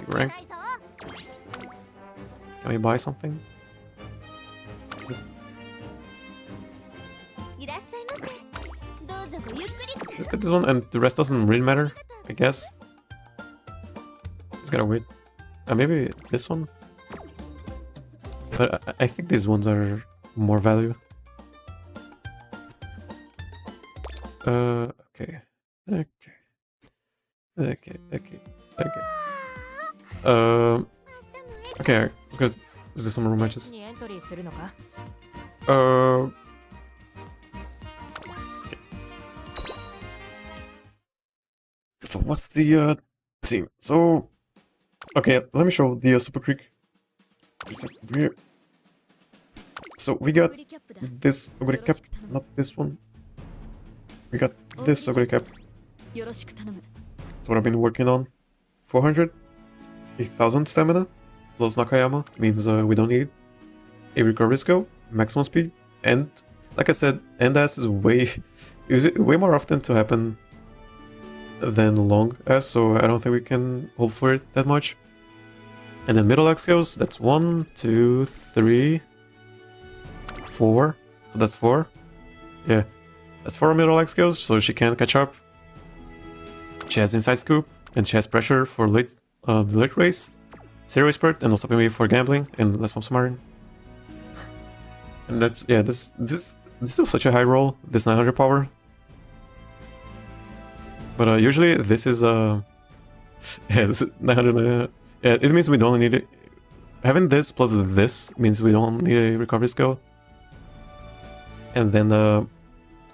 Rank. Can we buy something? Just get this one, and the rest doesn't really matter, I guess. Just gotta wait. Maybe this one? But I think these ones are more value. Okay. Okay, let's do some room matches. Okay. So what's the team? So okay, let me show the Super Creek. So we got this Oguri Cap, not this one. We got this Oguri Cap. That's what I've been working on. 400, 8,000 stamina, plus Nakayama, means we don't need a recovery skill, maximum speed, and like I said, end S is way more often to happen than long S, so I don't think we can hope for it that much. And then middle X skills, that's 1, 2, 3, 4, so that's 4. Yeah, that's 4 middle X skills, so she can catch up. She has inside scoop, and she has pressure for the late race, zero expert, and also maybe for gambling and less smarting. And that's, yeah, this is such a high roll, this 900 power. But usually this is yeah, this is 900. Yeah, it means we don't need it. Having this plus this means we don't need a recovery skill. And then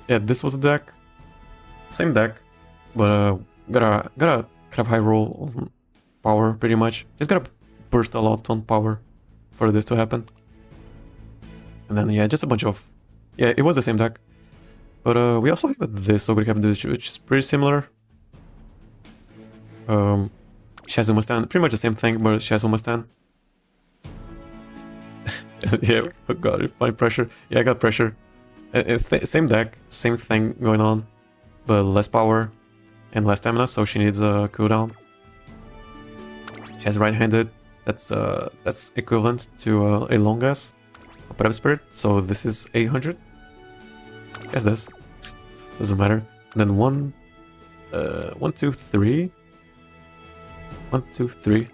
yeah, this was a deck, same deck, but gotta kind of high roll on power pretty much. Just gotta burst a lot on power for this to happen. And then yeah, just a bunch of, yeah, it was the same deck. But we also have this Oguri Cap, which is pretty similar. She has Umamusume, pretty much the same thing, but she has Umamusume. Yeah, oh god, find pressure. Yeah, I got pressure. Same deck, same thing going on, but less power and less stamina, so she needs a cooldown. She has right-handed. That's equivalent to a Longas, a Prep Spirit. So this is 800. Guess this doesn't matter. And then 1, 2, 3. 1, 2, 3,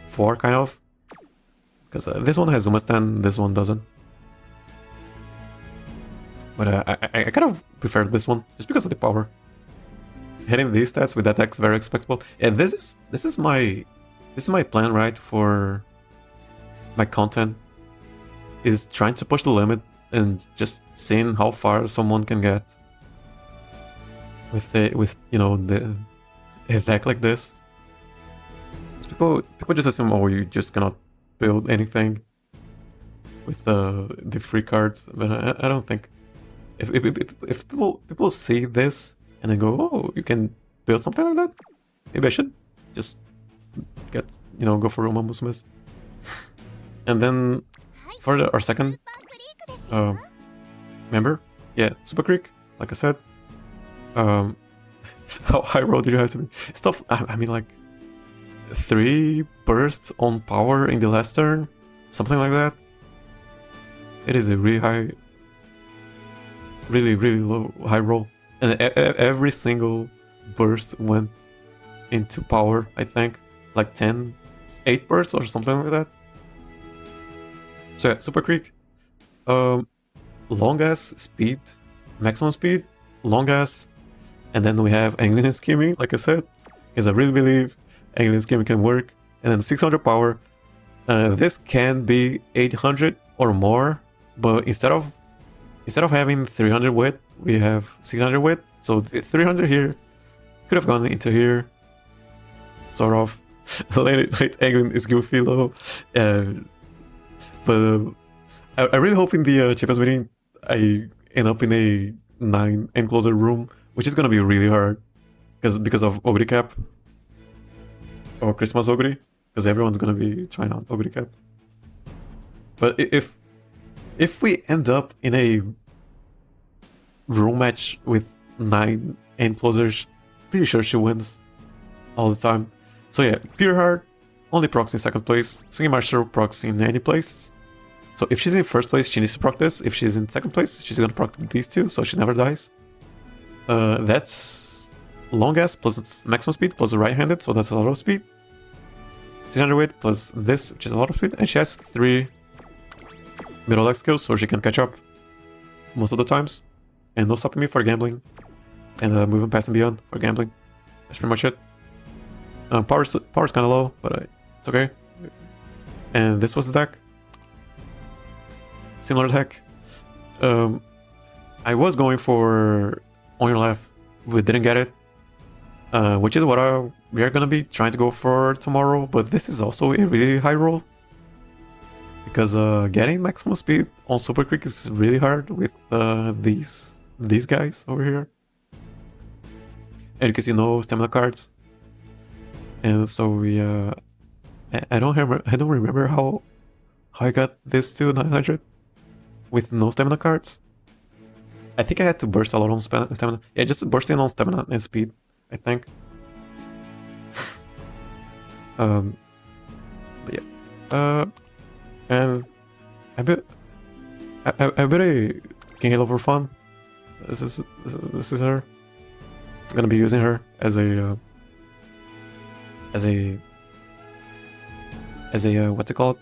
4 kind of. Because this one has Umamusume, this one doesn't. But I kind of prefer this one just because of the power. Hitting these stats with that deck is very expectable. Yeah, this is my plan, right? For my content is trying to push the limit and just seeing how far someone can get with you know a deck like this. People just assume, oh, you just cannot build anything with the free cards, but I don't think. If people see this and then go, oh, you can build something like that, maybe I should just get, go for Umamusume. And then for our second member, yeah, Super Creek, like I said. How high roll did you have to be? Stuff, I mean, like 3 bursts on power in the last turn, something like that. It is a really high, really low high roll, and every single burst went into power. I think like 8 bursts or something like that. So yeah, Super Creek, long ass speed, maximum speed, long ass, and then we have Angling and Scheming, like I said, because I really believe Angling and Scheming can work. And then 600 power. This can be 800 or more, but instead of having 300 width, we have 600 width. So the 300 here could have gone into here, sort of. late Angling is goofy low, but I really hope in the Champions Meeting I end up in a 9 enclosure room, which is gonna be really hard because of Oguri Cap or Christmas Oguri, because everyone's gonna be trying out Oguri Cap. But if we end up in a room match with 9 enclosures, pretty sure she wins all the time. So yeah, pure hard, only procs in second place. Swinging Marshal procs in any place. So if she's in first place, she needs to proc this. If she's in second place, she's gonna proc these two, so she never dies. That's long ass plus its maximum speed plus right-handed, so that's a lot of speed. 600 weight plus this, which is a lot of speed, and she has 3 middle leg skills, so she can catch up most of the times. And no stopping me for gambling, and moving past and beyond for gambling. That's pretty much it. Power's kind of low, but it's okay. And this was the deck. Similar deck. I was going for On Your Left, we didn't get it, which is what we are gonna be trying to go for tomorrow. But this is also a really high roll, because getting maximum speed on Super Creek is really hard with these guys over here, and because no stamina cards. And so we I don't remember how I got this to 900 with no stamina cards. I think I had to burst a lot on stamina. Yeah, just bursting on stamina and speed, I think. But yeah. And I bet a King Halo for fun. This is her. I'm gonna be using her as a what's it called?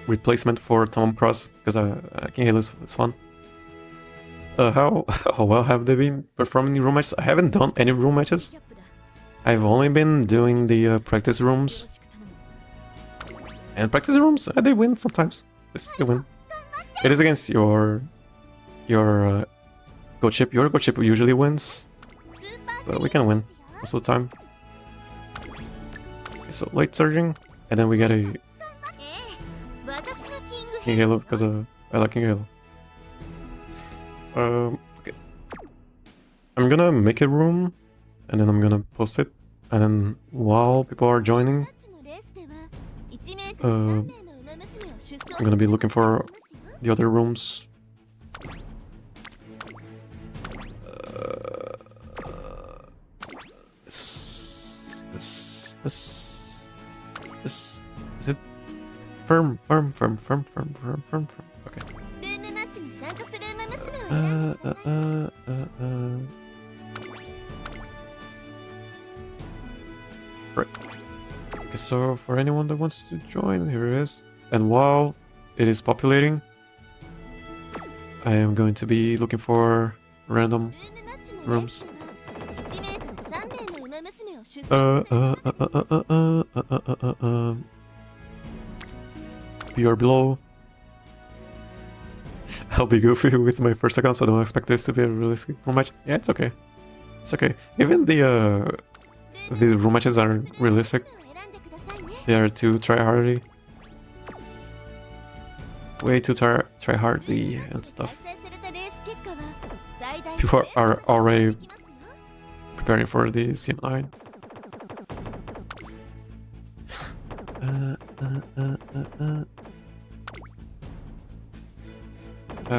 Replacement for Tom Cross, because King Halo is fun. How well have they been performing in room matches? I haven't done any room matches. I've only been doing the practice rooms. And practice rooms, they win sometimes. They win. It is against your goat ship. Your goat ship usually wins, but we can win most of the time. Okay, so late surging, and then we get a King Halo because I like King Halo. Okay. I'm gonna make a room, and then I'm gonna post it, and then while people are joining, I'm gonna be looking for the other rooms. This is it? Firm. Okay. Right. Okay, so for anyone that wants to join, here it is. And while it is populating, I am going to be looking for random rooms. Be or below. I'll be goofy with my first account, so don't expect this to be a realistic room match. Yeah, it's okay. It's okay. Even the room matches aren't realistic. They are too try-hardy. Way too try-hardy and stuff. People are already preparing for the CM9.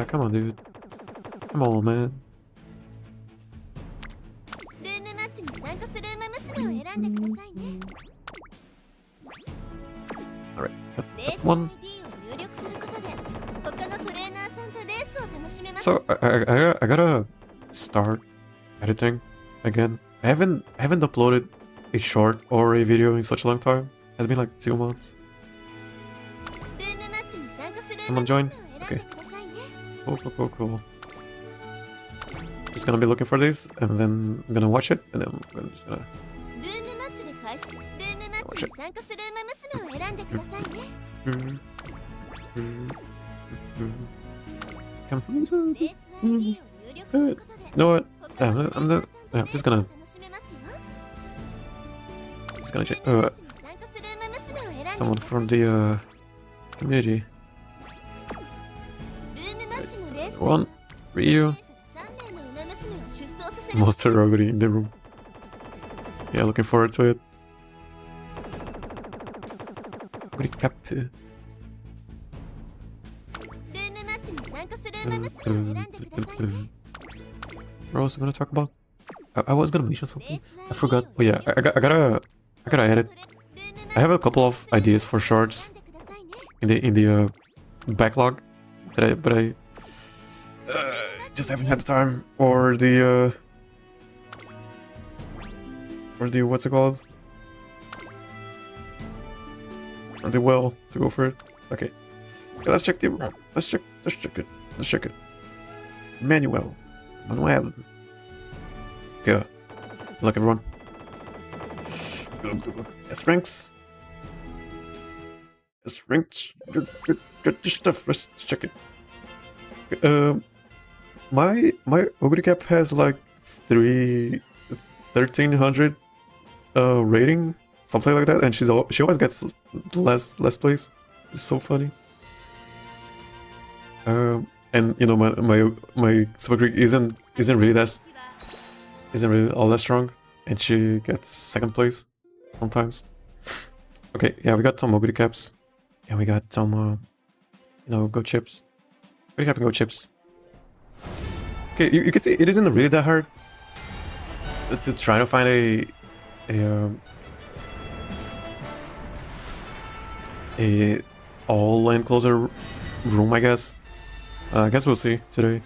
Come on, dude. Come on, man. Alright, one. So I gotta start editing again. I haven't uploaded a short or a video in such a long time. It's been like 2 months. Someone join? Okay. Cool. Just gonna be looking for this, and then I'm gonna watch it, and then I'm just gonna watch it. Come on. You know what? I'm just gonna check. Someone from the community. One, Ryu. Monster Oguri in the room. Yeah, looking forward to it. Oguri Cap. What else am I gonna talk about? I was gonna mention something. I forgot. Oh yeah, I gotta edit. I have a couple of ideas for shorts in the backlog but I just haven't had the time or the what's it called? Or the will to go for it. Okay, let's check the room. Let's check it. Manuel. Okay. Good luck, everyone. Good luck. Strengths. Good stuff. Let's check it. My Oguri Cap has like 1300 rating, something like that, and she always gets less place. It's so funny. And you know my Super Greek isn't really all that strong, and she gets second place sometimes. Okay, yeah, we got some Oguri Caps. Yeah, we got some go chips. Oguri Cap and go chips. Okay, you can see it isn't really that hard to try to find a all enclosure room, I guess. I guess we'll see today.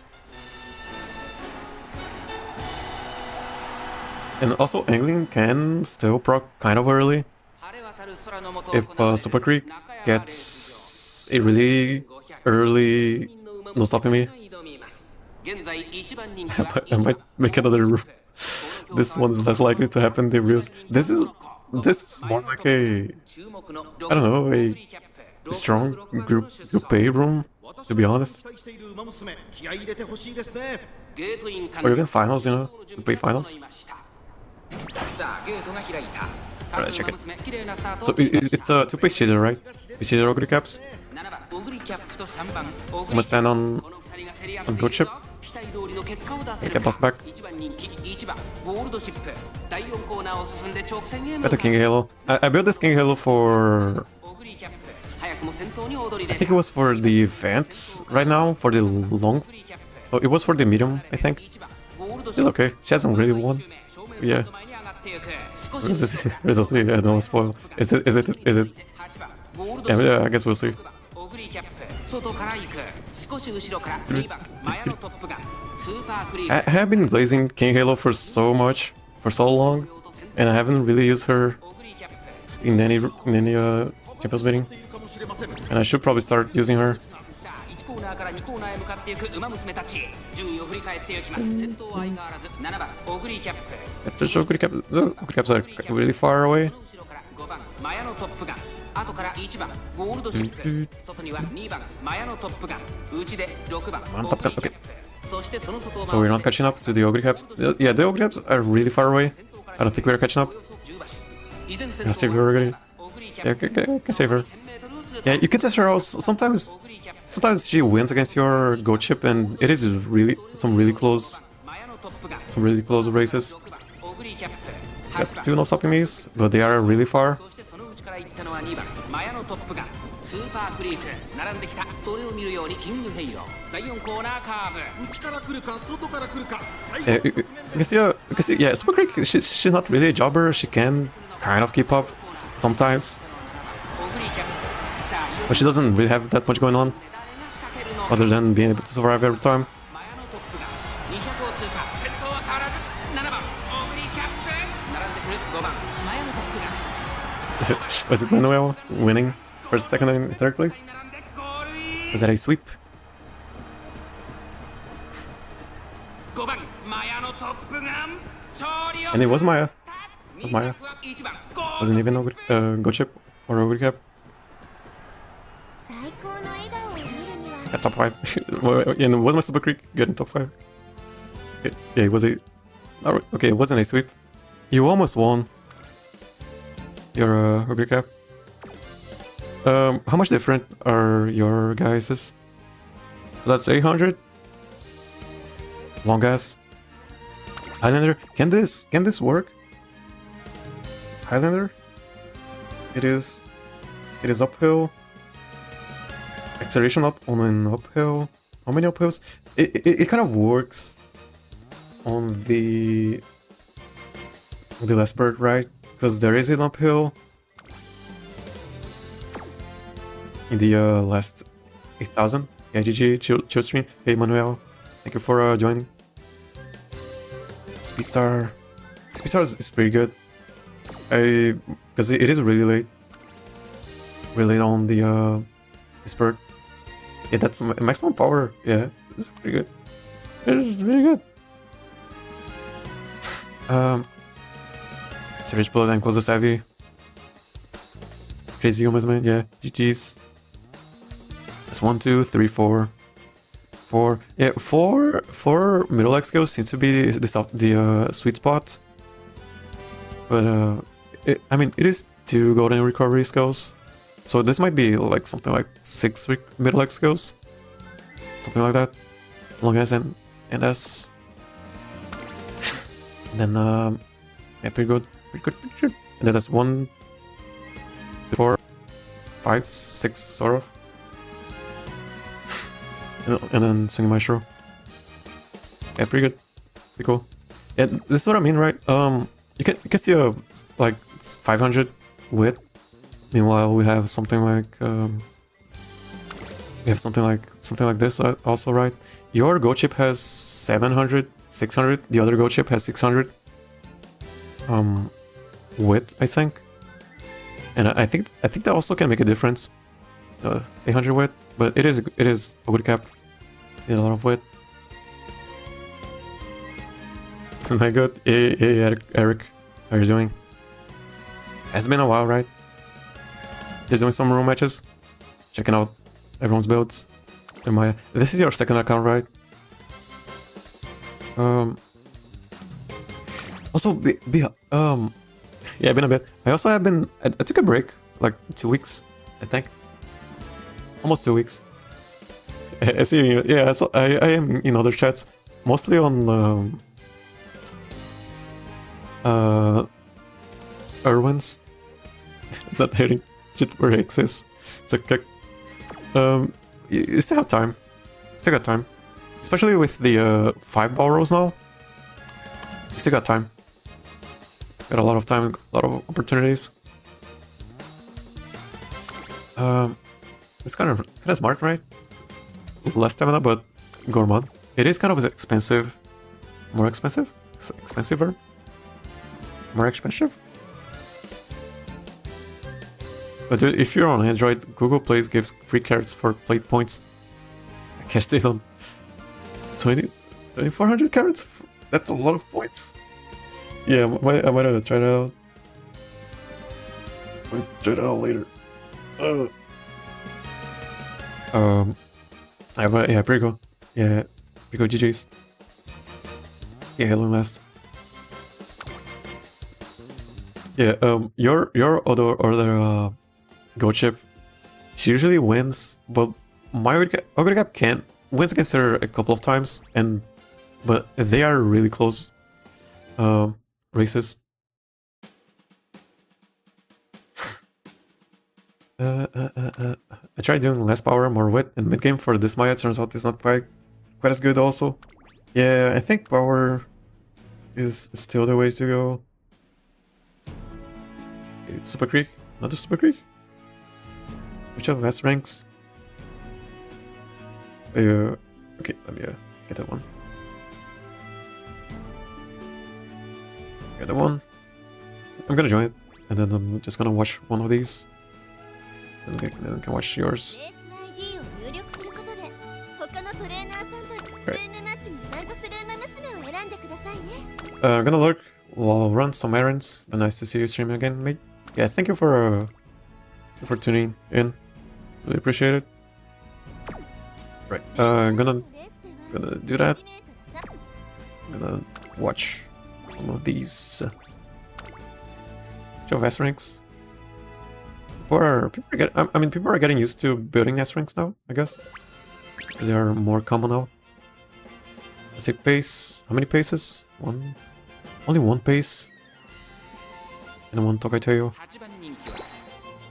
And also, angling can still proc kind of early if Super Creek gets a really early no stopping me. I might make another room. This one's less likely to happen. The reels. This is more like a, I don't know, a strong group A room, to be honest. Or even finals, you know, group A finals. Alright, check it. So it's a two-piece cheater, right? We cheater Oguri Caps. I'm gonna stand on goat chip. Get bust back. Got the King Halo. I built this King Halo for... I think it was for the event right now, for the long... Oh, it was for the medium, I think. It's okay. She hasn't really won. Yeah. Result, yeah, no spoil. Is it? Yeah, I guess we'll see. I have been glazing King Halo for so long, and I haven't really used her in any Champions Meeting, and I should probably start using her. Just Oguri Cap. The Oguri Caps are really far away. Okay. So we're not catching up to the Oguri Caps. Yeah, the Oguri Caps are really far away. I don't think we're catching up. I'll save her already. Yeah, I can save her. Yeah, you can test her out. Sometimes she wins against your Go chip, and it is really some really close races. Got two no stopping me's, but they are really far. Yeah, Super Creek, she's not really a jobber. She can kind of keep up sometimes, but she doesn't really have that much going on other than being able to survive every time. Was it Manuel winning first, second, and third place? Was that a sweep? And it was Maya. It was Maya. Wasn't even Go chip or Oguri Cap. Got top 5. And was my Super Creek getting top 5? Yeah, it was a... Oh, okay, it wasn't a sweep. You almost won your Oguri Cap. How much different are your guys's? That's 800. Long ass. Highlander. Can this work? Highlander. It is uphill. Acceleration up on an uphill. How many uphills? It kind of works on the last bird, right? Because there is an uphill in the last 8,000. Yeah, GG, chill stream. Hey Manuel, thank you for joining. Speedstar is pretty good. Because it is really late on the bird. Yeah, that's maximum power. Yeah, it's pretty good. It's really good. Surge Blood and Close Savvy. Crazy Umamusume, yeah. GG's. That's 1, 2, 3, 4. 4. Yeah, 4 middle leg skills seems to be the sweet spot. But I mean, it is 2 golden recovery skills. So this might be like something like 6 middle leg skills. Something like that. Long as and S. And then yeah, pretty good. And then that's 1, 4, 5, 6 sort of. And then swing maestro. Yeah, pretty good. Pretty cool. Yeah, this is what I mean, right? You can see like 500 width. Meanwhile, we have something like something like this also, right? Your Go chip has 700, 600. The other Go chip has 600 width, I think. And I think that also can make a difference. 800 width, but it is a good cap. Need a lot of width. Oh my god. Hey Eric, how are you doing? It's been a while, right? Just doing some room matches, checking out everyone's builds. This is your second account, right? Also, yeah, been a bit. I also have been. I took a break, like 2 weeks, I think. Almost 2 weeks. I see. Yeah, so I am in other chats. mostly on Irwin's. Not hitting shit where X is. It's okay. You still have time. Still got time. Especially with the 5 ball rolls now. You still got time. Got a lot of time, a lot of opportunities. It's kind of smart, right? Less stamina, but gourmand. It is kind of expensive. More expensive? Expensiver? More expensive? But dude, if you're on Android, Google Play gives free carats for play points. I guess they don't. 2,400 carats? That's a lot of points. Yeah, I might have tried it out. Might try it out later. Yeah, Virgo. Yeah, Virgo GG's. Yeah, hello last. Yeah, your other Go chip, she usually wins, but my Oguri Cap can't wins against her a couple of times, but they are really close races. I tried doing less power, more wit, and mid game for this Maya turns out it's not quite as good also. Yeah, I think power is still the way to go. Super Creek? Another Super Creek? Which of S ranks? Okay, let me get that one. Get that one. I'm gonna join it, and then I'm just gonna watch one of these. And then I can watch yours. Right. I'm gonna lurk while I'll run some errands. But nice to see you streaming again, mate. Yeah, thank you for tuning in. Really appreciate it. Right, I'm gonna do that. I'm gonna watch some of these Joe S ranks. People are getting used to building S ranks now, I guess, because they are more common now. Let's say pace. How many paces? One. Only one pace. And one Tokai Teo.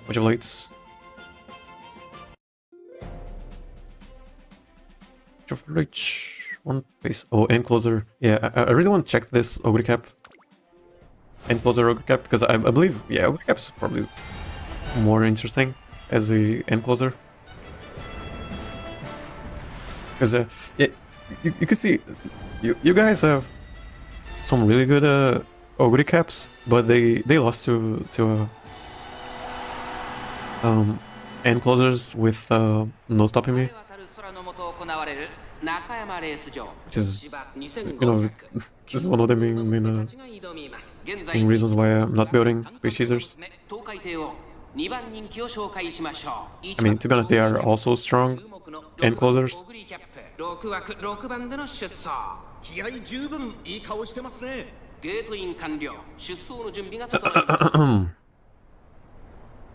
Which of lights? One pace. Oh, end closer. Yeah, I really want to check this Oguri Cap. End closer Oguri Cap, because I believe, yeah, Oguri Cap is probably more interesting as a end closer. Because yeah, you can see you guys have some really good Oguri Caps, but they lost to end closers with no stopping me, which is, you know, this is one of the main reasons why I'm not building base chasers. I mean, to be honest, they are also strong end closers.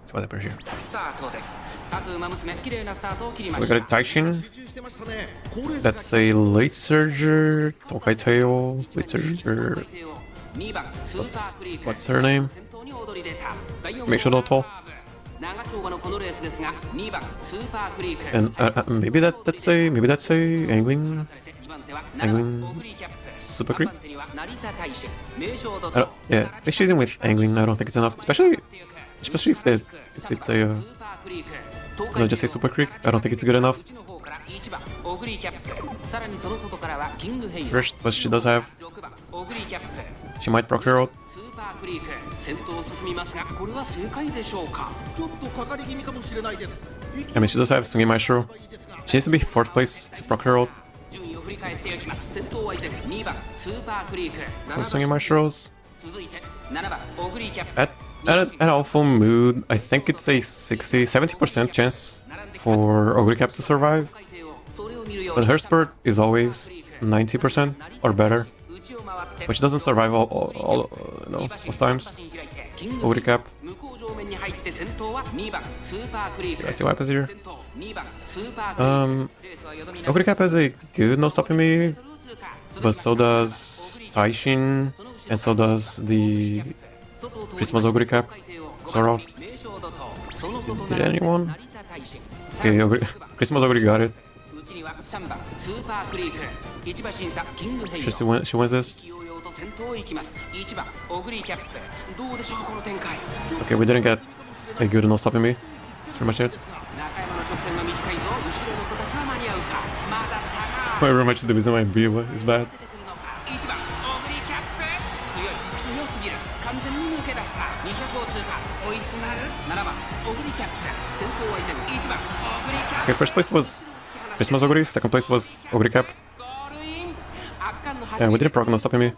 That's why they're here. So we got a Taishin. That's a late surger. Tokai Teo. Late surger. What's her name? Make sure not tall. And maybe that's a angling Super Creek. Yeah, base chasing with angling, I don't think it's enough, especially if it's a no, just say Super Creek. I don't think it's good enough. First, but she does have. She might proc her out. I mean, she does have Swingy Maestro. She needs to be 4th place to proc her out. Some Swingy Maestros. At Alpha Mood, I think it's a 70% chance for Oguri Cap to survive. But her spurt is always 90% or better, which doesn't survive most times. Oguri Cap. Let's see what happens here. Oguri Cap has a good no stopping me. but so does Taishin, and so does the Christmas Oguri Cap, sort of. Did anyone? Okay, Christmas Oguri got it. She wins this. Okay, we didn't get a good enough stopping me. That's pretty much it. However much the reason why B is bad. Okay, first place was Christmas Oguri, second place was Oguri Cap. Yeah, we didn't proc no stopping me.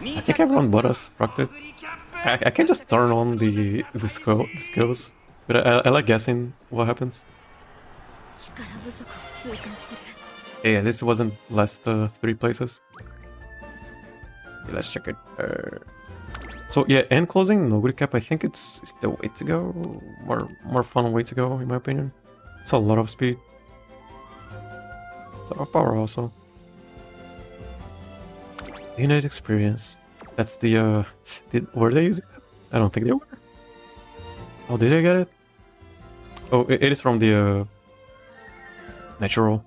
I think everyone but us procced it. I can just turn on the skills, but I like guessing what happens. Yeah, this wasn't last 3 places. Okay, let's check it. So yeah, end closing Oguri Cap, I think it's the way to go. More fun way to go, in my opinion. It's a lot of speed. It's a lot of power also. Unit experience. That's the were they using it? I don't think they were. Oh, did I get it? Oh, it is from the natural.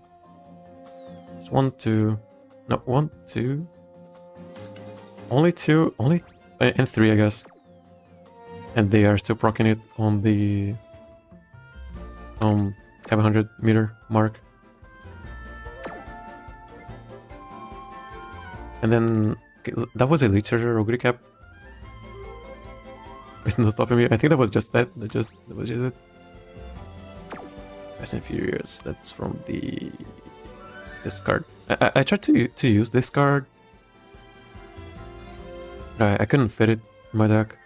It's 1, 2. No, 1, 2. Only 2, and 3, I guess. And they are still proccing it on the 700 meter mark. And then that was a liter Oguri Cap. With no stopping me. I think that was just that. That was just it. Fast and Furious. That's from this card. I tried to use this card. I couldn't fit it in my deck.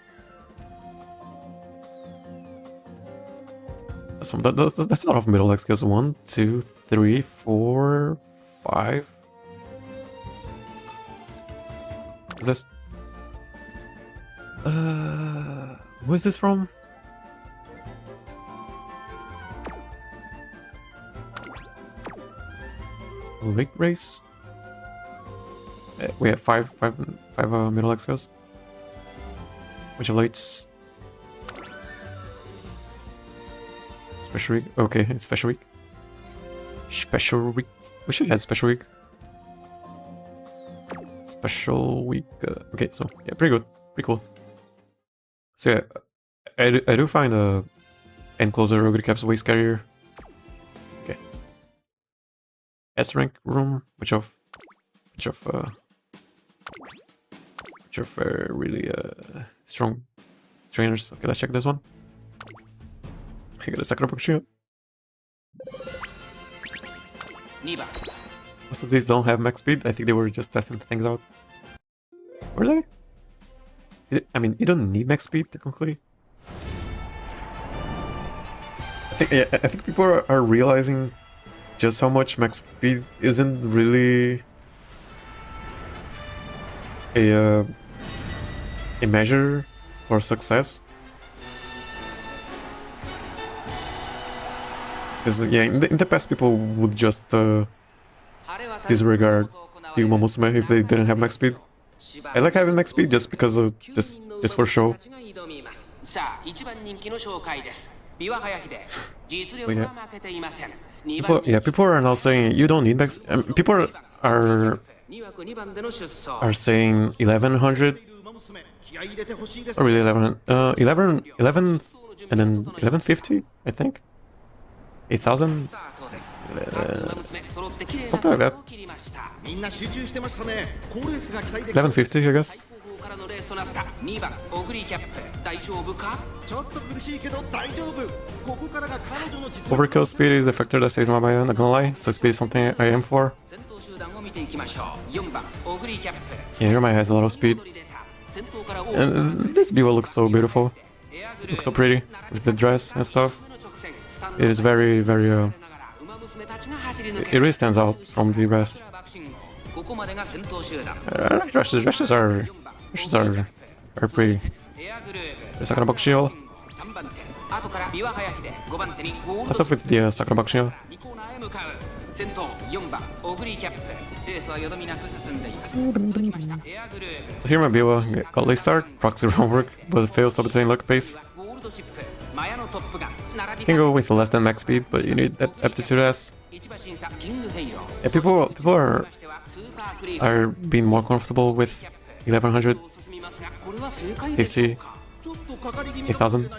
That's a lot of middle deck skills. 1, 2, 3, 4, 5. What's this? Who is this from? Rig race? We have five middle exos. Which relates. Special week. Okay, it's special week. Special week. We should have special week. Special week. Okay, so yeah, pretty good, pretty cool. So yeah, I do find end closer Oguri Cap's way scarier. Okay. S rank room, which of really strong trainers. Okay, let's check this one. I got a Sakura Bokushio. Most of these don't have max speed. I think they were just testing things out. Were they? I mean, you don't need max speed technically. I think people are realizing just how much max speed isn't really a measure for success. Because yeah, in the past people would just disregard the Umamusume if they didn't have max speed. I like having max speed just because of just for show. People are now saying you don't need max. People are saying 1100 or really 11 and then 1150, I think. 8,000? Something like that. 1150, I guess. Overkill speed is a factor that saves my mind, not gonna lie, so speed is something I aim for. Yeah, Gemini has a lot of speed. And this Biwa looks so beautiful. Looks so pretty with the dress and stuff. It is very, very it really stands out from the rest. Dresses are pretty. Sakura Bokushio. What's up with the Sakura Bokushio? 先頭4番オグリキャップレースはよどみなく進んでいます戻りましたエアグループ So here my Biwa got late start, proxy roll work, but fails Sagittarian luck pace. ゴールドシップマヤのトップが並び You can go with less than max speed, but you need that aptitude S. 一馬審査キングヘイロ Yeah, people are スーパークリー are being more comfortable with 1100, 進みますがこれは正解 50, 8000,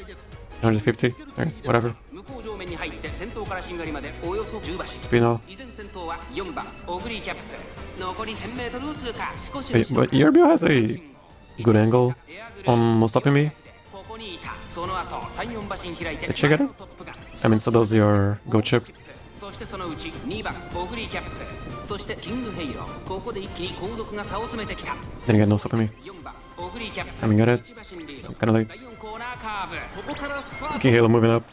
150, or whatever. 向こう上面に入って先頭からしんがりまでおよそ10馬身 Speed now. 依然先頭は4番オグリキャップ残り 1000m を通過少し But your Biwa has a good angle on most stopping me. ここにいたその後3、4馬身開いて Did she get it? I mean, so does your go chip. そしてそのうち2番オグリキャップそしてキングヘイロここで一気に後続が差を詰めてきた Then again, no stopping me. 4番オグリキャップ I mean, got it. 1馬身リード Kinda late. 第4コーナーカーブ Okay, Halo moving up.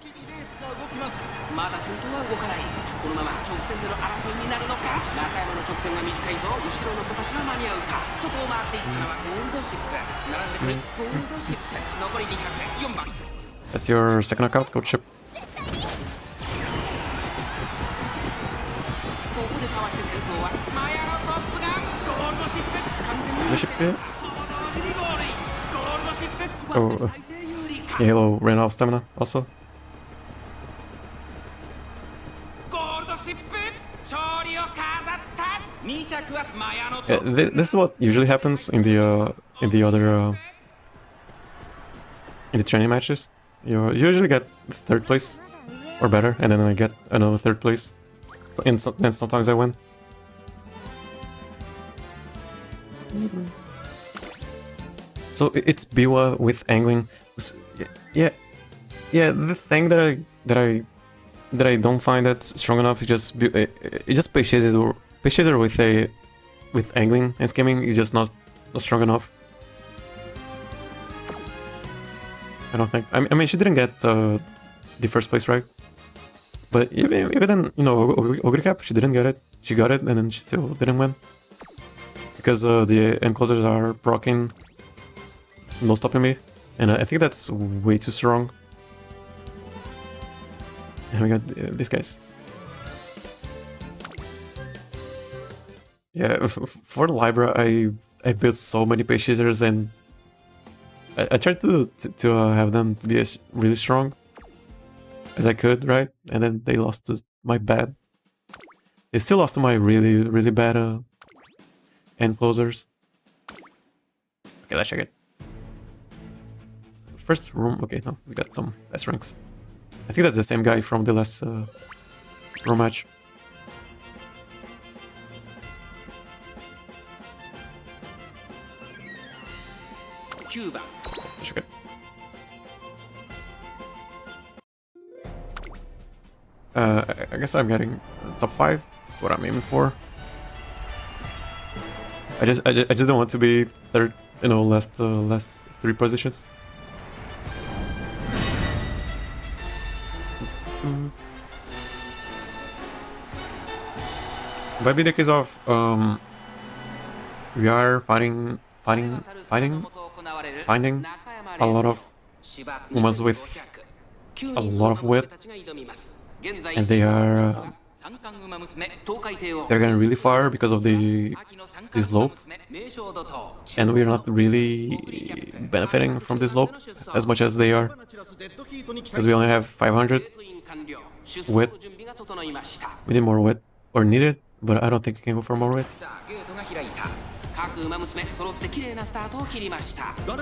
まだ先頭は動かないこのまま直線での争いになるのか中山の直線が短いぞ後ろの子たちは間に合うかそこを回っていったのはゴールドシップ並んでくるゴールドシップ残り200 4番 That's your second knockout, go chip. ここでかわして先頭はマヤのトップがゴールドシップ完全に Go chip it. ほぼ同時にゴールインゴールドシップ Oh, 体勢有利か yeah, Halo ran out of stamina also. ゴールドシップ勝利を飾った2着はマヤのト Yeah, ップ this is what usually happens in the other in the training matches. You usually get third place or better, and then I get another third place. So, and sometimes I win. So it's Biwa with angling. Yeah. The thing that I don't find that strong enough is just it just Payshazer with angling and skimming is just not strong enough. I don't think. I mean, she didn't get the first place right, but even then, you know, Oguri Cap, she didn't get it. She got it, and then she still didn't win because the enclosures are proccing, no stopping me, and I think that's way too strong. And we got these guys. Yeah, for Libra, I built so many Payshazers and I tried to have them to be as really strong as I could, right? And then they lost to my bad. They still lost to my really bad end closers. Okay, let's check it. First room. Okay, no, we got some S ranks. I think that's the same guy from the last room match. Cuba. Let's check it. I guess I'm getting top 5. What I'm aiming for. I just don't want to be third. You know, last 3 positions. Might be the case of we are finding a lot of Umas with a lot of width, and they're getting really far because of the slope, and we're not really benefiting from the slope as much as they are, because we only have 500 width. We need more width, or need it, but I don't think we can go for more width.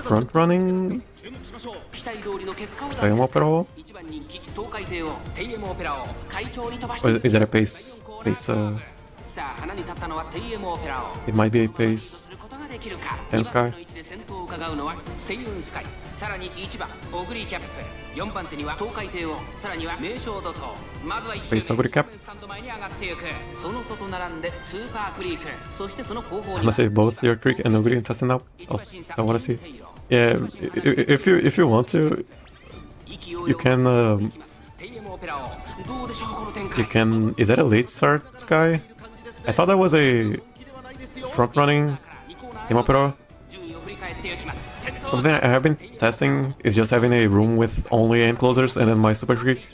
Front running Taiyama Opera? Or is that a pace? It might be a pace. Ten Sky. Space Oguri Cap. I must say both your Creek and Oguri and testing out. I want to see. Yeah, if you want to, you can. Is that a late start, Sky? I thought that was a front running Himapero. Something I have been testing is just having a room with only end closers and then my Super Creek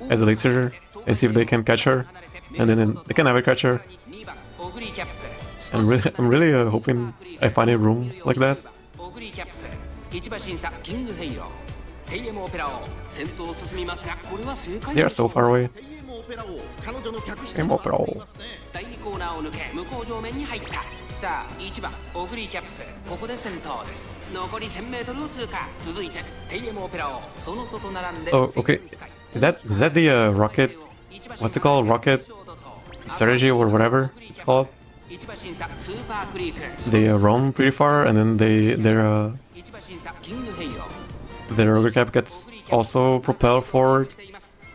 as a late starter and see if they can catch her. and then they can have a catcher. And I'm really hoping I find a room like that. They are so far away. Oh, okay. Is that the rocket? What's it called? Rocket strategy or whatever it's called? They run pretty far, and then their Oguri Cap gets also propelled forward,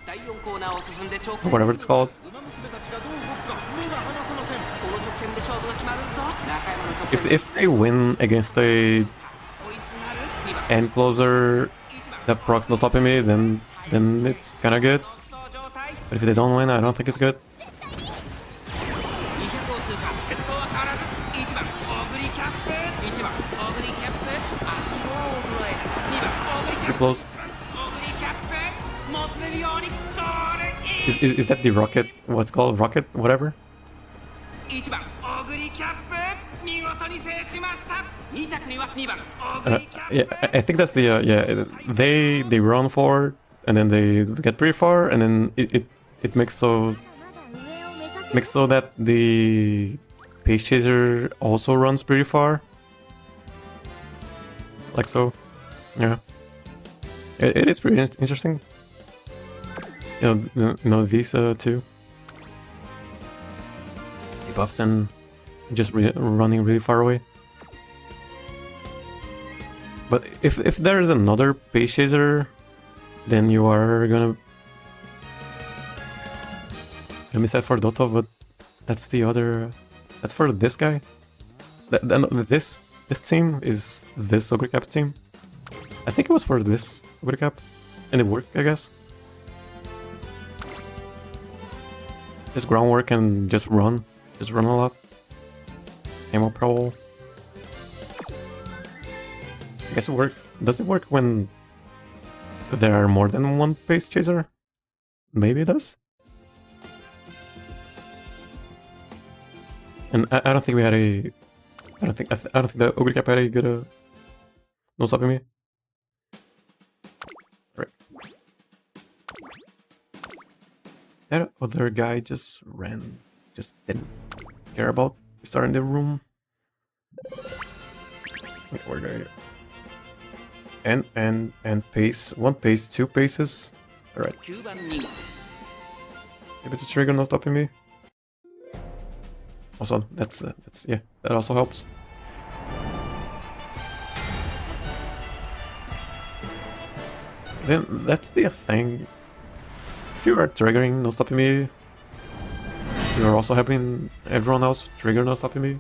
or whatever it's called. If they win against a end closer that procs not stopping me, then it's kinda good. But if they don't win, I don't think it's good. Pretty close. Is that the rocket? What's called rocket? Whatever. Yeah, I think that's the yeah. They run forward and then they get pretty far, and then it makes so that the pace chaser also runs pretty far, like so. Yeah, it is pretty interesting. You know these two buffs and just running really far away. But if there is another pace chaser, then you are gonna miss that for Dota, but that's the other. That's for this guy. This team is this Oguri Cap team. I think it was for this Oguri Cap, and it worked, I guess. Just groundwork and just run a lot. Ammo prowl. I guess it works. Does it work when there are more than one pace chaser? Maybe it does. And I don't think we had a. I don't think the Oguri Cap had a good no stopping me. Right. That other guy just ran. Just didn't care about starting the room. Where are you? And pace. One pace, two paces. Alright. Maybe the trigger not stopping me. Also, that's yeah, that also helps. Then that's the thing. If you are triggering no stopping me, you are also having everyone else trigger no stopping me.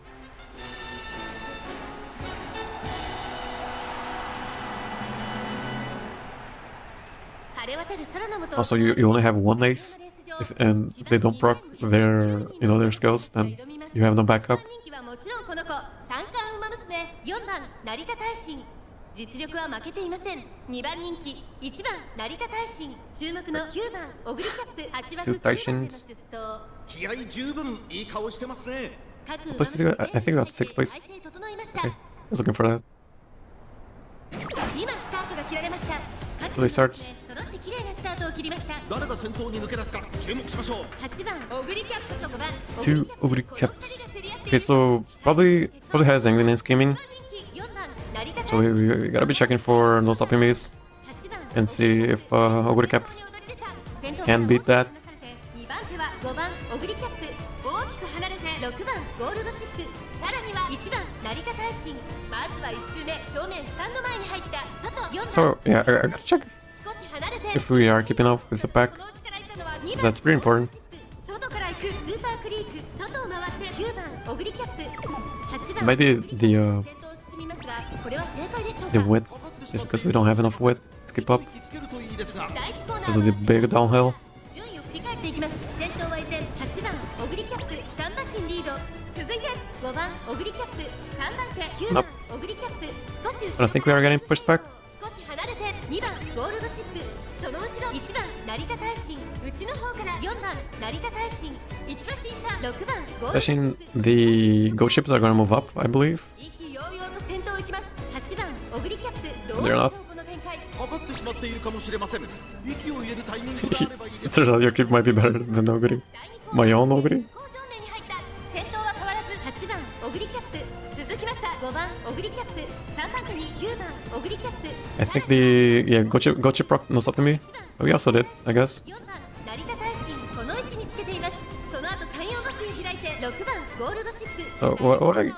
Also, you only have one ace, and they don't proc their their skills, then you have no backup. Two Taishins. I think about 6th place. Okay, I was looking for that. Play starts. Two Oguri Caps. Okay, so probably has angling and scheming. So we gotta be checking for no stopping me's and see if Oguri Cap can beat that. So yeah, I gotta check if we are keeping up with the pack. That's pretty important. Maybe the width is because we don't have enough width to keep up because of the big downhill. Nope. But I think we are getting pushed back. その後ろ1番成田大臣内の方から4番成田大臣1馬審査6番ゴールドシ Actually, ップ the goat ships are gonna move up, I believe. 意気揚々と先頭を行きます8番オグリキャップ同 They're 勝 not. 負の展開かかってしまっているかもしれません。息を入れるタイミングがあればいいで It 第 turns す。out your keep might be better than Oguri. 2 My own Oguri? 向こう上面に入った先頭は変わらず8番オグリキャップ続きました5番オグリキャップ3番手に9番オグリキャップ I think the goat ship proc no stopped me. Oh, we also did, I guess. 4番成田大臣この位置につけていますその後3、4馬身開いて6番ゴールドシップ So what I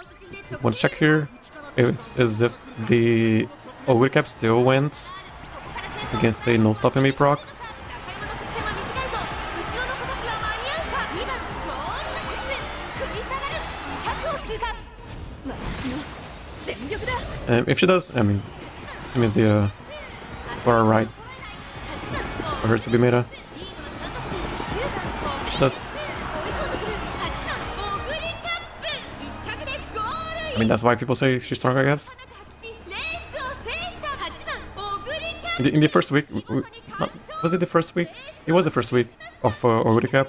want to check here is if the Oguri Cap still wins against the no stopping me proc. 中山の直線は短いぞ後ろの子たちは間に合うか2番ゴールドシップ食い下がる200を通過私の全力だ If she does, I mean, it means the far right 8番 for her to be meta. リードは3馬身9番オグリ She does. 追い込んでくる8番オグリキャップ1着でゴールイ I mean, that's why people say she's strong, I guess. レースを制した8番オグリキャップ In the first week, was it the first week? It was the first week of Oguri Cap.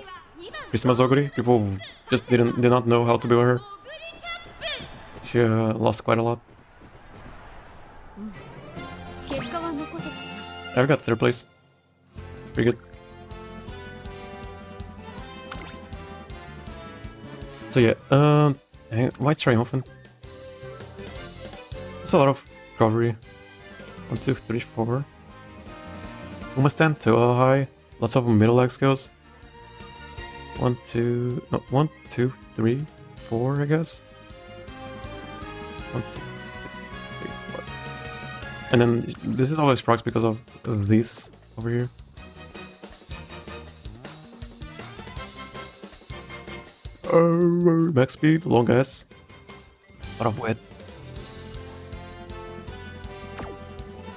Christmas Oguri. People just did not know how to be with her. She lost quite a lot. I've got third place. Pretty good. So yeah, why triumphant? It's a lot of recovery. 1, 2, 3, 4. Uma stand too high. Lots of middle leg skills. 1, 2, no, 1, 2, 3, 4, I guess. 1, 2, 3, 4. And then this is always procs because of these over here. Max speed, long S. Lot of wet.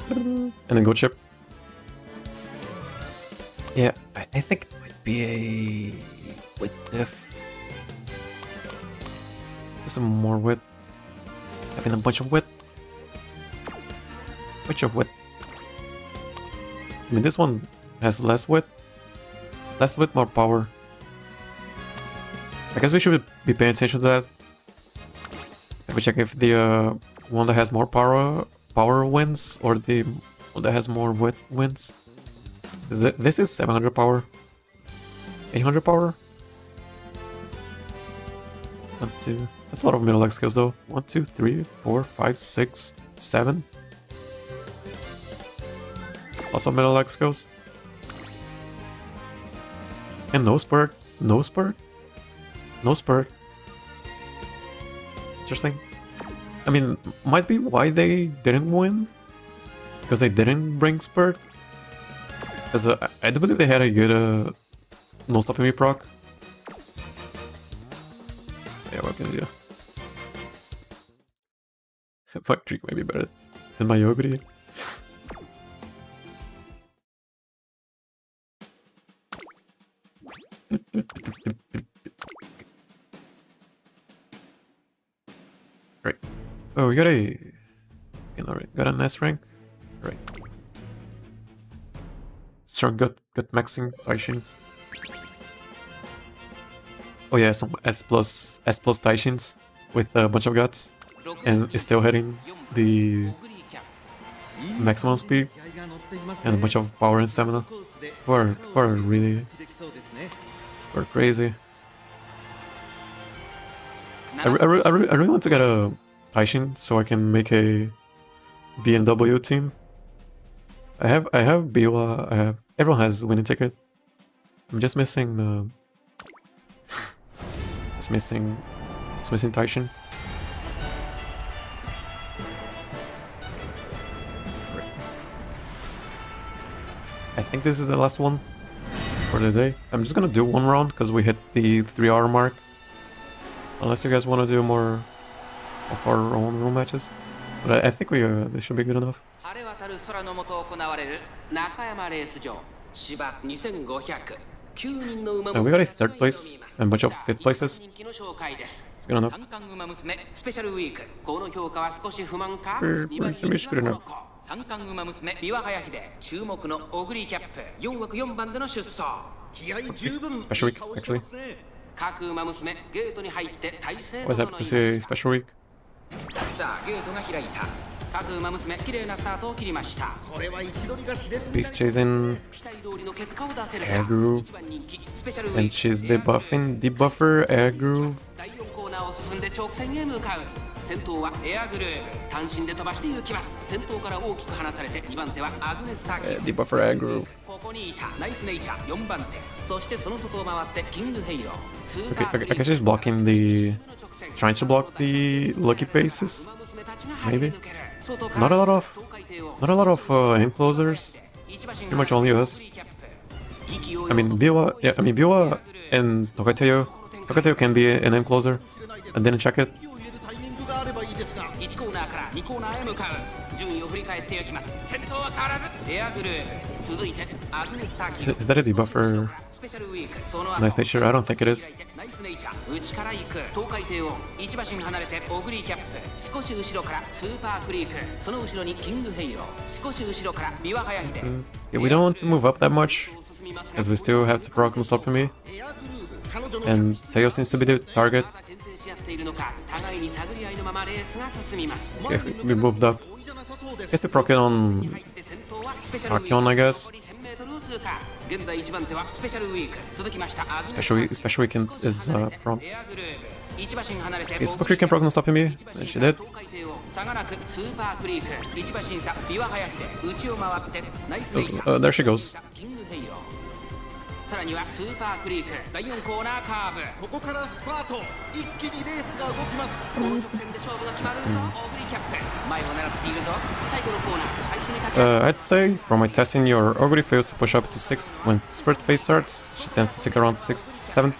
And then go chip. Yeah, I think it might be a width diff. Some more width. Having a bunch of width. Bunch of width. I mean, this one has less width. Less width, more power. I guess we should be paying attention to that. Let me check if the one that has more power wins, or the one that has more width wins. This is 700 power. 800 power. 1, 2. That's a lot of middle leg skills though. 1, 2, 3, 4, 5, 6, 7. Lots of middle leg skills. And no spurt. No spurt. No spurt. Interesting. I mean, might be why they didn't win. Because they didn't bring spurt. Because I do believe they had a good no stopping me proc. Yeah, what can I do? My trick may be better than my Oguri. Right. Oh, we got a... Got an S rank? Right. Strong got maxing Taishins. Oh yeah, some S plus Taishins with a bunch of guts. And is still hitting the maximum speed and a bunch of power and stamina. We're really... We're crazy. I really want to get a Taishin so I can make a BMW team. I have Biwa, everyone has winning ticket. I'm just missing just missing Taishin. I think this is the last one for the day. I'm just gonna do one round because we hit the 3-hour mark. Unless you guys want to do more of our own room matches. But I think this should be good enough. And we got a third place and a bunch of fifth places. It's good enough. We're good enough. 三冠馬娘三輪隼秀注目のオグリキャップ4枠4番での出走。気合十分 Special week, 顔してますね。各馬娘ゲートに入って体勢 Always 整 have い to ま say す。 special week. さあゲートが開いた。各馬娘綺麗なスタートを切りました。これは位置取りが熾烈になり Beast chasing 期待通りの結果を出せるか。 Air Groove. 一番人気スペシャルウィ And ーク she's debuffing debuffer air groove. 第4コーナーを進んで直線へ向かう。先頭はエアグルーヴ単身で飛ばして行きます。先頭から大きく離されて2番手はアグネスターキ Debuffer air groove. ここにいたナイスネイチャー4番手、そしてその外を回ってキングヘイロー。 Okay, I guess she's blocking the... Trying to block the lucky paces. Maybe. Not a lot of enclosers. Pretty much only us. I mean, Biwa and Tokateo. Tokateo can be an encloser. I didn't check it. 勢いを入れるタイミングがあればいいですが。1コーナーから2コーナーへ向かう。順位を振り返っていきます。先頭は変わらずエアグルーヴ、続いてアグネスターキ Is that a debuffer? スペシャルウィーク、その後 Nice nature? I don't think it is. ナイスネイチャー内から行く。東海帝王1馬身離れてオグリーキャップ、少し後ろからスーパークリーク、その後ろにキングヘイロー、少し後ろから三輪隼秀。 Yeah, we don't want to move up that much, as we still have to proc and stop me. エアグルーヴ彼女の And Teo seems to be the target. まだ牽制し合っているのか、互いに探り合いのままレースが進みます。 Okay, we moved up. 多いじゃなさそうで Guess す。 we proc it on 入って先頭はスペシャルウィーク Archeon, I guess. 残り 1000m を通過。現在1番手はスペシャルウィーク、続きましたアグネス Special weekend is from. エアグルーヴ1馬身離れて Okay, Super Creek can proc and stop me. And she did. 東海帝王差がなくスーパークリーク1馬身差三輪隼秀内を回ってナイスネイチャー There she goes. キングヘイロー、さらにはスーパークリーク第4コーナーカーブ。ここからスパート。一気にレースが動きます。この直線で勝負が決まるぞ。オグリキャップ前を狙っているぞ。最後のコーナー最初に立ち上がる I'd say from my testing, your Oguri fails to push up to 6th when sprint phase starts. She tends to stick around 6th, 7th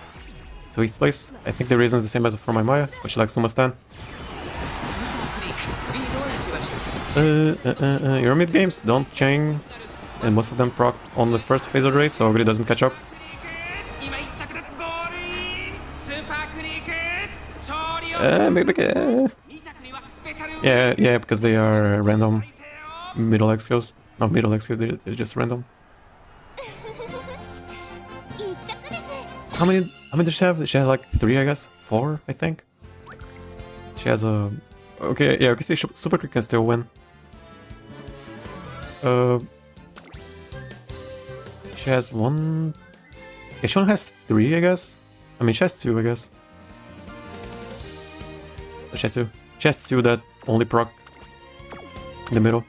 to 8th place. I think the reason is the same as for my Maya, but she likes to Mustang. スーパークリークリードを打ちましょう。 Your mid games don't chain, and most of them proc on the first phase of the race, so Oguri doesn't catch up. 今1着でゴールイン。スーパークリーク勝利を。 Maybe, 2着にはスペシャルウィーク yeah, because they are random middle X skills. Not middle X skills, they're just random. 一着です。 How many does she have? She has like 3, I guess. 4, I think. She has a... Okay, yeah, okay, see, Super Creek can still win. She has 1... Yeah, she only has 3, I guess. I mean, she has 2, I guess. She has 2. She has 2 that only proc in the middle.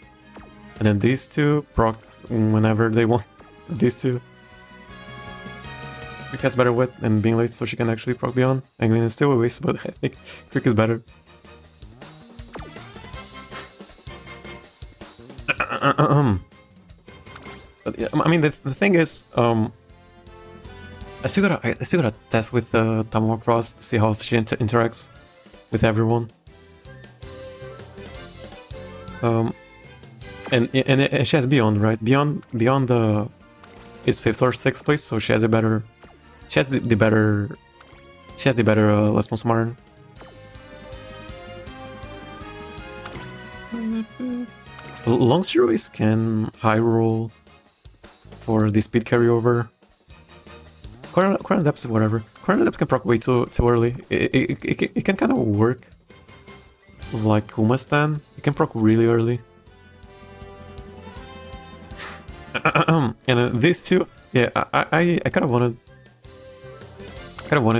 And then these 2 proc whenever they want. These 2. Creek has better wit and being late, so she can actually proc beyond. Anglin is still a waste, but I think Creek is better. But yeah, I mean, the thing is, I still gotta test with Tamamo Cross to see how she interacts with everyone. And she has Beyond, right? Beyond is 5th or 6th place, so she has a better. She has the better. She has the better Lesmos Martin. Long Zeroes can high roll for the speed carryover. Corner depths, whatever. Corner depths can proc way too early. It can kind of work like Umastan. It can proc really early. And then these two, yeah, I kind of wanted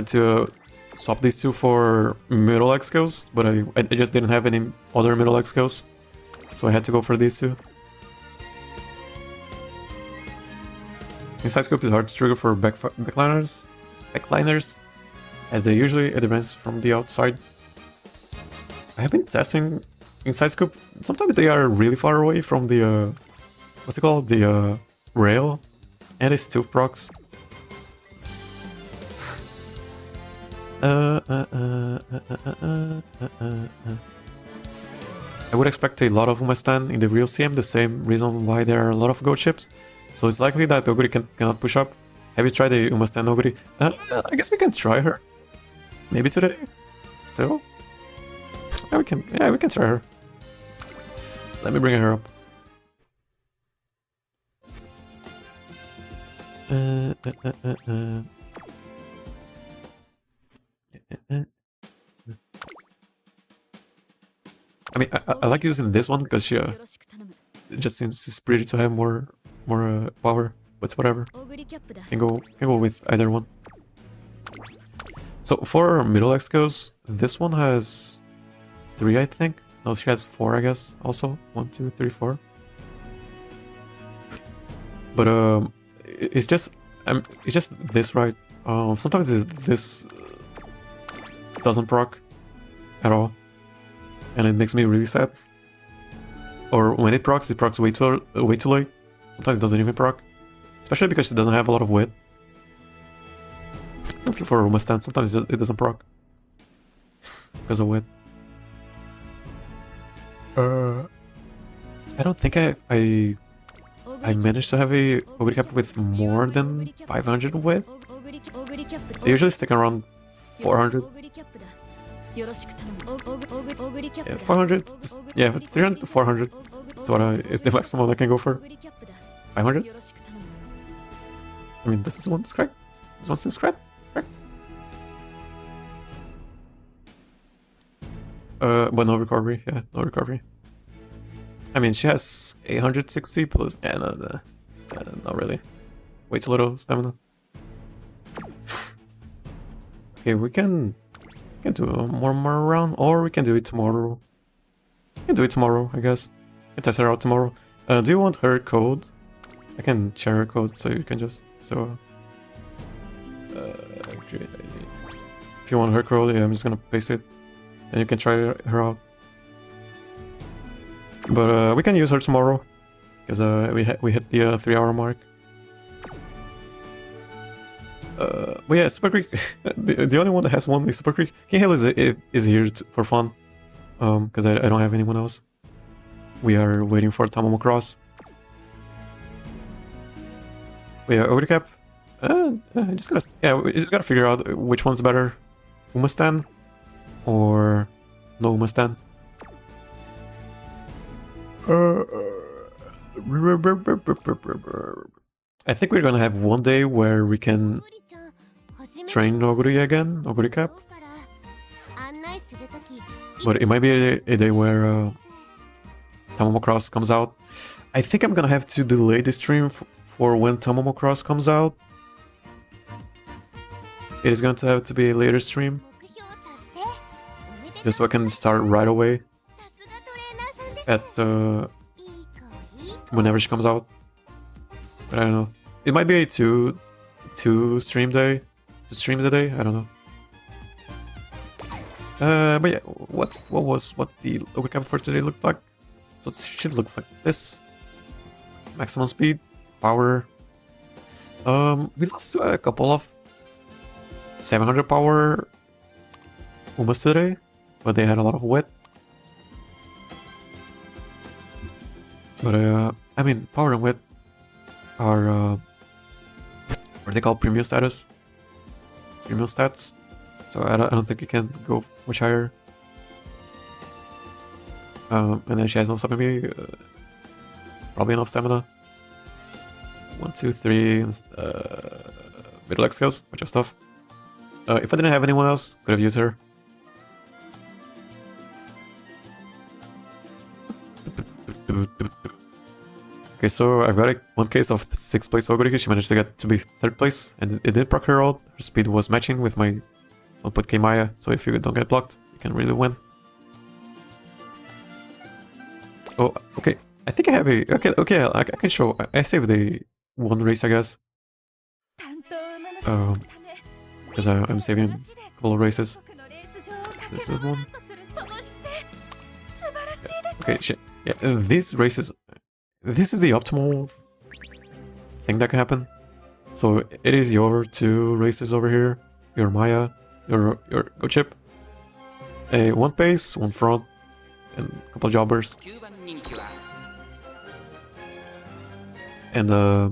to swap these two for middle X skills, but I just didn't have any other middle X skills, so I had to go for these two. Inside scope is hard to trigger for backliners, as they usually advance from the outside. I have been testing inside scope. Sometimes they are really far away from the what's it called, the rail, and it still procs. I would expect a lot of Umastan in the real CM, the same reason why there are a lot of goat ships. So it's likely that Oguri cannot push up. Have you tried the Umastan Oguri? I guess we can try her. Maybe today? Still? Yeah, we can try her. Let me bring her up. I mean, I like using this one because she it just seems pretty to have more power, but it's whatever. Can go with either one. So for middle X goes, this one has 3, I think. No, she has 4, I guess. Also 1, 2, 3, 4. But it's just this, right? Sometimes this doesn't proc at all, and it makes me really sad. Or when it procs way too late. Sometimes it doesn't even proc, especially because it doesn't have a lot of wit. Looking for a Roma stand. Sometimes it doesn't proc because of wit. I don't think I managed to have a Oguri Cap with more than 500 wit. They usually stick around 400. Yeah, 400. Yeah, 300 to 400. That's what is the maximum I can go for. 500. I mean, this is one correct. This one seems correct. But no recovery. Yeah, no recovery. I mean, she has 860 plus. Yeah, no, not really. Way too little stamina. Okay, we can do one more round, or we can do it tomorrow. We can do it tomorrow, I guess. We can test her out tomorrow. Do you want her code? I can share her code, so you can just create ID. If you want her code, yeah, I'm just gonna paste it, and you can try her out. But we can use her tomorrow, because we hit the 3-hour mark. But yeah, Super Creek. the only one that has one is Super Creek. King Halo is here for fun, because I don't have anyone else. We are waiting for Tamamo Cross. But yeah, Oguri Cap. We just gotta figure out which one's better, Umastan or no Umastan. I think we're gonna have one day where we can train Oguri again, Oguri Cap. But it might be a day where Tamamo Cross comes out. I think I'm gonna have to delay the stream for when Tamamo Cross comes out. It is going to have to be a later stream, just so I can start right away at whenever she comes out. But I don't know. It might be a two streams a day. I don't know. But yeah, what the Oguri Cap for today looked like? So it should look like this. Maximum speed, power. We lost to a couple of 700 power Umas today, but they had a lot of wit. But I mean, power and wit are what they call premium stats. So I don't think you can go much higher. And then she has no sub-me, probably enough stamina. 1, 2, 3, middle X skills, bunch of stuff. If I didn't have anyone else, could have used her. Okay, so I've got one case of 6th place Oguri. She managed to get to be 3rd place, and it did proc her out. Her speed was matching with my 1.k Maya, so if you don't get blocked, you can really win. Oh, okay. I think I have a... Okay, I can show... I saved one race, I guess. Because I'm saving a couple of races. This is one. Okay, shit. Yeah, these races... This is the optimal thing that can happen. So it is your 2 races over here. Your Maya, your Go Chip. One pace, one front, and a couple of jobbers. And I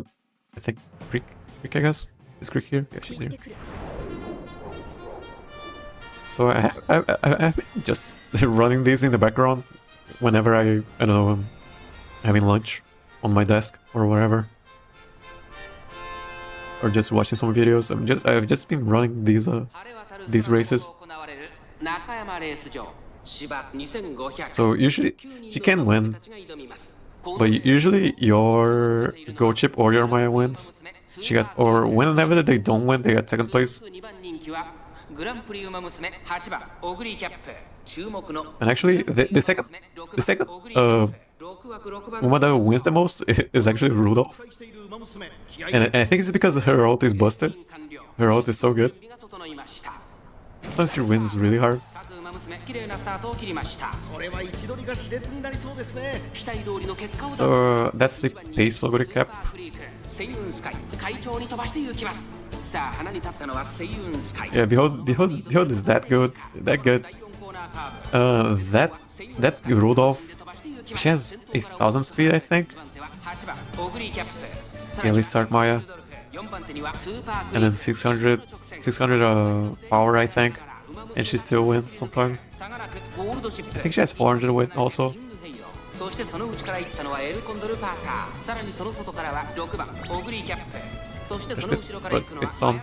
think Creek, I guess. Is Creek here? Yeah, she's here. So I've been just running these in the background whenever I don't know, I'm having lunch on my desk or wherever. or just watching some videos. I've just been running these races. So usually she can win, but usually your Go Chip or your Maya wins. She got, or whenever they don't win, they got second place. And actually, the second woman that wins the most is actually Rudolph. And I think it's because her ult is busted. Her ult is so good. Sometimes she wins really hard. So that's the pace Oguri Cap. Yeah, behold is that good. That Rudolph, she has 8,000 speed, I think. Yeah, we start Maya. And then 600 power, I think. And she still wins sometimes. I think she has 400 win also. But it's on.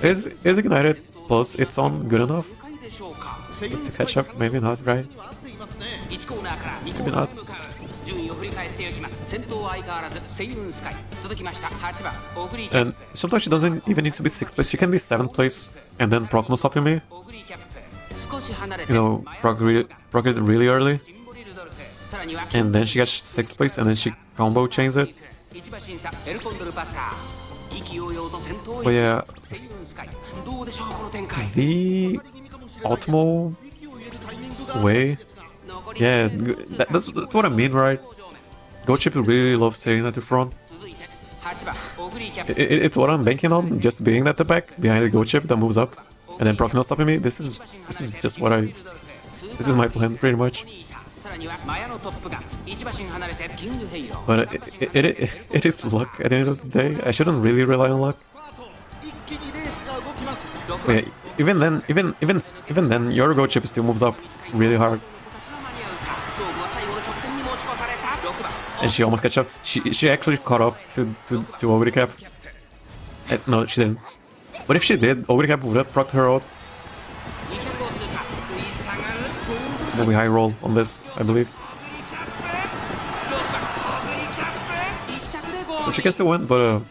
Is ignited plus it's on good enough to catch up? Maybe not, right? Maybe not. And sometimes she doesn't even need to be 6th place. She can be 7th place and then proc no stopping me. You know, proc it really early. And then she gets 6th place and then she combo chains it. But yeah, the optimal way, yeah, that's what I mean, right? Go Chip really loves staying at the front. It's what I'm banking on, just being at the back behind the Go Chip that moves up, and then proc no stopping me. This is just what this is my plan pretty much. But it is luck at the end of the day. I shouldn't really rely on luck. Yeah, even then, your Go Chip still moves up really hard. And she almost catch up. She actually caught up to Oguri Cap. No, she didn't. But if she did, Oguri Cap would have procced her out. Then we high roll on this, I believe. So she can still win, but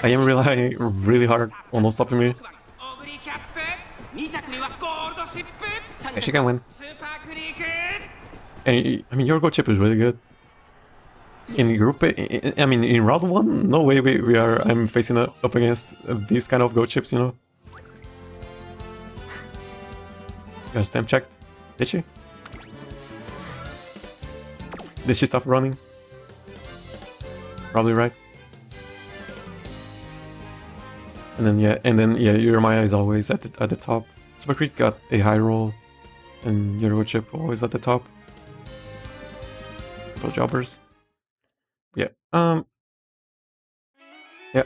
I am relying really hard on not stopping me. Yeah, she can win. And I mean, your Go Chip is really good. In group, I mean, in round 1, no way I'm facing up against these kind of Go Chips, you know. Got stamp checked. Did she? Did she stop running? Probably right. And then yeah, your Maya is always at the top. Super Creek got a high roll, and your Go Chip always at the top. Those jobbers. Yeah. Yeah,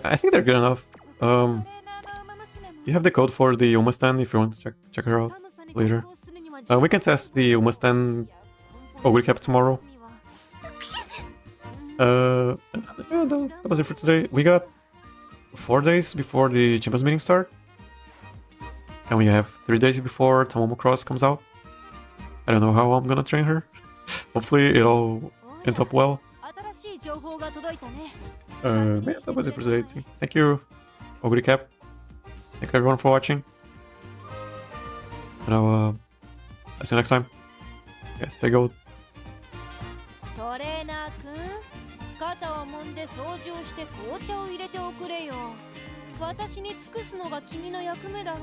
I think they're good enough. You have the code for the Umamusume if you want to check her out later. We can test the Umamusume Oguri Cap tomorrow. Yeah, that was it for today. We got 4 days before the Champions Meeting start. And we have 3 days before Tamomo Cross comes out. I don't know how I'm gonna train her. Hopefully it all ends up well. Yeah, that was it for today. Thank you, Oguri Cap. Thank you everyone for watching. And I'll see you next time. Yeah, stay gold. トレーナーくん、肩を揉んで掃除をして紅茶を入れておくれよ。私に尽くすのが君の役目だろう。